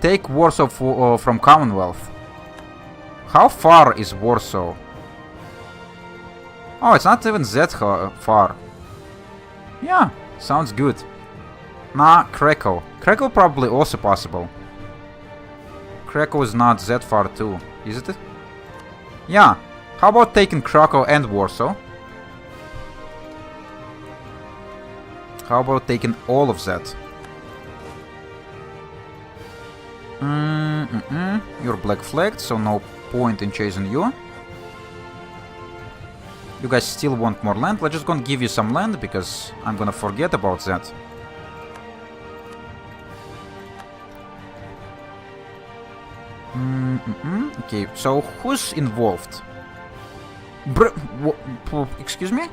Take Warsaw from Commonwealth. How far is Warsaw? Oh, it's not even that far. Yeah, sounds good. Nah, Krakow. Krakow probably also possible. Krakow is not that far too, is it? Yeah, how about taking Krakow and Warsaw? How about taking all of that? You're black flagged, so no point in chasing you. You guys still want more land? Let's just gonna give you some land, because I'm gonna forget about that. Okay, so who's involved? Excuse me?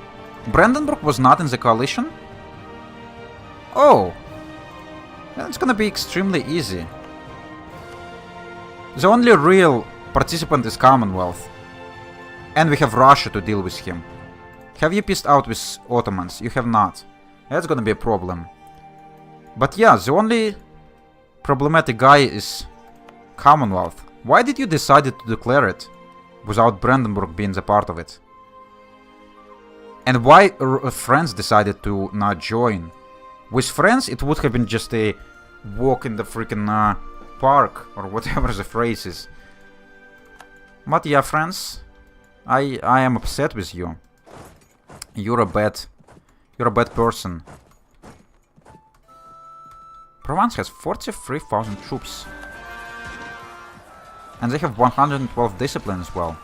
Brandenburg was not in the coalition? Oh! That's gonna be extremely easy. The only real participant is Commonwealth. And we have Russia to deal with him. Have you pissed out with Ottomans? You have not. That's gonna be a problem. But yeah, the only problematic guy is Commonwealth. Why did you decide to declare it? without Brandenburg being a part of it. And why France decided to not join? With France, it would have been just a walk in the freaking park, or whatever the phrase is. But yeah, France, I am upset with you. You're a bad person. Provence has 43,000 troops. And they have 112 discipline as well.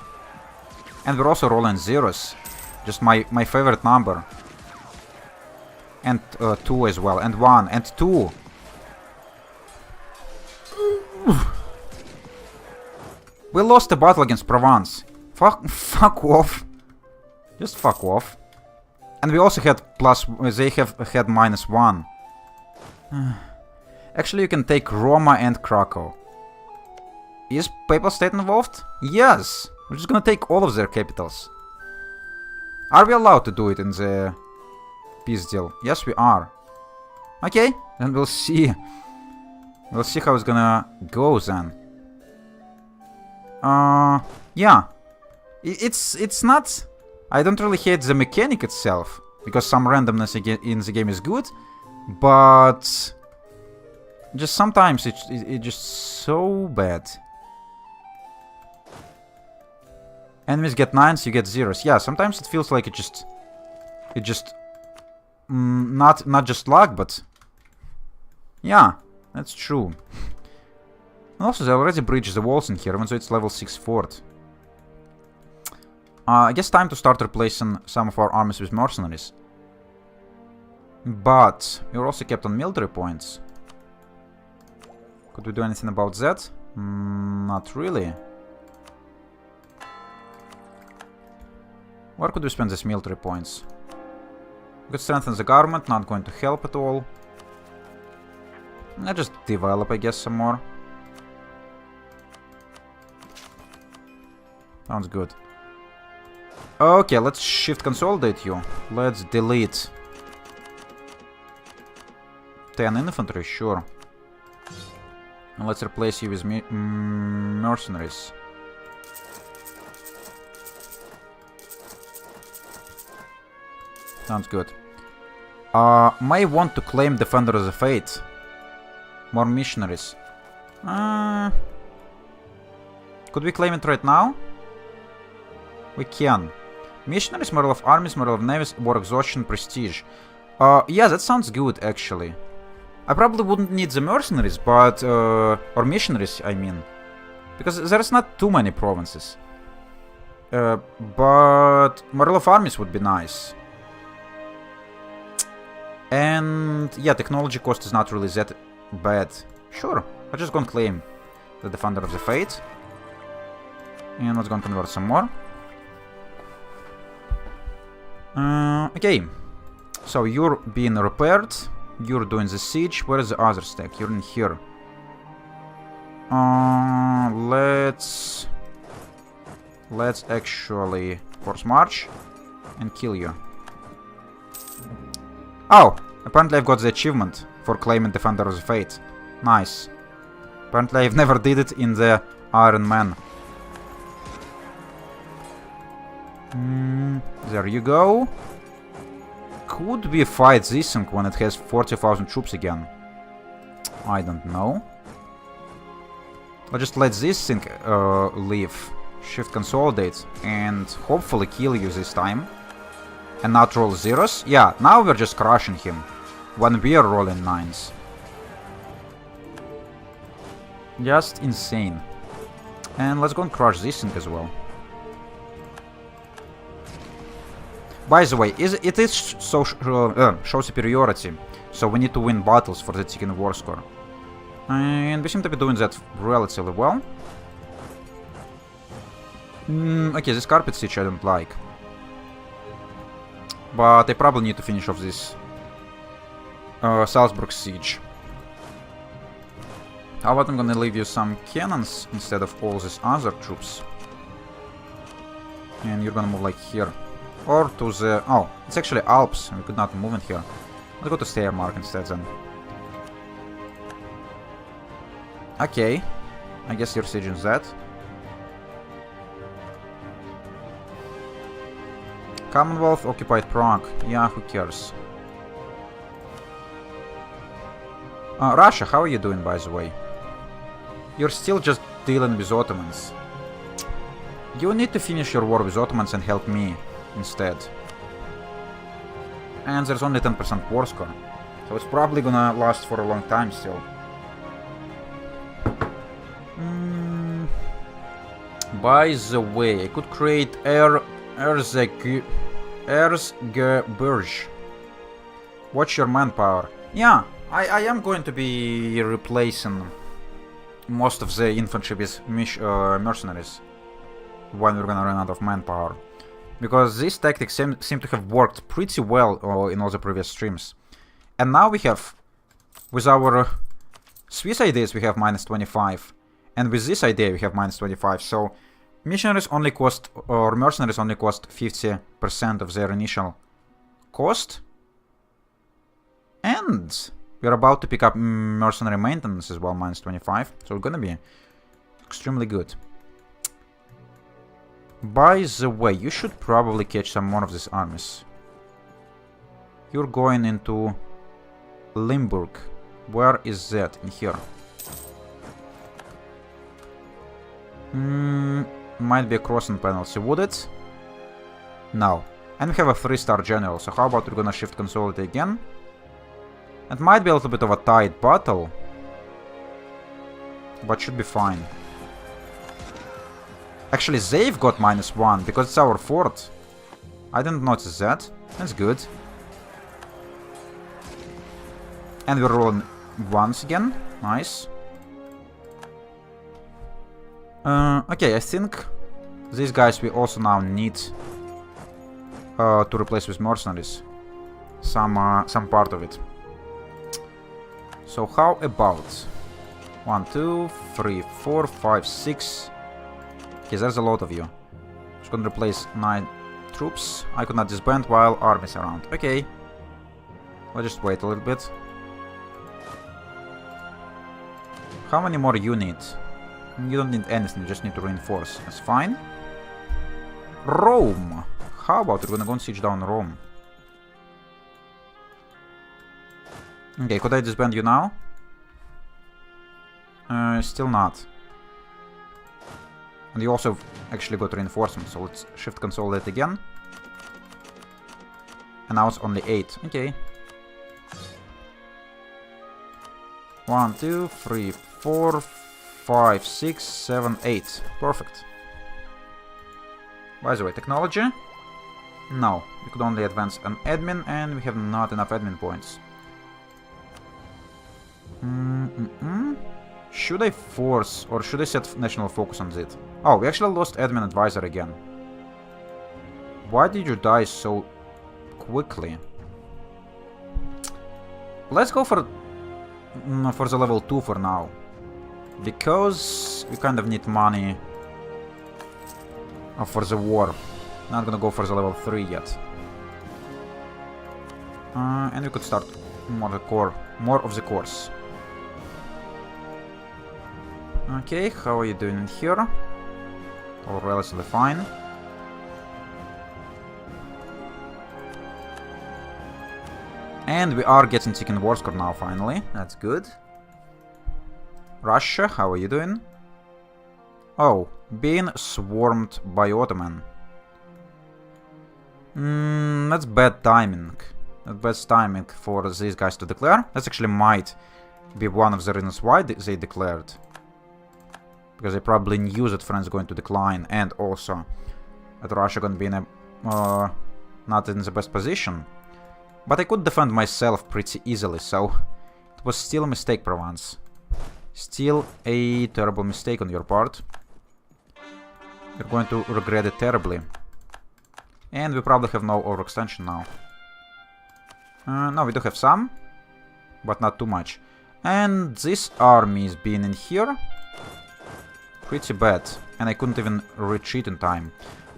And we're also rolling zeros. Just my favorite number. And 2 as well. And 1 and 2. We lost the battle against Provence. Fuck off. Just fuck off. And we also had they have had -1. Actually, you can take Roma and Krakow. Is Papal State involved? Yes! We're just gonna take all of their capitals. Are we allowed to do it in the peace deal? Yes, we are. Okay, then we'll see. We'll see how it's gonna go then. Yeah. It's not... I don't really hate the mechanic itself, because some randomness in the game is good, but... just sometimes it's just so bad. Enemies get 9s, you get 0s. Yeah, sometimes it feels like it just not just luck, but yeah, that's true. And also, they already bridged the walls in here, even though it's level 6 fort. I guess time to start replacing some of our armies with mercenaries. But we're also kept on military points. Could we do anything about that? Not really. Where could we spend these military points? We could strengthen the government, not going to help at all. I just develop, I guess, some more. Sounds good. Okay, let's shift consolidate you. Let's delete 10 infantry, sure. And let's replace you with mercenaries. Sounds good. May want to claim Defender of the Faith. More missionaries. Could we claim it right now? We can. Missionaries, moral of armies, moral of navies, war exhaustion, prestige. Yeah, that sounds good, actually. I probably wouldn't need the mercenaries, but... or missionaries, I mean. Because there's not too many provinces. But... moral of armies would be nice. And... yeah, technology cost is not really that bad. Sure, I'm just gonna claim the Defender of the Faith. And let's go and convert some more. Okay. So you're being repaired. You're doing the siege. Where is the other stack? You're in here. Let's actually force march and kill you. Oh, apparently I've got the achievement for claiming Defender of the Faith. Nice. Apparently I've never did it in the Iron Man. There you go. Could we fight this thing when it has 40,000 troops again? I don't know. I'll just let this thing leave. Shift consolidate and hopefully kill you this time. And not roll zeros. Yeah, now we're just crushing him when we are rolling 9s. Just insane. And let's go and crush this thing as well. By the way, it is show superiority, so we need to win battles for the Chicken War score. And we seem to be doing that relatively well. Okay, this carpet siege I don't like. But I probably need to finish off this Salzburg siege. How about I'm gonna leave you some cannons instead of all these other troops. And you're gonna move like here. Or to the... oh, it's actually Alps. We could not move in here. Let's go to Steiermark instead then. Okay. I guess you're sieging that. Commonwealth occupied Prague. Yeah, who cares? Russia, how are you doing, by the way? You're still just dealing with Ottomans. You need to finish your war with Ottomans and help me instead. And there's only 10% war score. So it's probably gonna last for a long time still. By the way, I could create Erzgebirge. Watch your manpower. Yeah, I am going to be replacing most of the infantry with mercenaries when we're gonna run out of manpower. Because these tactics seem to have worked pretty well in all the previous streams. And now we have, with our Swiss ideas, we have minus 25. And with this idea, we have minus 25. So missionaries only cost, or mercenaries only cost 50% of their initial cost. And we're about to pick up mercenary maintenance as well, minus 25. So it's gonna be extremely good. By the way, you should probably catch some more of these armies. You're going into Limburg. Where is that? In here. Might be a crossing penalty, would it? No. And we have a 3-star general, so how about we're gonna shift consolidate again? It might be a little bit of a tight battle, but should be fine. Actually, they've got -1 because it's our fort. I didn't notice that. That's good. And we're rolling once again. Nice. Okay, I think these guys we also now need to replace with mercenaries. Some part of it. So how about 1, 2, 3, 4, 5, 6. Okay, there's a lot of you. Just gonna replace 9 troops. I could not disband while armies around. Okay. Let's just wait a little bit. How many more you need? You don't need anything, you just need to reinforce. That's fine. Rome! How about we're gonna go and siege down Rome? Okay, could I disband you now? Still not. And you also actually got reinforcements, so let's shift consolidate again. And now it's only 8. Okay. 1, 2, 3, 4, 5, 6, 7, 8. Perfect. By the way, technology? No, we could only advance an admin, and we have not enough admin points. Should I force, or should I set national focus on it? Oh, we actually lost admin advisor again. Why did you die so quickly? Let's go for the level 2 for now. Because we kind of need money for the war. Not gonna go for the level 3 yet. And we could start more of the course. Okay, how are you doing in here? All relatively fine. And we are getting second war score now, finally. That's good. Russia, how are you doing? Oh, being swarmed by Ottoman. That's bad timing. That's bad timing for these guys to declare. That actually might be one of the reasons why they declared. Because they probably knew that France is going to decline, and also that Russia gonna be in a not in the best position. But I could defend myself pretty easily, so it was still a mistake, Provence. Still a terrible mistake on your part. You're going to regret it terribly. And we probably have no overextension now. No, we do have some, but not too much. And this army is being in here. Pretty bad. And I couldn't even retreat in time.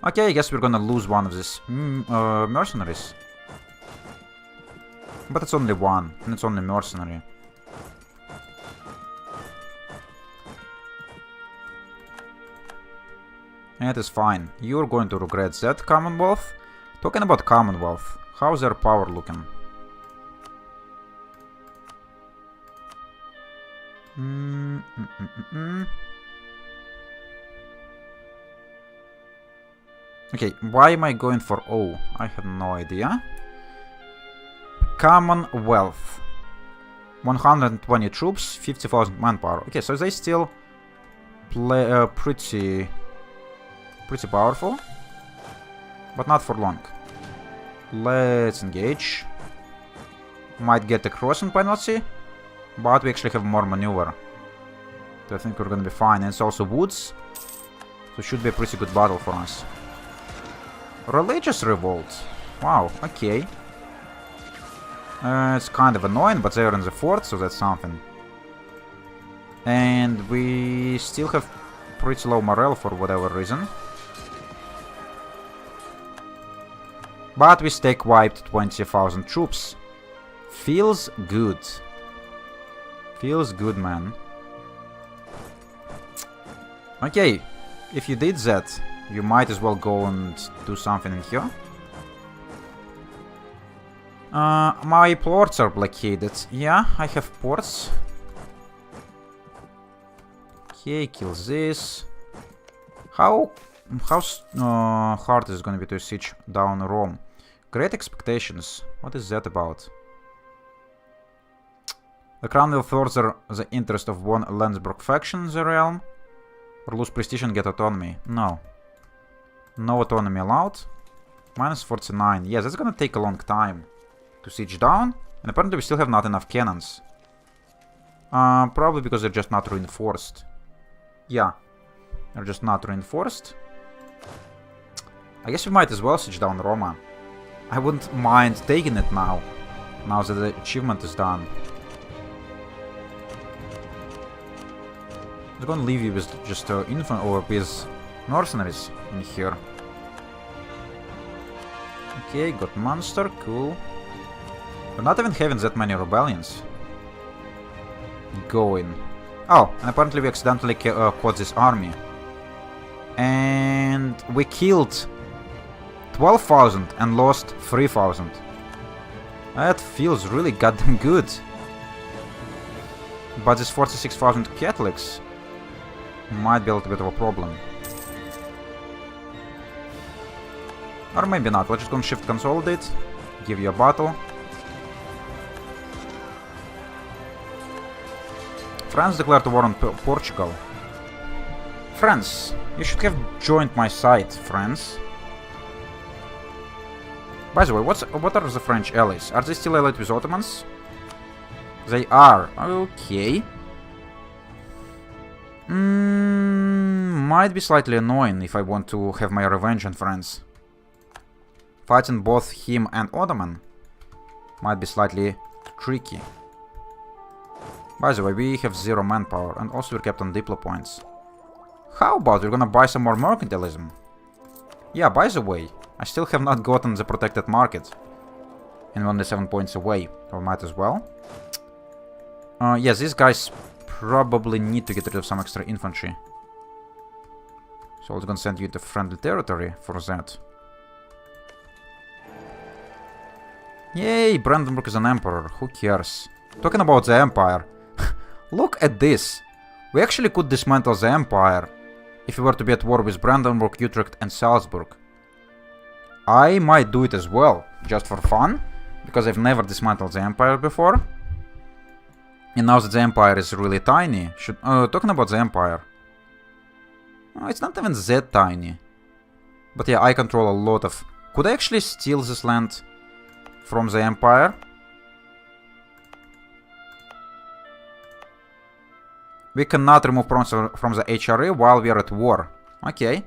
Okay, I guess we're gonna lose one of these mercenaries. But it's only one, and it's only mercenary. It is fine. You're going to regret that, Commonwealth. Talking about Commonwealth, how's their power looking? Okay, why am I going for O? I have no idea. Commonwealth. 120 troops, 50,000 manpower. Okay, so they still play pretty powerful, but not for long. Let's engage. Might get a crossing penalty, but we actually have more maneuver. So I think we're gonna be fine. And it's also woods, so it should be a pretty good battle for us. Religious revolt. Wow, okay. It's kind of annoying, but they're in the fort, so that's something. And we still have pretty low morale for whatever reason. But we stake wiped 20,000 troops. Feels good. Feels good, man. Okay, if you did that, you might as well go and do something in here. My ports are blockaded. Yeah, I have ports. Okay, kill this. How hard is it gonna be to siege down Rome? Great expectations. What is that about? The crown will further the interest of one Landsberg faction in the realm. Or lose prestige and get autonomy. No. No autonomy allowed. Minus 49. Yes, that's gonna take a long time to siege down. And apparently we still have not enough cannons. Probably because they're just not reinforced. Yeah. They're just not reinforced. I guess we might as well siege down Roma. I wouldn't mind taking it now. Now that the achievement is done. I'm gonna leave you with just infant or with mercenaries in here. Okay, got monster, cool. We're not even having that many rebellions going. Oh, and apparently we accidentally caught this army. And we killed 12,000 and lost 3,000. That feels really goddamn good. But this 46,000 Catholics might be a little bit of a problem. Or maybe not. Let's just go and shift consolidate. Give you a battle. France declared war on Portugal. France, you should have joined my side, France. By the way, what are the French allies? Are they still allied with Ottomans? They are. Okay. Might be slightly annoying if I want to have my revenge on France. Fighting both him and Ottoman might be slightly tricky. By the way, we have 0 manpower and also we're kept on diplo points. How about we're gonna buy some more mercantilism? Yeah, by the way, I still have not gotten the protected market. And we're only 7 points away, so might as well. Yes, these guys probably need to get rid of some extra infantry. So I was gonna send you to friendly territory for that. Yay, Brandenburg is an emperor, who cares? Talking about the empire, look at this. We actually could dismantle the empire if we were to be at war with Brandenburg, Utrecht and Salzburg. I might do it as well, just for fun, because I've never dismantled the empire before. And now that the empire is really tiny, talking about the empire, it's not even that tiny. But yeah, I control a lot of... Could I actually steal this land from the empire? We cannot remove province from the HRE while we are at war. Okay.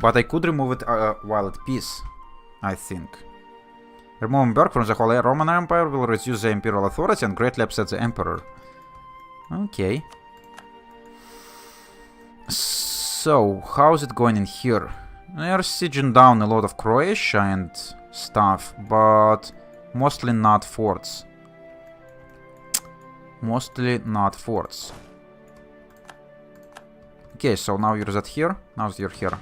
But I could remove it while at peace, I think. Removing Berg from the Holy Roman Empire will reduce the imperial authority and greatly upset the emperor. Okay. So, how's it going in here? They are sieging down a lot of Croatia and stuff, but mostly not forts. Mostly not forts. Okay, so now you're that here. Now you're here.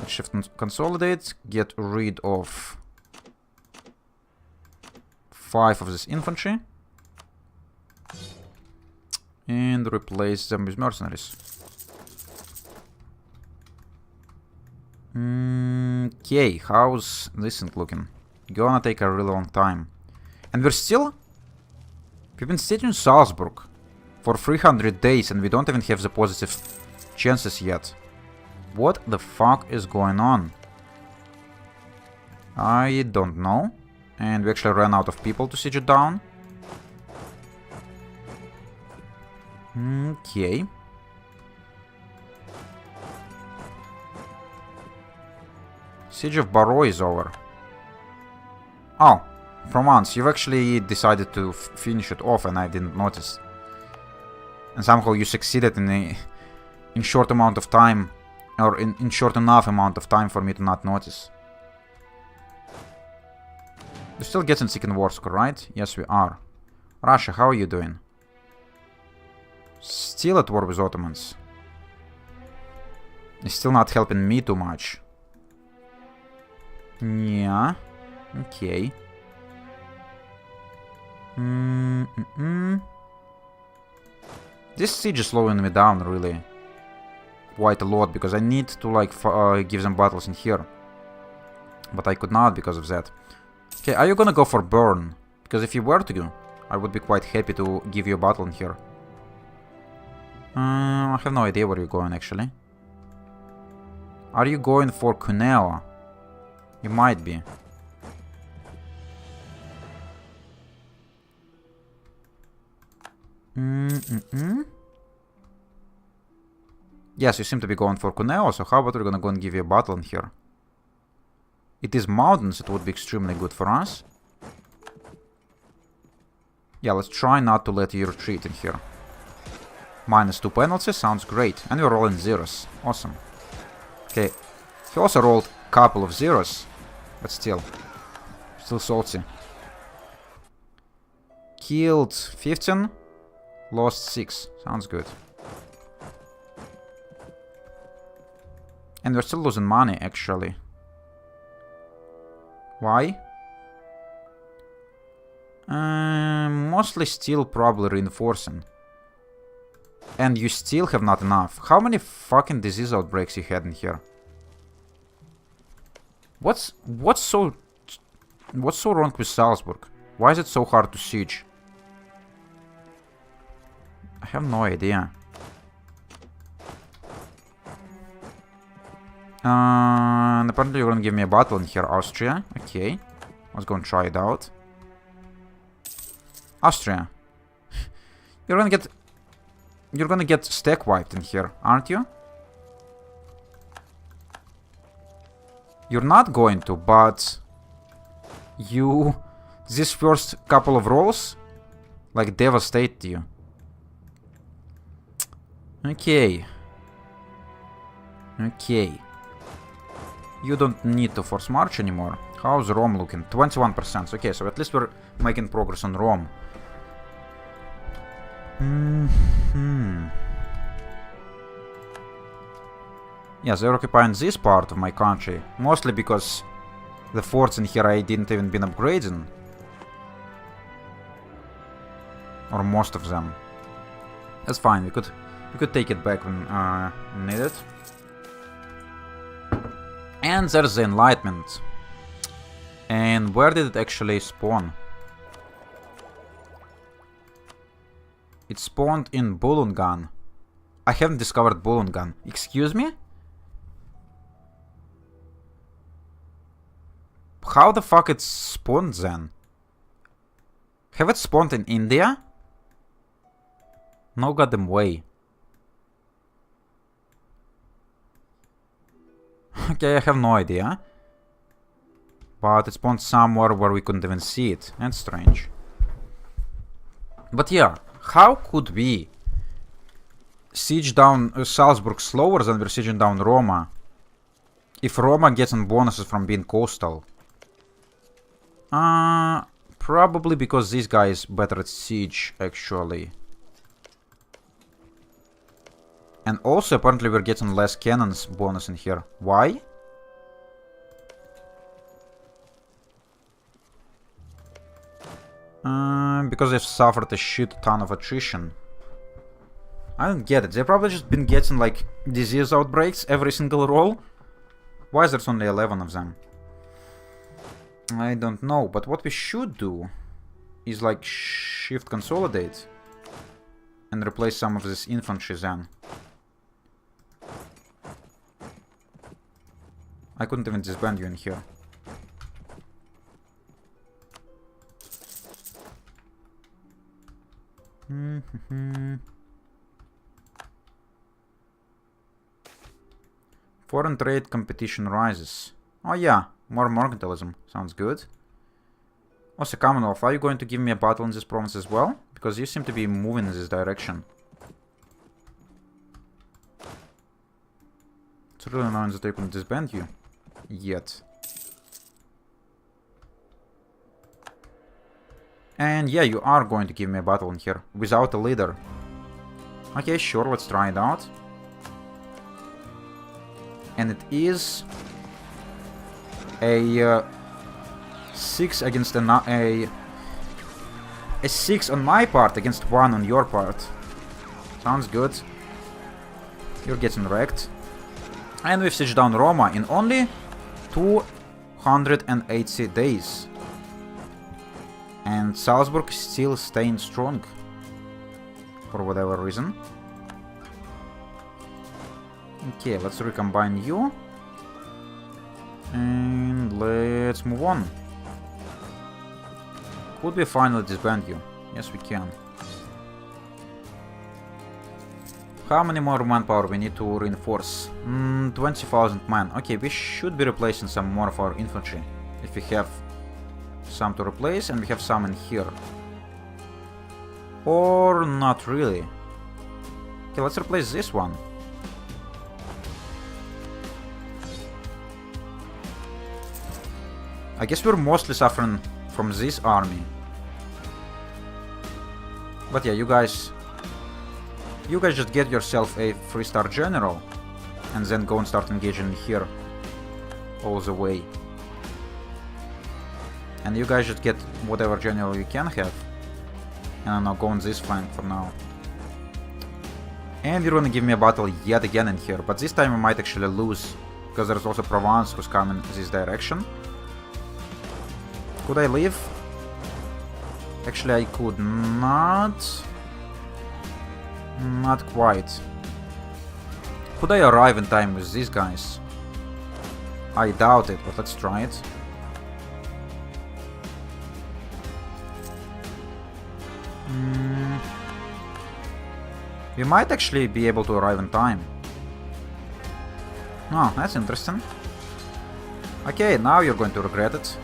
Let's shift and consolidate. Get rid of 5 of this infantry. And replace them with mercenaries. Okay, how's this thing looking? Gonna take a really long time. And we've been sitting in Salzburg for 300 days and we don't even have the positive chances yet. What the fuck is going on? I don't know. And we actually ran out of people to siege it down. Okay. Siege of Barrow is over. Oh, for once, you've actually decided to finish it off and I didn't notice. And somehow you succeeded in short amount of time, or in short enough amount of time for me to not notice. We're still getting sick in Warsaw, right? Yes, we are. Russia, how are you doing? Still at war with Ottomans. It's still not helping me too much. Yeah. Okay. This siege is slowing me down, really. Quite a lot, because I need to, like, give them battles in here. But I could not because of that. Okay, are you gonna go for burn? Because if you were to, I would be quite happy to give you a battle in here. I have no idea where you're going, actually. Are you going for Cuneo? You might be. Yes, you seem to be going for Cuneo, so how about we're gonna go and give you a battle in here? It is mountains, it would be extremely good for us. Yeah, let's try not to let you retreat in here. -2 penalty, sounds great. And we're rolling zeros. Awesome. Okay. He also rolled a couple of zeros. But still salty. Killed 15. Lost 6. Sounds good. And we're still losing money, actually. Why? Mostly still probably reinforcing. And you still have not enough. How many fucking disease outbreaks you had in here? What's so wrong with Salzburg? Why is it so hard to siege? I have no idea. And apparently you're gonna give me a battle in here, Austria. Okay. Let's go and try it out. Austria. You're gonna get stack wiped in here, aren't you? You're not going to, but this first couple of rolls, like, devastate you. Okay. Okay. You don't need to force march anymore. How's Rome looking? 21%. Okay, so at least we're making progress on Rome. Yeah, they're occupying this part of my country. Mostly because the forts in here I didn't even been upgrading. Or most of them. That's fine, we could take it back when needed. And there's the Enlightenment. And where did it actually spawn? It spawned in Bulungan. I haven't discovered Bulungan. Excuse me? How the fuck it spawned then? Have it spawned in India? No goddamn way. Okay, I have no idea. But it spawned somewhere where we couldn't even see it. That's strange. But yeah, how could we siege down Salzburg slower than we're sieging down Roma? If Roma gets in bonuses from being coastal. Probably because this guy is better at siege, actually. And also, apparently, we're getting less cannons bonus in here. Why? Because they've suffered a shit ton of attrition. I don't get it. They've probably just been getting, like, disease outbreaks every single roll. Why is there only 11 of them? I don't know, but what we should do is, like, shift consolidate and replace some of this infantry then. I couldn't even disband you in here. Foreign trade competition rises. Oh yeah, more mercantilism. Sounds good. Also, Commonwealth, are you going to give me a battle in this province as well? Because you seem to be moving in this direction. It's really annoying that I couldn't disband you. Yet. And yeah, you are going to give me a battle in here. Without a leader. Okay, sure, let's try it out. And it is a 6 against a 6 on my part against 1 on your part. Sounds good. You're getting wrecked. And we've sieged down Roma in only 280 days. And Salzburg is still staying strong. For whatever reason. Okay, let's recombine you. And let's move on. Could we finally disband you? Yes, we can. How many more manpower we need to reinforce? 20,000 men. Okay, we should be replacing some more of our infantry. If we have some to replace, and we have some in here. Or not really. Okay, let's replace this one. I guess we're mostly suffering from this army. But yeah, you guys just get yourself a 3-star general and then go and start engaging here all the way. And you guys just get whatever general you can have. And I'm now go on this flank for now. And you're gonna give me a battle yet again in here, but this time I might actually lose, because there's also Provence who's coming this direction. Could I leave? Actually, I could not. Not quite. Could I arrive in time with these guys? I doubt it, but let's try it. We might actually be able to arrive in time. Oh, that's interesting. Okay, now you're going to regret it.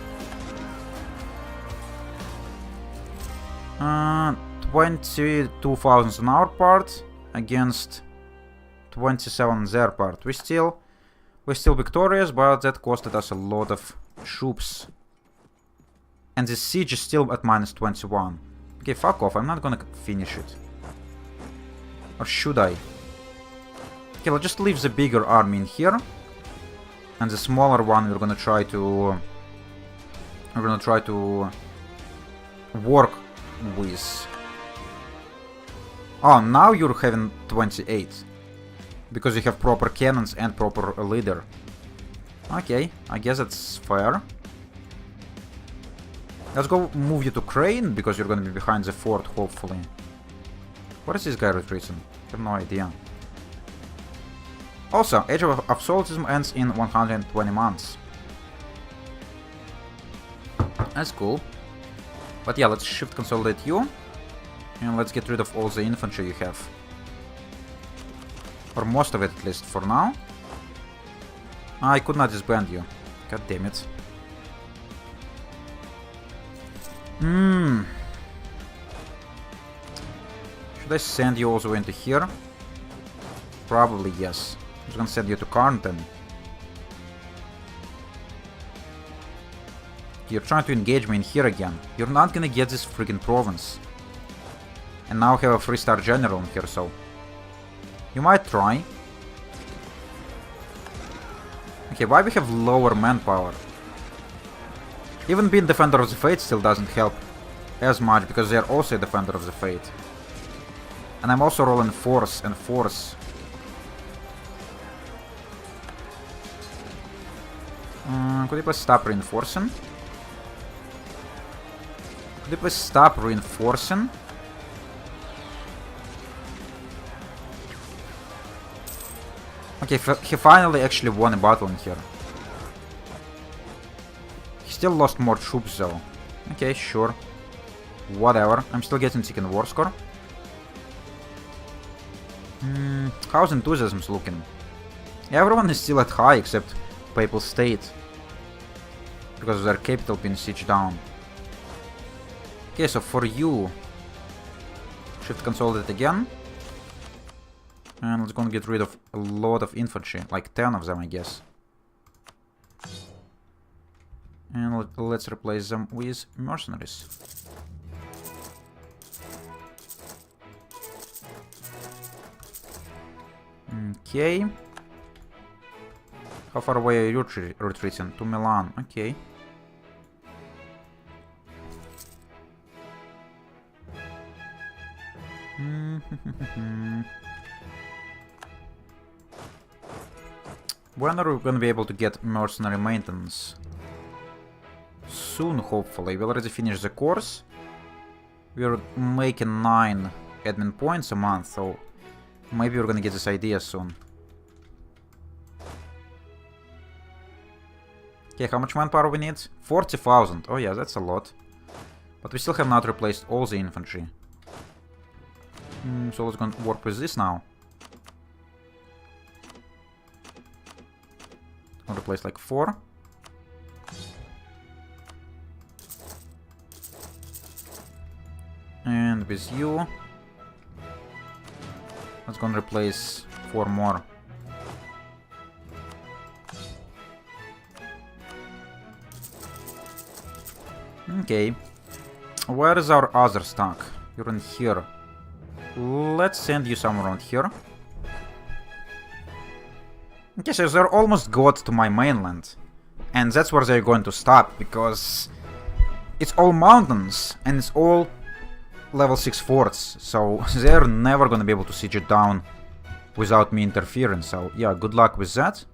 22,000 on our part against 27 on their part. We're still victorious, but that costed us a lot of troops. And the siege is still at -21. Okay, fuck off, I'm not gonna finish it. Or should I? Okay, let's just leave the bigger army in here. And the smaller one we're gonna try to work with. Oh, now you're having 28. Because you have proper cannons and proper leader. Okay, I guess that's fair. Let's go move you to Crane, because you're gonna be behind the fort, hopefully. Where is this guy retreating? I have no idea. Also, Age of Absolutism ends in 120 months. That's cool. But yeah, let's shift consolidate you. And let's get rid of all the infantry you have. Or most of it, at least, for now. I could not disband you. God damn it. Should I send you all the way into here? Probably yes. I'm just gonna send you to Carnton. You're trying to engage me in here again. You're not gonna get this freaking province. And now have a 3-star general in here, so... You might try. Okay, why we have lower manpower? Even being Defender of the Faith still doesn't help. as much because they're also a defender of the fate. And I'm also rolling force and force. Could you please stop reinforcing? Could you please stop reinforcing? Okay, he finally actually won a battle in here. He still lost more troops though. Okay, sure. Whatever. I'm still getting second war score. How's enthusiasm's looking? Everyone is still at high except Papal State. Because of their capital being sieged down. Okay, so for you... Shift consolidate again. And let's go and get rid of a lot of infantry. Like 10 of them, I guess. And let's replace them with mercenaries. Okay. How far away are you retreating? To Milan. Okay. When are we gonna be able to get mercenary maintenance? Soon, hopefully. We already finished the course. We're making 9 admin points a month, so maybe we're gonna get this idea soon. Okay, how much manpower we need? 40,000. Oh yeah, that's a lot. But we still have not replaced all the infantry. So let's go work with this now. I'll replace like 4. And with you, let's go and replace 4 more. Okay. Where is our other stock? You're in here. Let's send you somewhere around here. Okay, so they're almost got to my mainland. And that's where they're going to stop, because it's all mountains, and it's all level 6 forts. So they're never gonna be able to siege it down without me interfering. So yeah, good luck with that.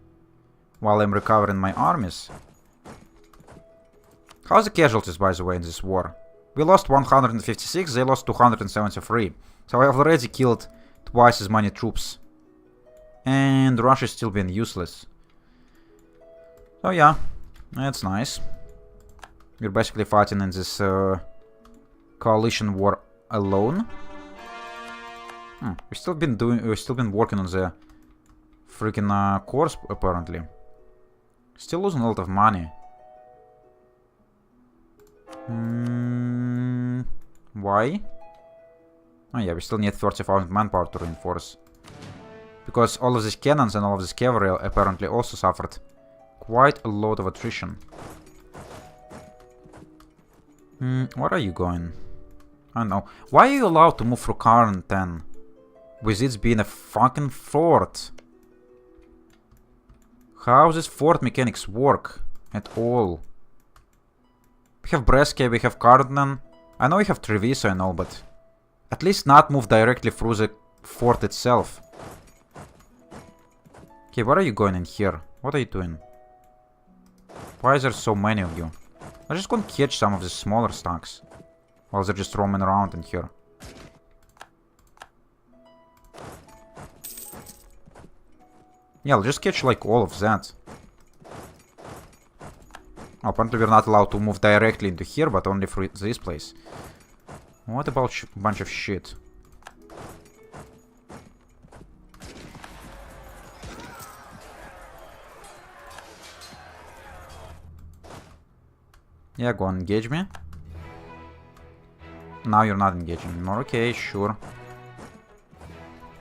While I'm recovering my armies. How's the casualties, by the way, in this war? We lost 156, they lost 273. So I've already killed twice as many troops. And Russia's still being useless. So yeah, that's nice. We're basically fighting in this coalition war alone. We've still been working on the freaking course apparently. Still losing a lot of money. Why? Oh yeah, we still need 30,000 manpower to reinforce. Because all of these cannons and all of this cavalry apparently also suffered quite a lot of attrition. Where are you going? I don't know. Why are you allowed to move through Karn 10? With it being a fucking fort. How does fort mechanics work at all? We have Brescia, we have Cardinal. I know we have Treviso and all, but at least not move directly through the fort itself. Okay, where are you going in here? What are you doing? Why is there so many of you? I'm just gonna catch some of the smaller stocks while they're just roaming around in here. Yeah, I'll just catch like all of that. Oh, apparently we're not allowed to move directly into here, but only through this place. What about a bunch of shit? Yeah, go on, engage me. Now you're not engaging anymore. Okay, sure.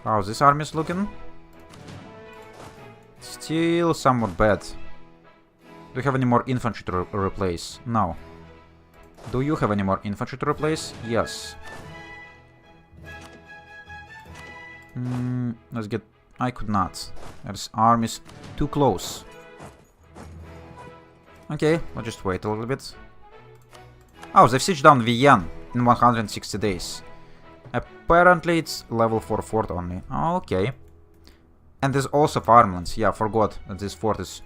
How's this army is looking? Still somewhat bad. Do you have any more infantry to replace? No. Do you have any more infantry to replace? Yes. Let's get... I could not. There's armies too close. Okay, I'll just wait a little bit. Oh, they've sieged down Vienne. in 160 days. Apparently it's level 4 fort only. Oh, okay. And there's also farmlands. Yeah, forgot that this fort is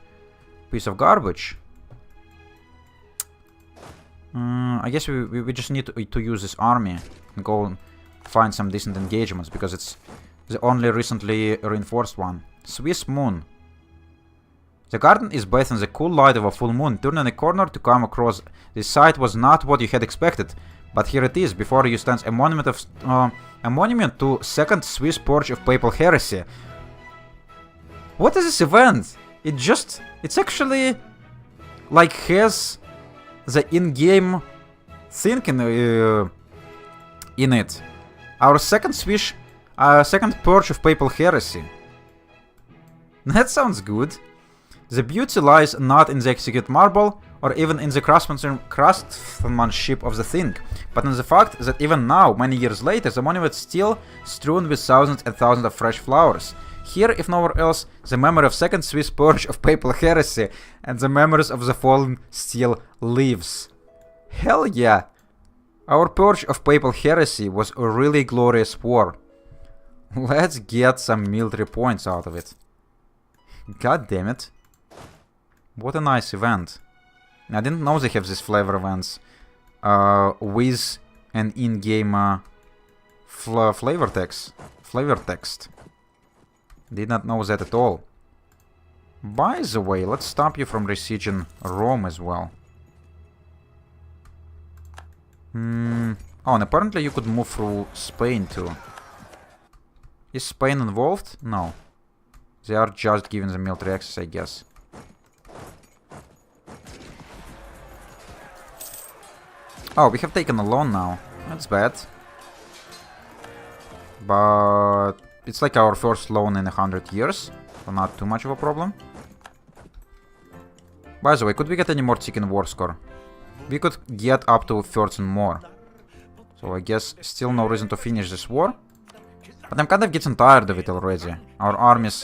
a piece of garbage. I guess we just need to use this army and go find some decent engagements, because it's the only recently reinforced one. Swiss moon. The garden is bathed in the cool light of a full moon. Turning a corner to come across this sight was not what you had expected, but here it is. Before you stands a monument to second Swiss purge of papal heresy. What is this event? It's actually like has the in-game thing in it. Our second purge of papal heresy. That sounds good. The beauty lies not in the executed marble, or even in the craftsmanship of the thing, but in the fact that even now, many years later, the monument is still strewn with thousands and thousands of fresh flowers. Here, if nowhere else, the memory of second Swiss purge of papal heresy and the memories of the fallen still lives. Hell yeah! Our purge of papal heresy was a really glorious war. Let's get some military points out of it. God damn it. What a nice event. I didn't know they have these flavor events with an in-game flavor text. Did not know that at all. By the way, let's stop you from besieging Rome as well. Oh, and apparently you could move through Spain too. Is Spain involved? No. They are just giving the military access, I guess. Oh, we have taken a loan now. That's bad. But it's like our first loan in 100 years. So not too much of a problem. By the way, could we get any more chicken war score? We could get up to 13 more. So I guess still no reason to finish this war. But I'm kind of getting tired of it already. Our armies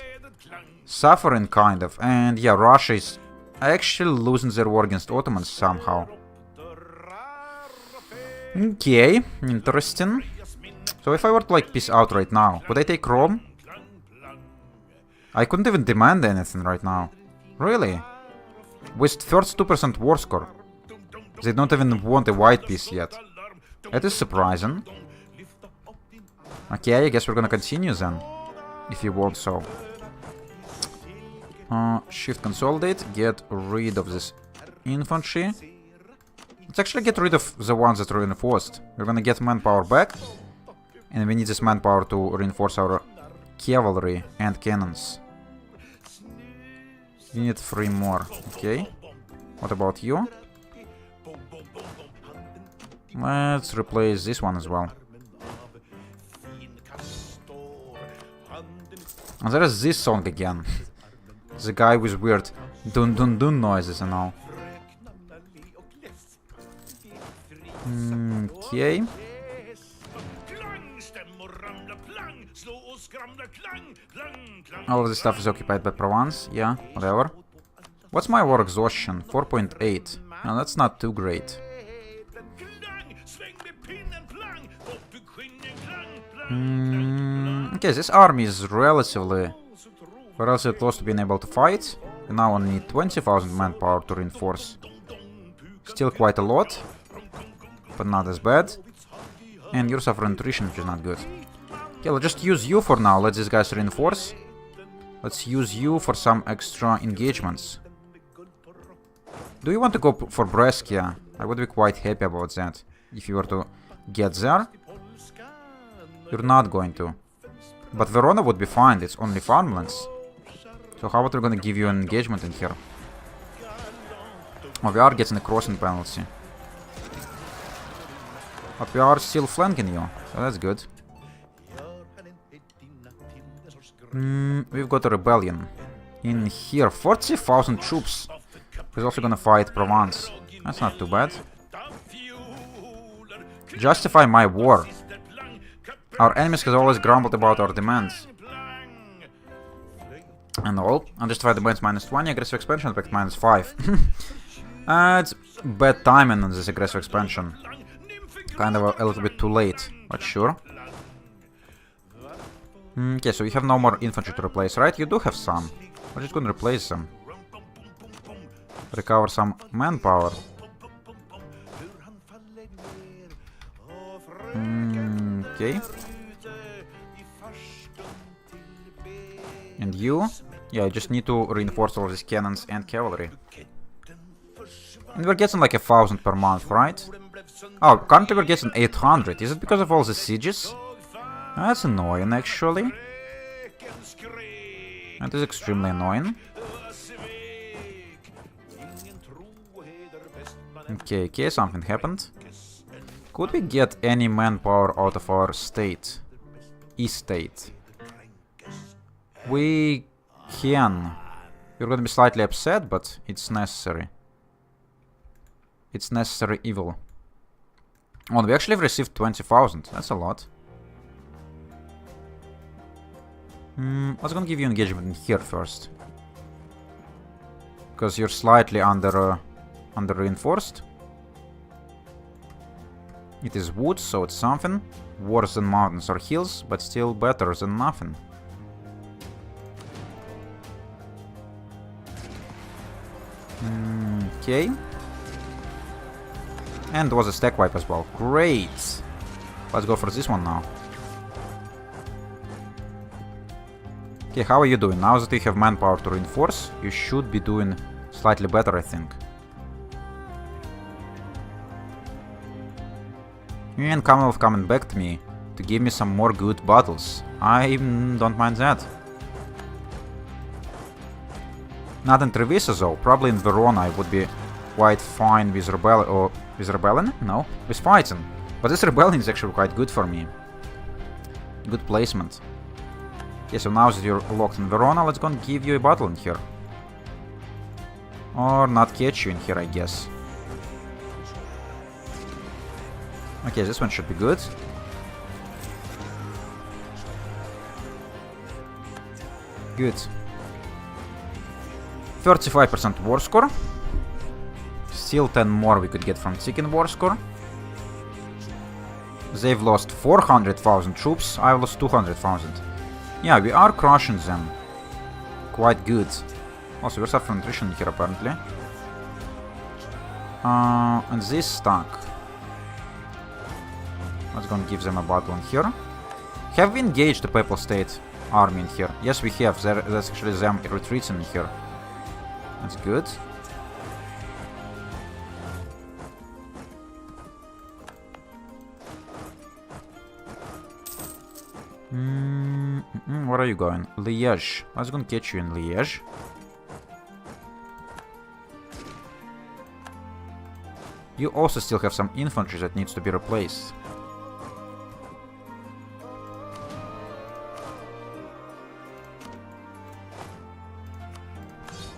suffering kind of. And yeah, Russia is actually losing their war against Ottomans somehow. Okay, interesting. So if I were to like peace out right now, would I take Rome? I couldn't even demand anything right now. Really? With 32% war score. They don't even want a white peace yet. That is surprising. Okay, I guess we're gonna continue then. If you want so. Shift consolidate, get rid of this infantry. Let's actually get rid of the ones that are reinforced. We're gonna get manpower back. And we need this manpower to reinforce our cavalry and cannons. We need 3 more. Okay. What about you? Let's replace this one as well. And there is this song again. The guy with weird dun dun dun noises and all. Okay. All of this stuff is occupied by Provence. Yeah, whatever. What's my war exhaustion? 4.8. No, that's not too great. Okay, this army is relatively close to being able to fight. We now only need 20,000 manpower to reinforce. Still quite a lot, but not as bad. And you're suffering attrition, which is not good. Okay, let's just use you for now. Let these guys reinforce. Let's use you for some extra engagements. Do you want to go for Brescia? I would be quite happy about that. If you were to get there. You're not going to. But Verona would be fine. It's only farmlands. So how about we gonna give you an engagement in here? Oh, we are getting a crossing penalty. But we are still flanking you. So that's good. We've got a rebellion in here. 40,000 troops. He's also gonna fight Provence. That's not too bad. Justify my war. Our enemies has always grumbled about our demands. And all. Unjustified demands -20, aggressive expansion effect -5. It's bad timing on this aggressive expansion. Kind of a little bit too late, but sure. Okay, so you have no more infantry to replace, right? You do have some. We're just gonna replace them. Recover some manpower. Okay. And you? Yeah, I just need to reinforce all these cannons and cavalry. And we're getting like 1,000 per month, right? Oh, currently we're getting 800. Is it because of all the sieges? That's annoying, actually. That is extremely annoying. Okay, something happened. Could we get any manpower out of our state? Estate. We can. We're gonna be slightly upset, but it's necessary. It's necessary evil. Oh, we actually have received 20,000. That's a lot. Let's gonna give you engagement in here first. Because you're slightly under reinforced. It is woods, so it's something. Worse than mountains or hills, but still better than nothing. Okay. And there was a stack wipe as well. Great! Let's go for this one now. Okay, how are you doing? Now that you have manpower to reinforce, you should be doing slightly better, I think. And Commonwealth coming back to me to give me some more good battles. I don't mind that. Not in Treviso though, probably in Verona I would be quite fine with rebellion? No, with fighting. But this rebellion is actually quite good for me. Good placement. Okay, so now that you're locked in Verona, let's go and give you a battle in here. Or not catch you in here, I guess. Okay, this one should be good. Good. 35% war score. Still 10 more we could get from Chicken war score. They've lost 400,000 troops, I've lost 200,000. Yeah, we are crushing them. Quite good. Also, we're suffering attrition here apparently. And this stack. Let's go and give them a battle in here. Have we engaged the Papal State army in here? Yes, we have. That's actually them retreating in here. That's good. Where are you going? Liège. I was gonna catch you in Liège. You also still have some infantry that needs to be replaced.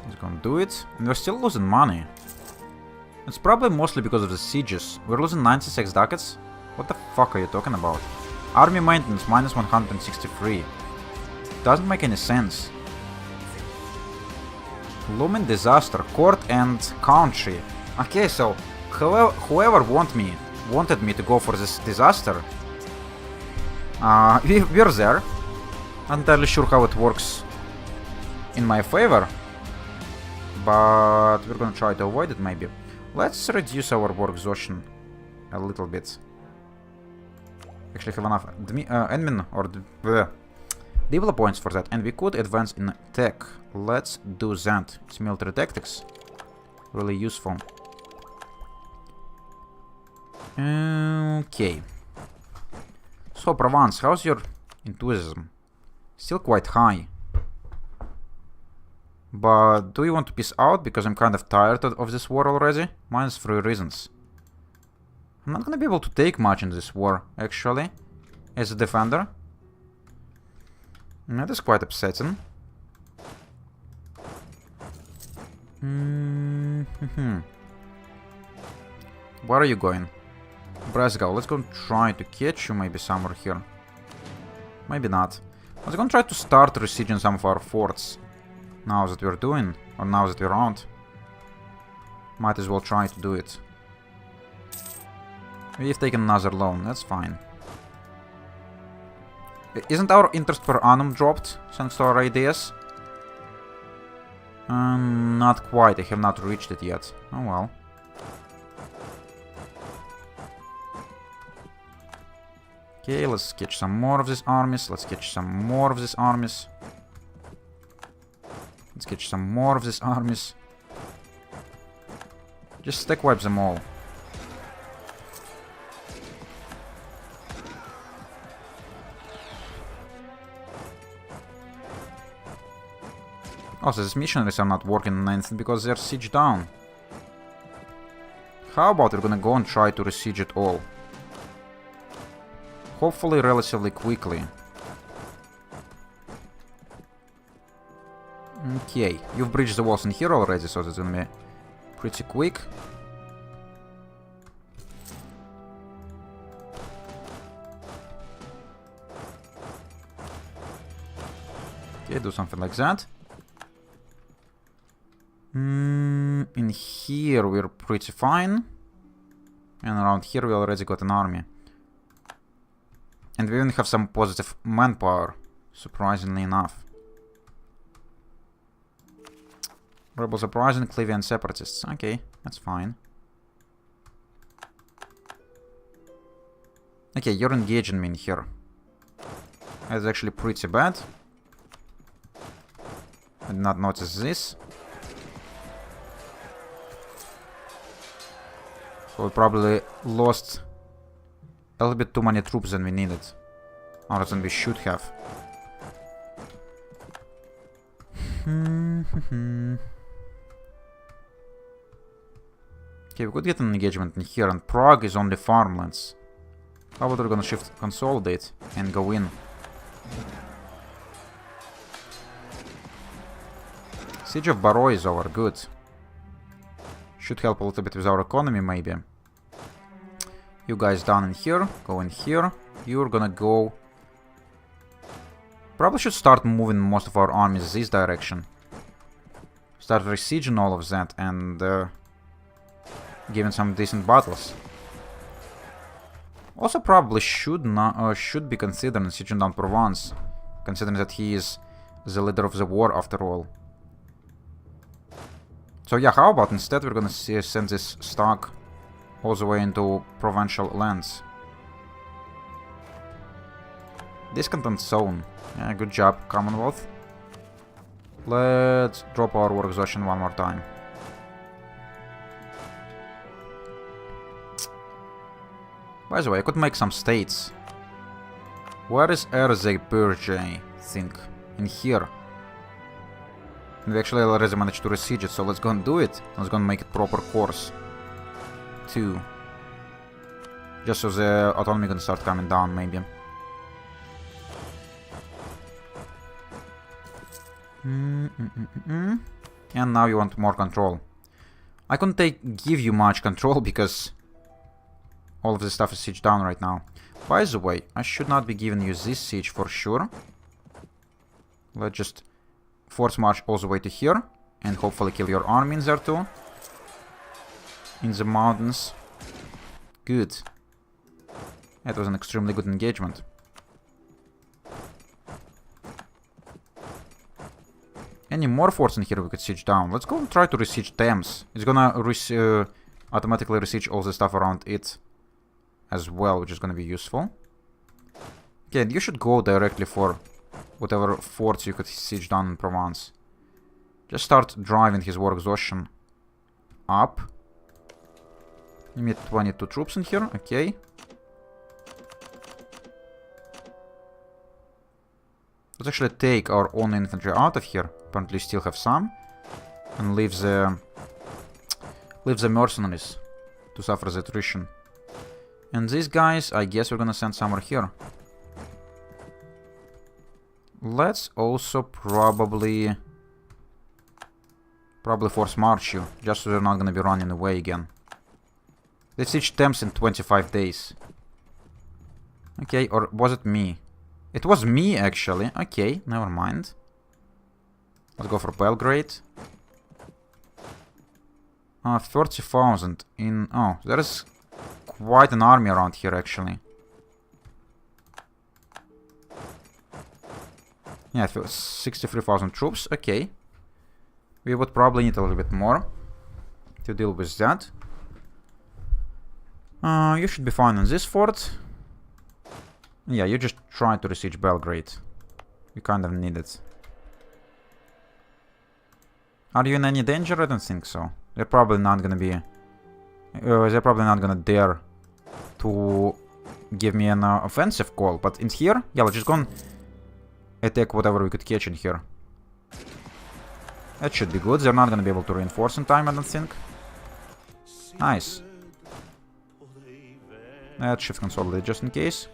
He's gonna do it. And we're still losing money. It's probably mostly because of the sieges. We're losing 96 ducats? What the fuck are you talking about? Army maintenance minus 163. Doesn't make any sense. Looming disaster, court and country. Okay, so whoever wanted me to go for this disaster, we're there. Not entirely sure how it works in my favor, but we're gonna try to avoid it maybe. Let's reduce our war exhaustion a little bit. Actually have enough admin or develop points for that, and we could advance in tech. Let's do that. It's military tactics. Really useful. Okay. So Provence, how's your enthusiasm? Still quite high. But do you want to peace out? Because I'm kind of tired of this war already. Minus 3 reasons. I'm not gonna be able to take much in this war, actually, as a defender. That is quite upsetting. Where are you going? Breslau, let's go and try to catch you maybe somewhere here. Maybe not. Let's go and try to start besieging some of our forts. Now that we're doing, or now that we're around. Might as well try to do it. We've taken another loan, that's fine. Isn't our interest per annum dropped, thanks to our ideas? Not quite, I have not reached it yet. Oh well. Okay, let's sketch some more of these armies. Let's sketch some more of these armies. Let's sketch some more of these armies. Just stack wipe them all. Also, these missionaries are not working on anything because they're sieged down. How about we're gonna go and try to resiege it all? Hopefully relatively quickly. Okay, you've breached the walls in here already, so that's gonna be pretty quick. Okay, do something like that. In here we're pretty fine. And around here we already got an army. And we even have some positive manpower, surprisingly enough. Rebels uprising, Clivian separatists. Okay, that's fine. Okay, you're engaging me in here. That's actually pretty bad. I did not notice this. So we probably lost a little bit too many troops than we needed. Or than we should have. Okay, we could get an engagement in here, and Prague is only farmlands. How about we're gonna shift consolidate and go in? Siege of Barrow is over, good. Should help a little bit with our economy, maybe. You guys down in here, go in here. You're gonna go... Probably should start moving most of our armies this direction. Start besieging all of that and giving some decent battles. Also probably should be considering sieging down Provence, considering that he is the leader of the war after all. So yeah, how about instead we're gonna send this stock all the way into provincial lands. Discontent zone. Yeah, good job, Commonwealth. Let's drop our war exhaustion one more time. By the way, I could make some states. Where is Erzgebirge thing? In here. And we actually already managed to besiege it, so let's go and do it. Let's go and make it proper course. 2. Just so the autonomy can start coming down, maybe. And now you want more control. I couldn't give you much control because all of this stuff is sieged down right now. By the way, I should not be giving you this siege for sure. Let's just force march all the way to here and hopefully kill your army in there too. In the mountains. Good. That was an extremely good engagement. Any more forts in here we could siege down? Let's go and try to besiege Thames. It's gonna automatically besiege all the stuff around it as well, which is gonna be useful. Okay, you should go directly for whatever forts you could siege down in Provence. Just start driving his war exhaustion up. You need 22 troops in here, okay. Let's actually take our own infantry out of here. Apparently still have some. And leave the mercenaries to suffer the attrition. And these guys, I guess we're gonna send somewhere here. Let's also probably force march you, just so they're not gonna be running away again. They siege Thames in 25 days. Okay, or was it me? It was me, actually. Okay, never mind. Let's go for Belgrade. 30,000 in... Oh, there is quite an army around here, actually. Yeah, 63,000 troops. Okay. We would probably need a little bit more to deal with that. You should be fine on this fort. Yeah, you just try to besiege Belgrade. You kind of need it. Are you in any danger? I don't think so. They're probably not gonna be... they're probably not gonna dare to give me an offensive call. But in here, yeah, let's just go and attack whatever we could catch in here. That should be good. They're not gonna be able to reinforce in time, I don't think. Nice. Let's shift consolidate just in case.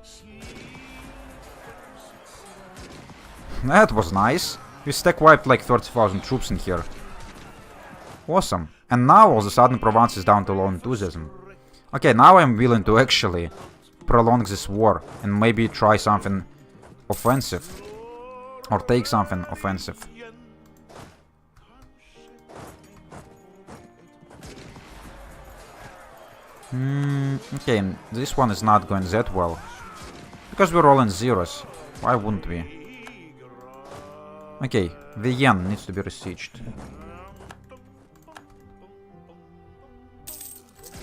That was nice. We stack wiped like 30,000 troops in here. Awesome. And now all of a sudden Provence is down to low enthusiasm. Okay, now I'm willing to actually prolong this war and maybe try something offensive. Or take something offensive. Okay, this one is not going that well. Because we're all in zeros. Why wouldn't we? Okay, Vienna needs to be besieged.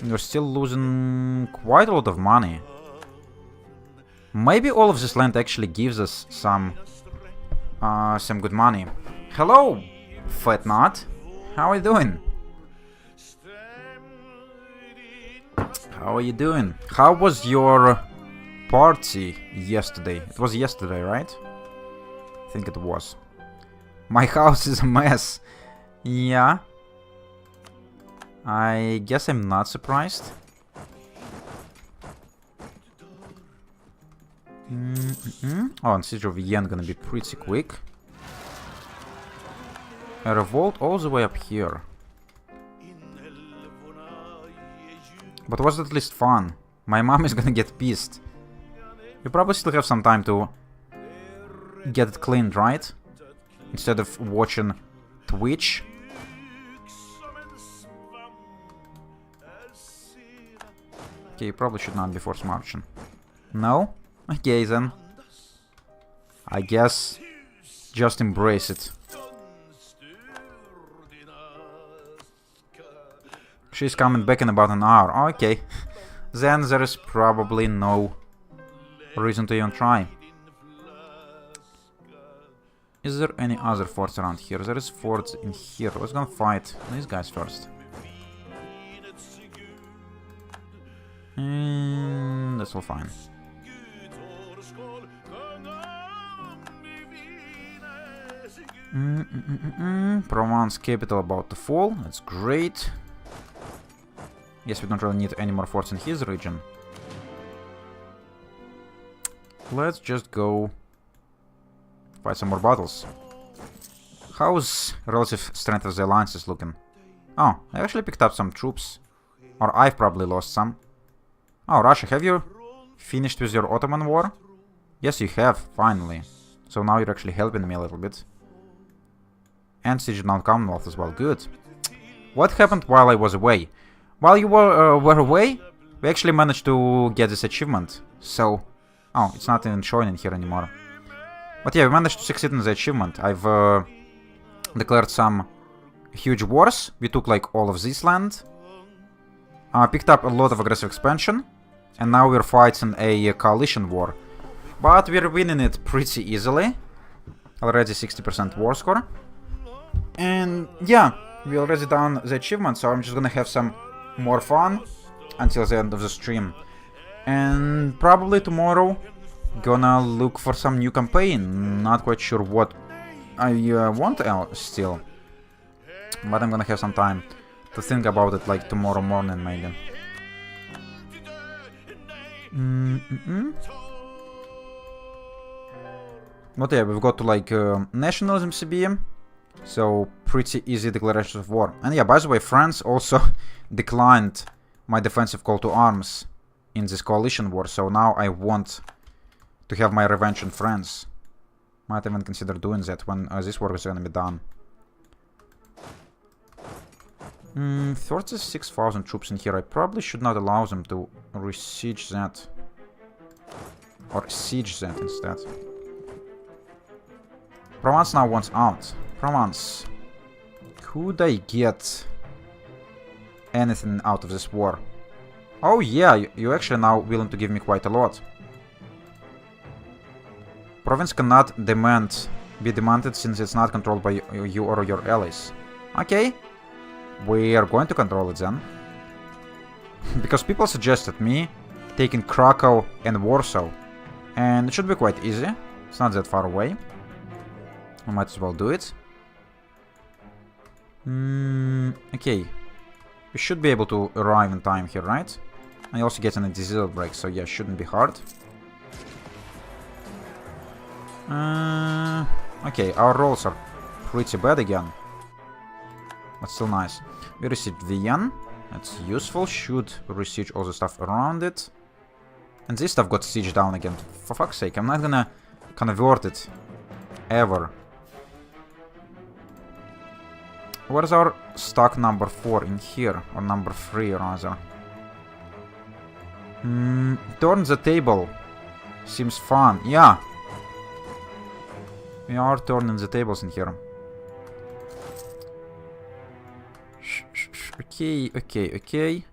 We're still losing quite a lot of money. Maybe all of this land actually gives us some good money. Hello, Fat Nut. How are you doing? How are you doing? How was your party yesterday? It was yesterday, right? I think it was. My house is a mess. Yeah. I guess I'm not surprised. Oh, and Siege of Vienna gonna be pretty quick. A revolt all the way up here. But was it at least fun? My mom is gonna get pissed. You probably still have some time to get it cleaned, right? Instead of watching Twitch. Okay, you probably should not be force marching. No? Okay then. I guess just embrace it. She's coming back in about an hour. Okay. Then there is probably no reason to even try. Is there any other forts around here? There is forts in here. Let's go fight these guys first. That's all fine. Provence capital about to fall. That's great. Yes, we don't really need any more forts in his region. Let's just go fight some more battles. How's relative strength of the alliances looking? Oh, I actually picked up some troops. Or I've probably lost some. Oh, Russia, have you finished with your Ottoman war? Yes, you have, finally. So now you're actually helping me a little bit. And siege down Commonwealth as well, good. What happened while I was away? While you were away, we actually managed to get this achievement. So, oh, it's not even showing in here anymore. But yeah, we managed to succeed in the achievement. I've declared some huge wars. We took like all of this land. Picked up a lot of aggressive expansion. And now we're fighting a coalition war. But we're winning it pretty easily. Already 60% war score. And yeah, we already done the achievement, so I'm just gonna have some more fun until the end of the stream. And probably tomorrow gonna look for some new campaign. Not quite sure what I want still. But I'm gonna have some time to think about it, like tomorrow morning maybe. But yeah, we've got to like nationalism CB. So pretty easy declaration of war. And yeah, by the way, France also declined my defensive call to arms in this coalition war. So now I want to have my revenge in France. Might even consider doing that when this war is gonna be done. 36,000 troops in here. I probably should not allow them to re-siege that. Or siege that instead. Provence now wants out. Provence. Could I get anything out of this war? Oh yeah, you're actually now willing to give me quite a lot. Province cannot be demanded since it's not controlled by you or your allies. Okay. We are going to control it then. Because people suggested me taking Krakow and Warsaw. And it should be quite easy. It's not that far away. I might as well do it. Okay. We should be able to arrive in time here, right? I also get a diesel break, so yeah, shouldn't be hard. Okay, our rolls are pretty bad again. But still nice. We received Vienna. That's useful. Should re-siege all the stuff around it. And this stuff got sieged down again. For fuck's sake, I'm not gonna convert it. Ever. What is our stock number 4 in here? Or number 3 rather. Turn the table. Seems fun. Yeah. We are turning the tables in here. Okay.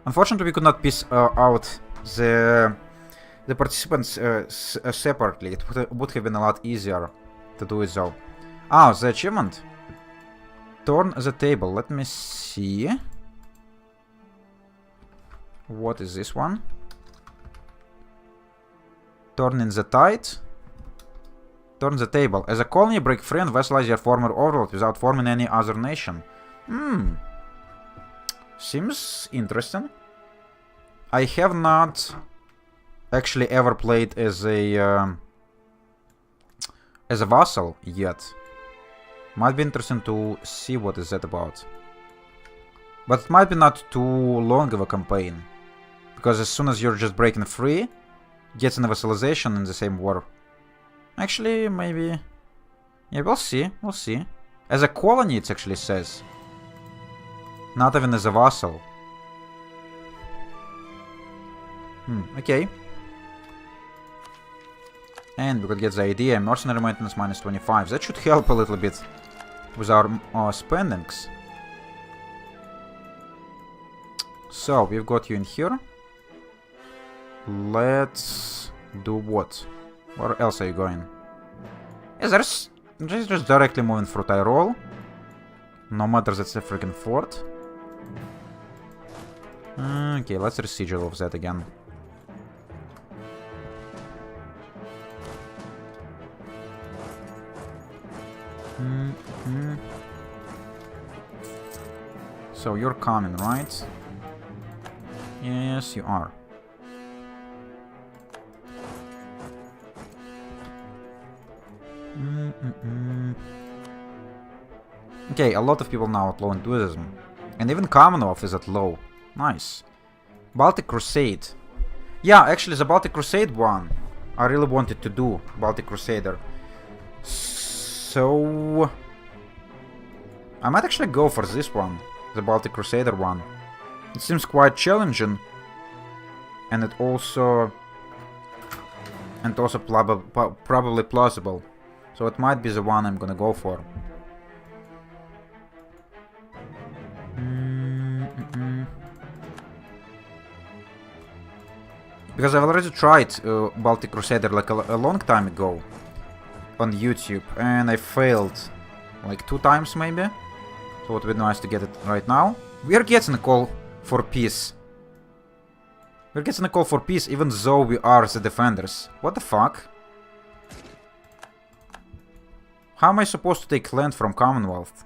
Unfortunately, we could not piece out the participants separately. It would have been a lot easier to do it though. Ah, the achievement. Turn the table. Let me see. What is this one? Turning the tide. Turn the table. As a colony, break free and vassalize your former overlord without forming any other nation. Seems interesting. I have not actually ever played as a vassal yet. Might be interesting to see what is that about. But it might be not too long of a campaign. Because as soon as you're just breaking free, getting a vassalization in the same war. Actually, maybe... Yeah, we'll see. We'll see. As a colony, it actually says. Not even as a vassal. Okay. And we could get the idea. Mercenary maintenance minus 25. That should help a little bit with our spendings. So, we've got you in here. Let's do what? Where else are you going? Yes, there's just directly moving through Tyrol. No matter that's a freaking fort. Okay, let's re-siege all of that again. So you're coming, right? Yes, you are. Okay, a lot of people now at low enthusiasm. And even Commonwealth is at low. Nice. Baltic Crusade. Yeah, actually the Baltic Crusade one I really wanted to do. Baltic Crusader. So... I might actually go for this one. The Baltic Crusader one. It seems quite challenging. And it also... And also probably plausible. So it might be the one I'm gonna go for. Because I've already tried Baltic Crusader like a long time ago on YouTube, and I failed like 2 times maybe. So it would be nice to get it right now. We are getting a call for peace. We're getting a call for peace even though we are the defenders. What the fuck? How am I supposed to take land from Commonwealth?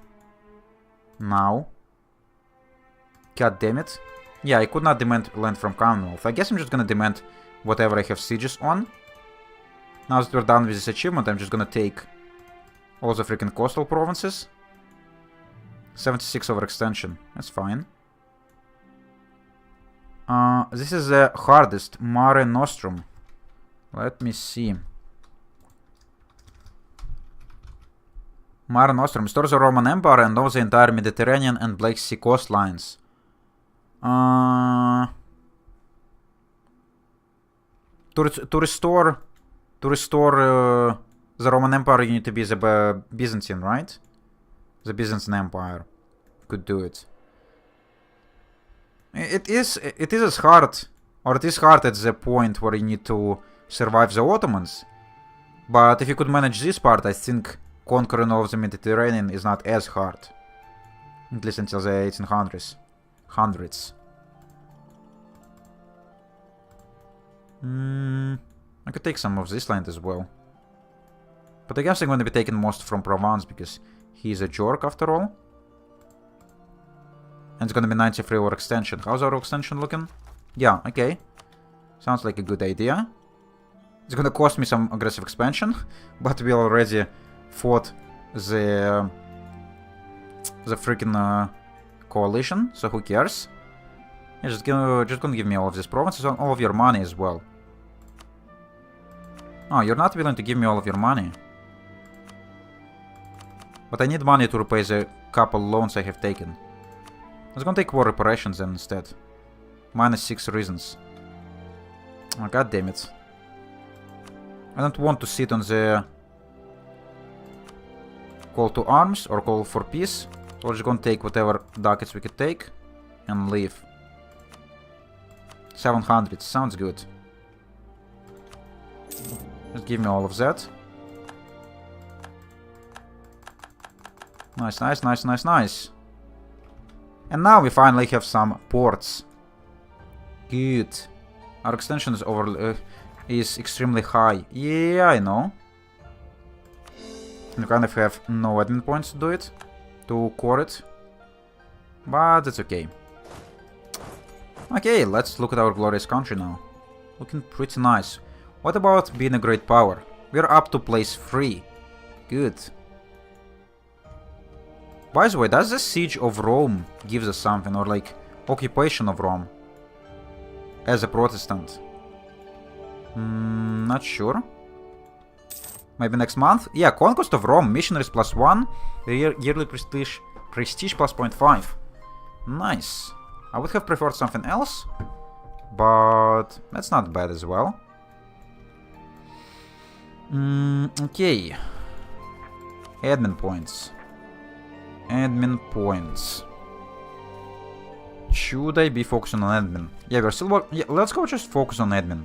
Now? God damn it. Yeah, I could not demand land from Commonwealth. I guess I'm just gonna demand whatever I have sieges on. Now that we're done with this achievement, I'm just gonna take all the freaking coastal provinces. 76 overextension. That's fine. This is the hardest. Mare Nostrum. Let me see. Mare Nostrum. Restore the Roman Empire and all the entire Mediterranean and Black Sea coastlines. To restore the Roman Empire, you need to be the Byzantine, right? The Byzantine Empire could do it. It is as hard, or it is hard at the point where you need to survive the Ottomans. But if you could manage this part, I think conquering all of the Mediterranean is not as hard. At least until the 1800s. I could take some of this land as well. But I guess I'm going to be taking most from Provence because he's a jerk after all. And it's going to be 93 our extension. How's our extension looking? Yeah, okay. Sounds like a good idea. It's going to cost me some aggressive expansion, but we already fought the freaking coalition, so who cares? Yeah, just gonna give me all of these provinces and all of your money as well. Oh, you're not willing to give me all of your money. But I need money to repay the couple loans I have taken. I was gonna take war reparations then instead. -6 reasons. Oh, god damn it. I don't want to sit on the call to arms or call for peace. So we're just gonna take whatever ducats we could take and leave. 700, sounds good. Just give me all of that. Nice, nice, nice, nice, nice. And now we finally have some ports. Good. Our extension is extremely high. Yeah, I know. We kind of have no admin points to do it, to core it. But that's okay. Okay, let's look at our glorious country now. Looking pretty nice. What about being a great power? We're up to place 3. Good. By the way, does the siege of Rome give us something, or like occupation of Rome as a Protestant? Not sure. Maybe next month? Yeah, conquest of Rome, missionaries +1, yearly prestige +0.5. Nice. I would have preferred something else, but that's not bad as well. Okay. Admin points. Admin points. Should I be focusing on admin? Yeah, we're still yeah, let's go just focus on admin.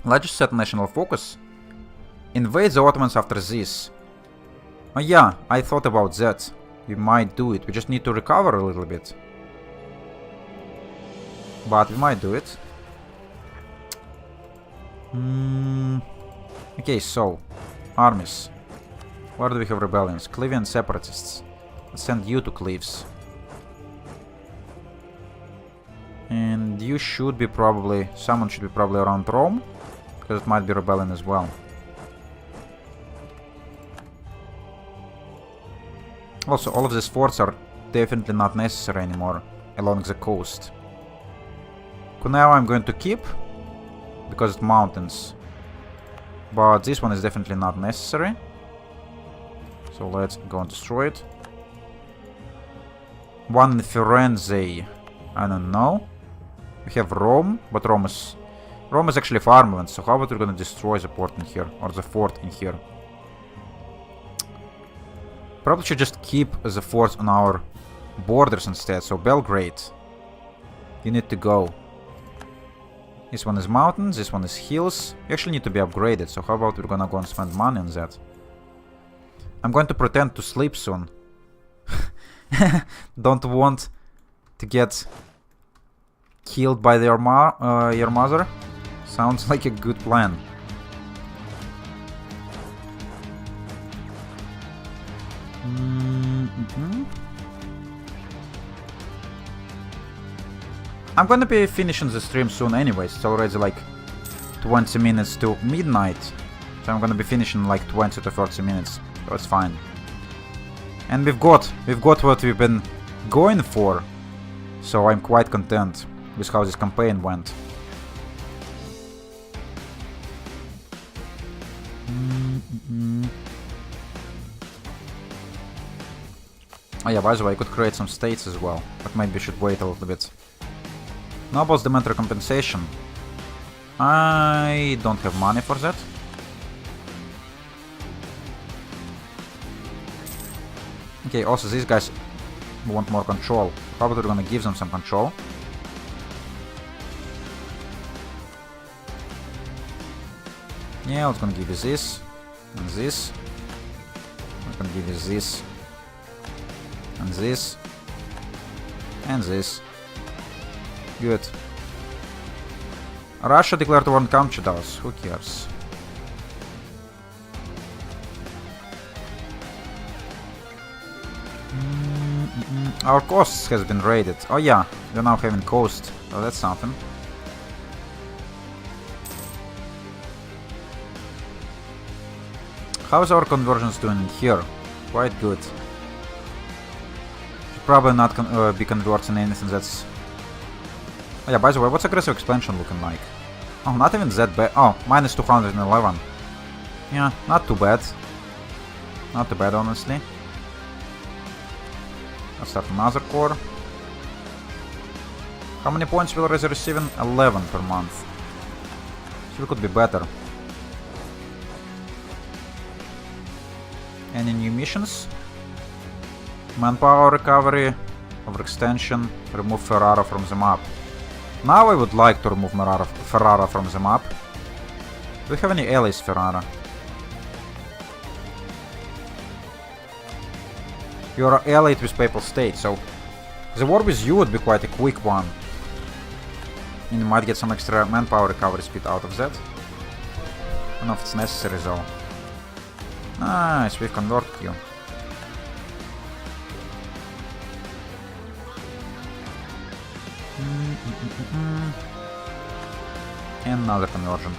Let's just set national focus. Invade the Ottomans after this. Oh yeah, I thought about that. We might do it. We just need to recover a little bit. But we might do it. Okay, so armies. Where do we have rebellions? Clivian separatists. Let's send you to Cleves. And you should be probably... someone should be probably around Rome, because it might be rebellion as well. Also, all of these forts are definitely not necessary anymore along the coast. Cuneo I'm going to keep, because it's mountains. But this one is definitely not necessary. So let's go and destroy it. One in Firenze, I don't know. We have Rome, but Rome is actually farmland, so how about we're gonna destroy the port in here, or the fort in here? Probably should just keep the forts on our borders instead. So Belgrade, you need to go. This one is mountains, this one is hills. You actually need to be upgraded, so how about we're gonna go and spend money on that? I'm going to pretend to sleep soon. Don't want to get killed by your mother. Sounds like a good plan. I'm gonna be finishing the stream soon anyways. It's already like 20 minutes to midnight. So I'm gonna be finishing like 20 to 30 minutes. So it's fine. And we've got what we've been going for. So I'm quite content with how this campaign went. Oh yeah, by the way, I could create some states as well, but maybe we should wait a little bit. Nobles demand recompensation. I don't have money for that. Okay, also these guys want more control. Probably we're gonna give them some control. Yeah, I was gonna give you this, and this. I'm gonna give you this, and this, and this. Good. Russia declared war on Kamchadas. Who cares? Our costs has been raided. Oh yeah, we're now having coast. Oh, that's something. How's our conversions doing here? Quite good. Should probably not be converting anything that's... Oh yeah, by the way, what's aggressive expansion looking like? Oh, not even that bad. Oh, minus 211. Yeah, not too bad. Not too bad, honestly. Let's start another core. How many points will Reza receiving? 11 per month. So we could be better. Any new missions? Manpower recovery, overextension, remove Ferrara from the map. Now I would like to remove Ferrara from the map. Do we have any allies, Ferrara? You are allied with Papal State, so the war with you would be quite a quick one. And you might get some extra manpower recovery speed out of that. I don't know if it's necessary though. Nice, we've converted you. And another conversion.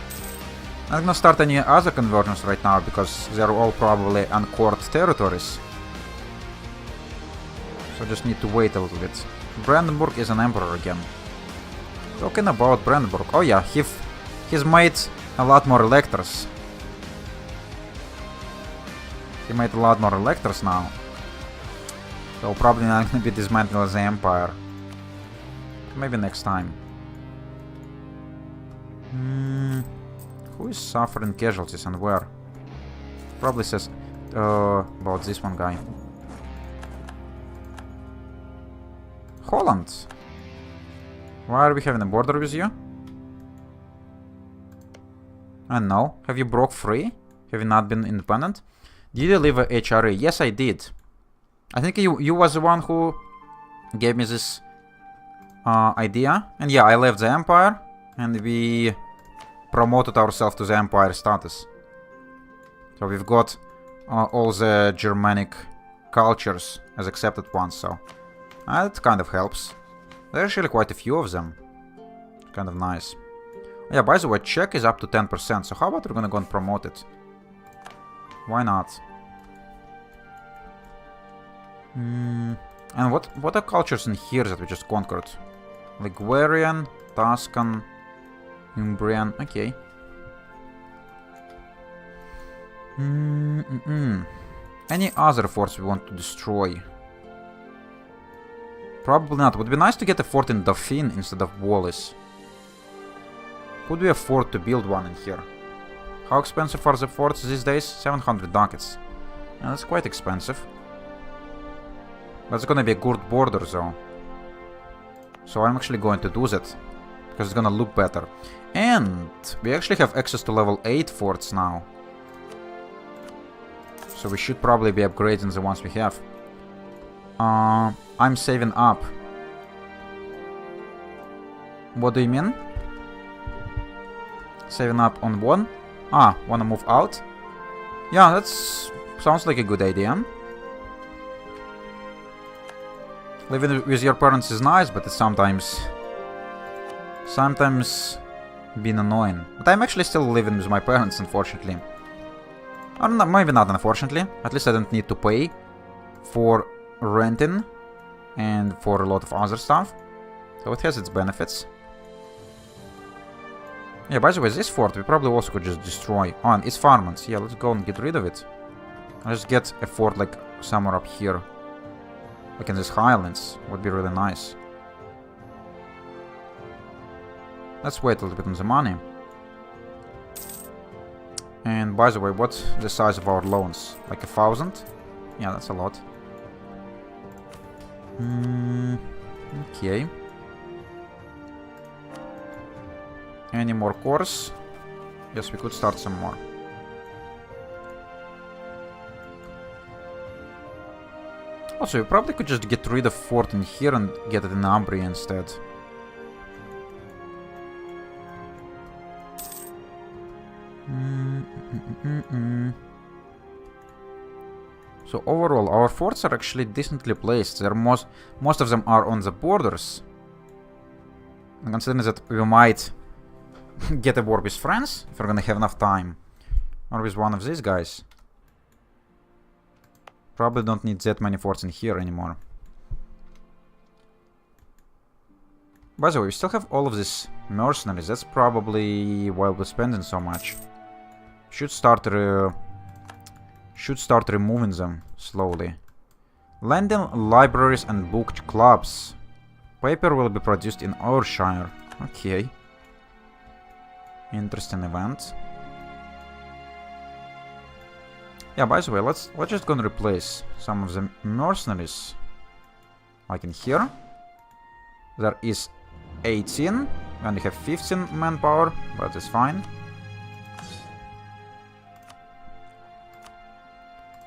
I'm not gonna start any other conversions right now because they're all probably uncored territories. So just need to wait a little bit. Brandenburg is an emperor again. Talking about Brandenburg. Oh yeah, he's made a lot more electors. He made a lot more electors now. So probably not gonna be dismantled as the empire. Maybe next time. Who is suffering casualties and where? Probably says about this one guy. Holland. Why are we having a border with you? I don't know. Have you broke free? Have you not been independent? Did you leave a HRE? Yes, I did. I think you was the one who gave me this idea. And yeah, I left the empire and we promoted ourselves to the empire status. So we've got all the Germanic cultures as accepted ones, so that kind of helps. There's actually quite a few of them. Kind of nice. Yeah, by the way, Czech is up to 10%, so how about we're gonna go and promote it? Why not? And what are cultures in here that we just conquered? Ligurian, Tuscan, Umbrian, okay. Any other forts we want to destroy? Probably not. Would be nice to get a fort in Dauphine instead of Wallis. Could we afford to build one in here? How expensive are the forts these days? 700 ducats. Yeah, that's quite expensive. That's gonna be a good border though. So I'm actually going to do that. Because it's gonna look better. And we actually have access to level 8 forts now. So we should probably be upgrading the ones we have. I'm saving up. What do you mean? Saving up on one? Ah, wanna move out? Yeah, that's... sounds like a good idea. Living with your parents is nice, but it's sometimes been annoying. But I'm actually still living with my parents, unfortunately. Or no, maybe not unfortunately. At least I don't need to pay for renting and for a lot of other stuff. So it has its benefits. Yeah, by the way, this fort we probably also could just destroy. Oh, and it's farmlands. Yeah, let's go and get rid of it. Let's get a fort like somewhere up here. Like in these highlands. Would be really nice. Let's wait a little bit on the money. And by the way, what's the size of our loans? Like 1,000? Yeah, that's a lot. Okay. Any more cores? Yes, we could start some more. Also, we probably could just get rid of fort in here and get it in Umbria instead. So overall, our forts are actually decently placed. They're most of them are on the borders. And considering that we might get a war with France, if we're gonna have enough time. Or with one of these guys. Probably don't need that many forts in here anymore. By the way, we still have all of these mercenaries. That's probably why we're spending so much. Should start removing them slowly. Lending libraries and booked clubs. Paper will be produced in Ayrshire. Okay. Interesting event. Yeah, by the way, let's just gonna replace some of the mercenaries. Like in here. There is 18. We only have 15 manpower, but it's fine.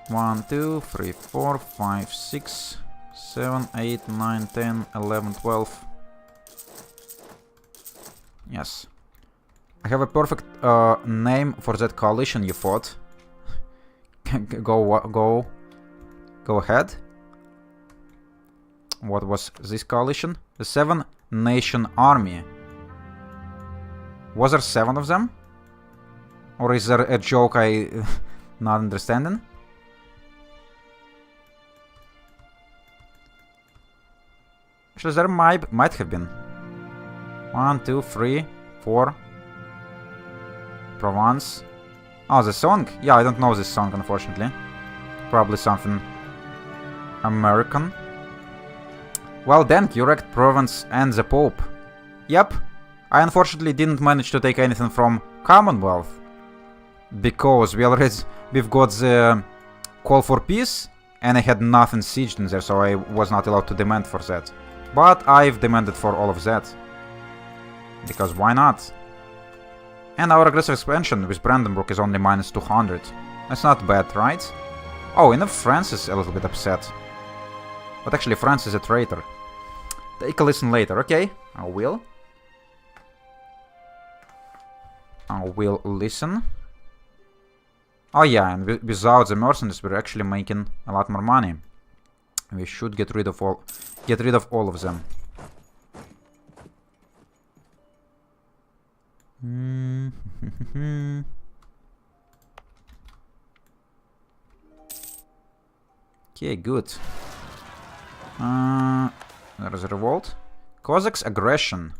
1, 2, 3, 4, 5, 6, 7, 8, 9, 10, 11, 12. Yes. I have a perfect name for that coalition you fought. Go ahead. What was this coalition? The 7-Nation Army. Was there 7 of them? Or is there a joke I not understanding? Actually, there might have been. 1, 2, 3, 4. Provence. Oh, the song? Yeah, I don't know this song, unfortunately. Probably something American. Well then, you wrecked Provence and the Pope. Yep. I unfortunately didn't manage to take anything from Commonwealth. Because we've got the call for peace, and I had nothing sieged in there, so I was not allowed to demand for that. But I've demanded for all of that. Because why not? And our aggressive expansion with Brandenburg is only minus 200. That's not bad, right? Oh, and France is a little bit upset. But actually France is a traitor. Take a listen later, okay? I will. I will listen. Oh yeah, and without the mercenaries we're actually making a lot more money. We should get rid of all of them. Okay, good. There is a revolt. Cossacks aggression.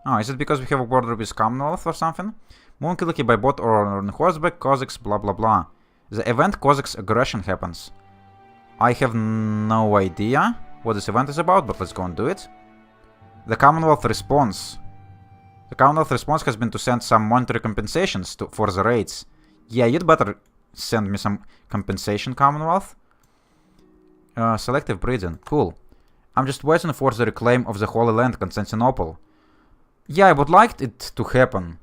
Oh, is it because we have a border with Commonwealth or something? Moonkiliki by boat or on horseback, Cossacks, blah blah blah. The event Cossacks aggression happens. I have no idea what this event is about, but let's go and do it. The Commonwealth response. The Commonwealth response has been to send some monetary compensations for the raids. Yeah, you'd better send me some compensation, Commonwealth. Selective breeding. Cool. I'm just waiting for the reclaim of the Holy Land, Constantinople. Yeah, I would like it to happen.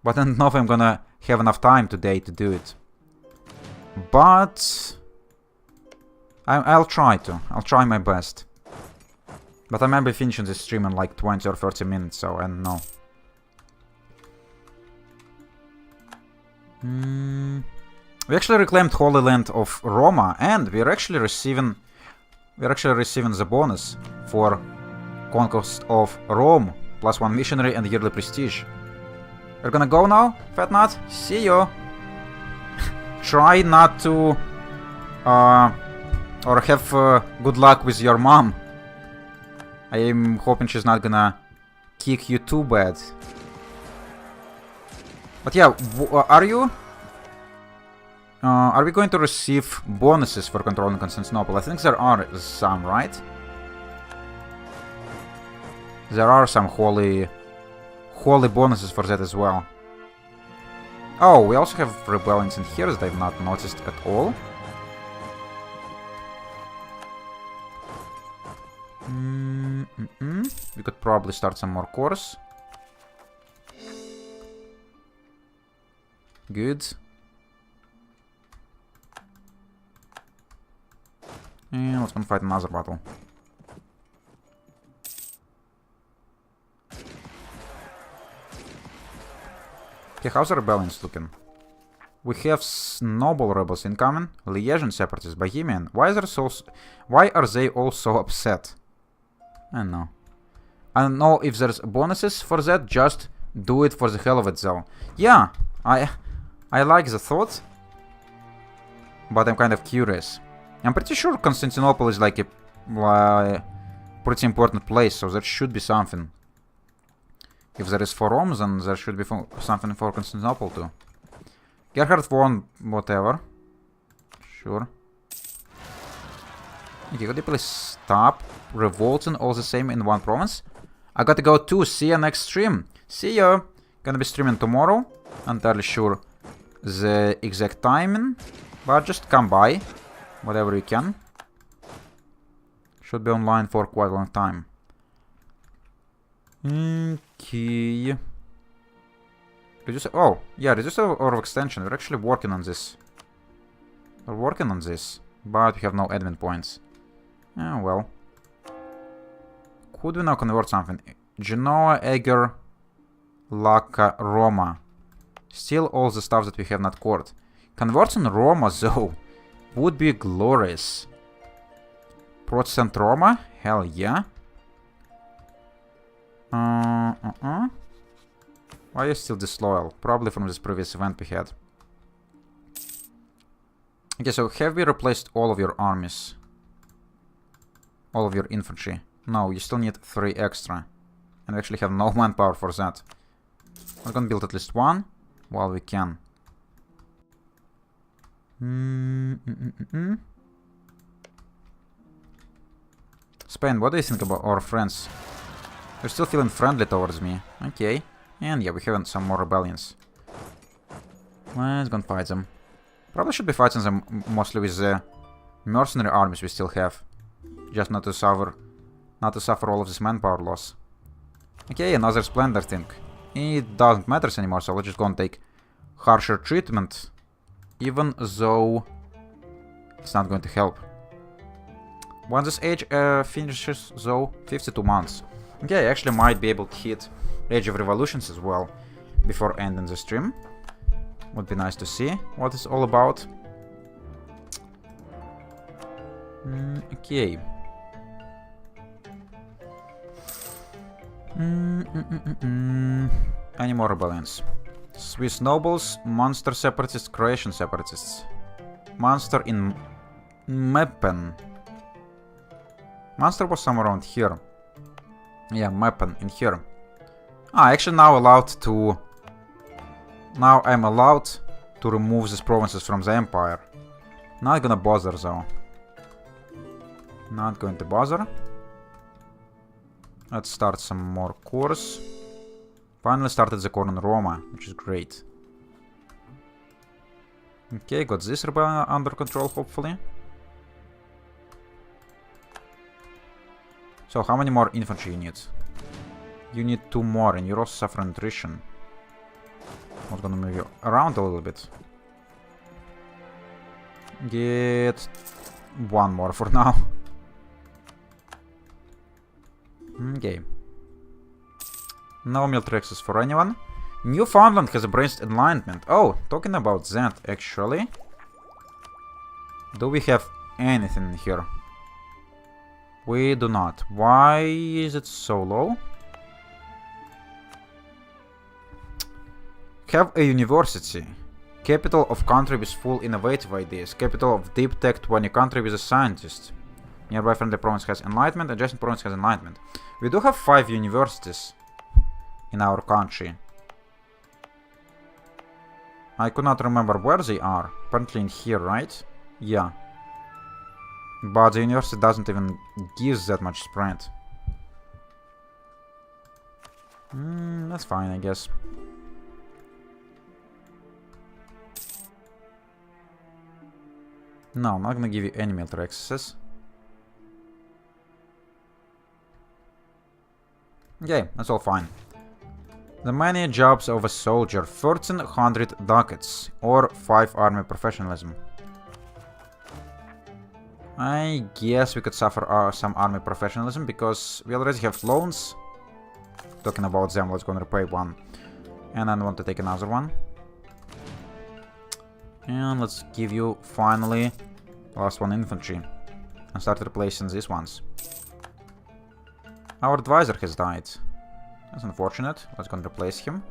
But I don't know if I'm gonna have enough time today to do it. But I'll try to. I'll try my best. But I might be finishing this stream in like 20 or 30 minutes, so I don't know. We actually reclaimed Holy Land of Roma, and we're actually receiving the bonus for conquest of Rome, +1 missionary and yearly prestige. We're gonna go now, Fat Nut. See you. Try not to or have good luck with your mom. I am hoping she's not gonna kick you too bad. But yeah, are you Are we going to receive bonuses for controlling Constantinople? I think there are some, right? There are some holy bonuses for that as well. Oh, we also have rebellions in here that I've not noticed at all. We could probably start some more cores. Good. And let's go fight another battle. Okay, how's the rebellions looking? We have noble rebels incoming, Liesian separatists, Bohemian. Why are they all so upset? I don't know. I don't know if there's bonuses for that. Just do it for the hell of it, though. Yeah, I like the thought, but I'm kind of curious. I'm pretty sure Constantinople is like a pretty important place, so there should be something. If there is for Rome, then there should be something for Constantinople too. Gerhard won whatever. Sure. Okay, could you please stop revolting all the same in one province? I gotta go too. See you next stream. See ya. Gonna be streaming tomorrow. Not entirely sure the exact timing, but just come by whatever you can. Should be online for quite a long time. Okay. Oh, yeah, reduce or extension. We're actually working on this. We're working on this, but we have no admin points. Oh, well. Could we now convert something? Genoa, Eger, Lucca, Roma. Still all the stuff that we have not cored. Converting Roma, though, would be glorious. Protestant Roma? Hell yeah. Why are you still disloyal? Probably from this previous event we had. Okay, so have we replaced all of your armies? All of your infantry? No, you still need 3 extra. And we actually have no manpower for that. We're gonna build at least one while we can. Spain, what do you think about our friends? They're still feeling friendly towards me. Okay. And yeah, we have some more rebellions. Let's go and fight them. Probably should be fighting them mostly with the mercenary armies we still have. Just not to suffer all of this manpower loss. Okay, another splendor thing. It doesn't matter anymore, so let's just go and take harsher treatment. Even though it's not going to help. When this age finishes, though, 52 months. Okay, I actually might be able to hit Age of Revolutions as well before ending the stream. Would be nice to see what it's all about. Okay. Any more rebellions? Swiss nobles, Munster separatists, Croatian separatists. Munster in Meppen. Munster was somewhere around here. Yeah, Meppen in here. Ah, actually now allowed to... Now I'm allowed to remove these provinces from the empire. Not gonna bother though. Not going to bother. Let's start some more cores. Finally started the core in Roma, which is great. Okay, got this rebellion under control, hopefully. So, how many more infantry you need? You need 2 more, and you're also suffering attrition. I'm gonna move you around a little bit. Get 1 more for now. Okay. No military access for anyone. Newfoundland has embraced enlightenment. Oh, talking about that, actually. Do we have anything here? We do not. Why is it so low? Have a university. Capital of country with full innovative ideas. Capital of deep tech 20 country with a scientist. Nearby friendly province has enlightenment. Adjacent province has enlightenment. We do have 5 universities in our country. I could not remember where they are. Apparently in here, right? Yeah. But the university doesn't even give that much spread. That's fine, I guess. No, I'm not gonna give you any military accesses. Okay, that's all fine. The many jobs of a soldier, 1300 ducats, or 5 army professionalism. I guess we could suffer some army professionalism, because we already have loans. Talking about them, let's go and repay one. And then want to take another one. And let's give you, finally, last one infantry. And start replacing these ones. Our advisor has died. That's unfortunate. Let's go and replace him.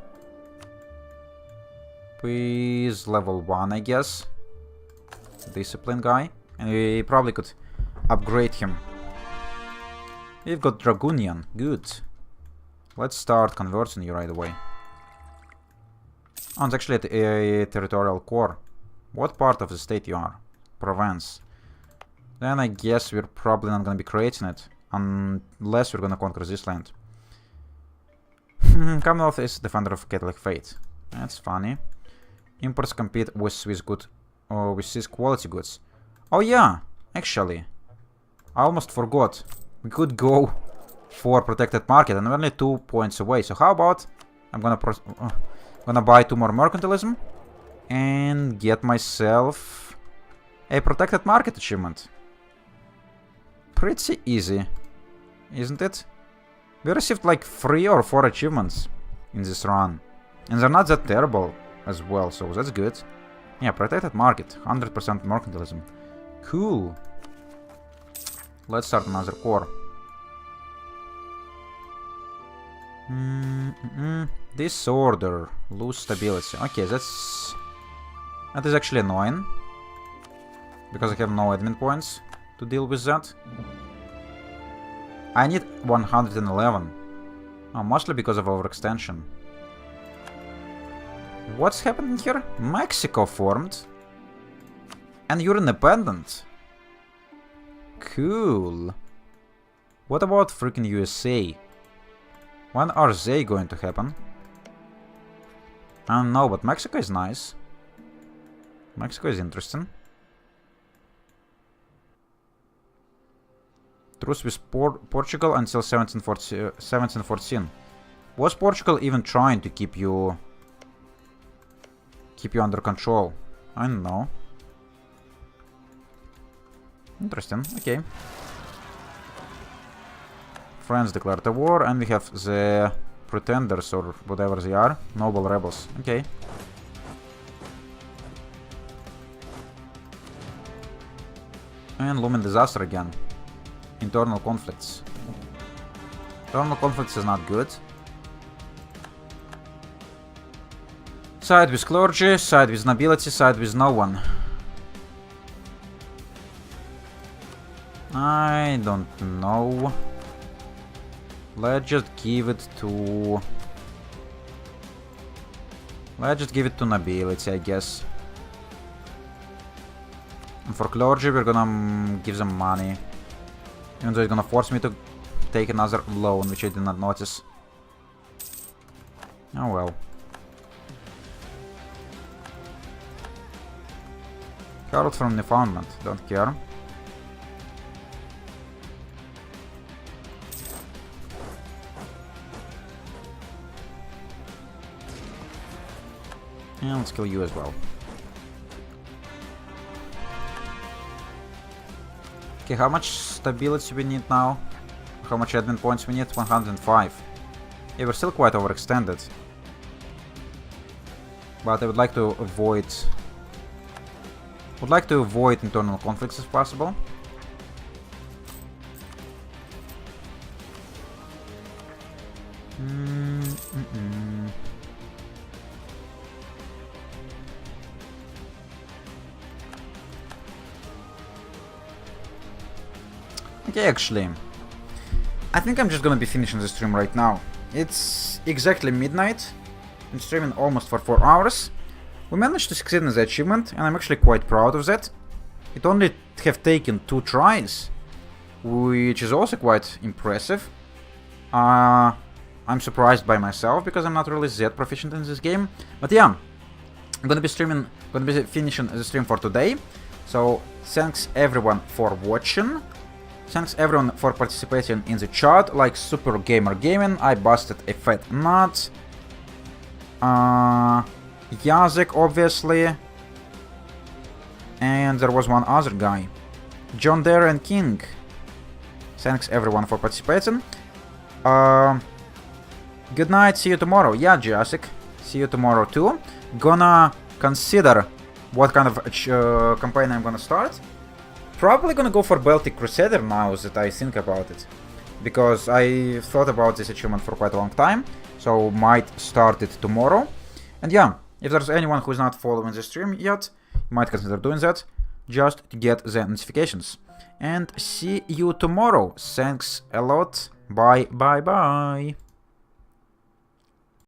Please, level 1, I guess. Discipline guy. And we probably could upgrade him. We've got Dragunian. Good. Let's start converting you right away. Oh, it's actually a territorial core. What part of the state you are? Provence. Then I guess we're probably not gonna be creating it. Unless we're gonna conquer this land. Commonwealth is defender of Catholic faith. That's funny. Imports compete with Swiss quality goods. Oh yeah, actually. I almost forgot. We could go for protected market and we're only 2 points away. So how about I'm gonna buy 2 more mercantilism and get myself a protected market achievement. Pretty easy, isn't it? We received like 3 or 4 achievements in this run. And they're not that terrible as well, so that's good. Yeah, protected market, 100% mercantilism. Cool. Let's start another core. Disorder, lose stability. Okay, that is actually annoying. Because I have no admin points to deal with that. I need 111. Oh, mostly because of overextension. What's happening here? Mexico formed. And you're independent. Cool. What about freaking USA? When are they going to happen? I don't know, but Mexico is nice. Mexico is interesting. Truce with Portugal until 1714. Was Portugal even trying to keep you under control? I don't know. Interesting. Okay. France declared a war, and we have the pretenders or whatever they are, noble rebels. Okay. And looming disaster again. Internal conflicts. Internal conflicts is not good. Side with clergy, side with nobility, side with no one. I don't know. Let's just give it to... Let's just give it to nobility, I guess. And for clergy, we're gonna give them money. Even though it's gonna force me to take another loan, which I did not notice. Oh well. Harold from Newfoundland, don't care. And let's kill you as well. Okay, how much stability we need now? How much admin points we need? 105. Yeah, we're still quite overextended. But I would like to avoid... internal conflicts if possible. Okay, actually, I think I'm just gonna be finishing the stream right now. It's exactly midnight. I'm streaming almost for 4 hours. We managed to succeed in the achievement, and I'm actually quite proud of that. It only have taken 2 tries, which is also quite impressive. I'm surprised by myself because I'm not really that proficient in this game. But yeah, I'm gonna be finishing the stream for today. So thanks everyone for watching. Thanks everyone for participating in the chat, like Super Gamer Gaming, I busted a fat nut. Yazek, obviously. And there was one other guy. John Dare and King. Thanks everyone for participating. Good night, see you tomorrow. Yeah, Jacek, see you tomorrow too. Gonna consider what kind of campaign I'm gonna start. Probably gonna go for Baltic Crusader now that I think about it. Because I thought about this achievement for quite a long time. So might start it tomorrow. And yeah, if there's anyone who's not following the stream yet, might consider doing that, just to get the notifications. And see you tomorrow. Thanks a lot. Bye, bye, bye.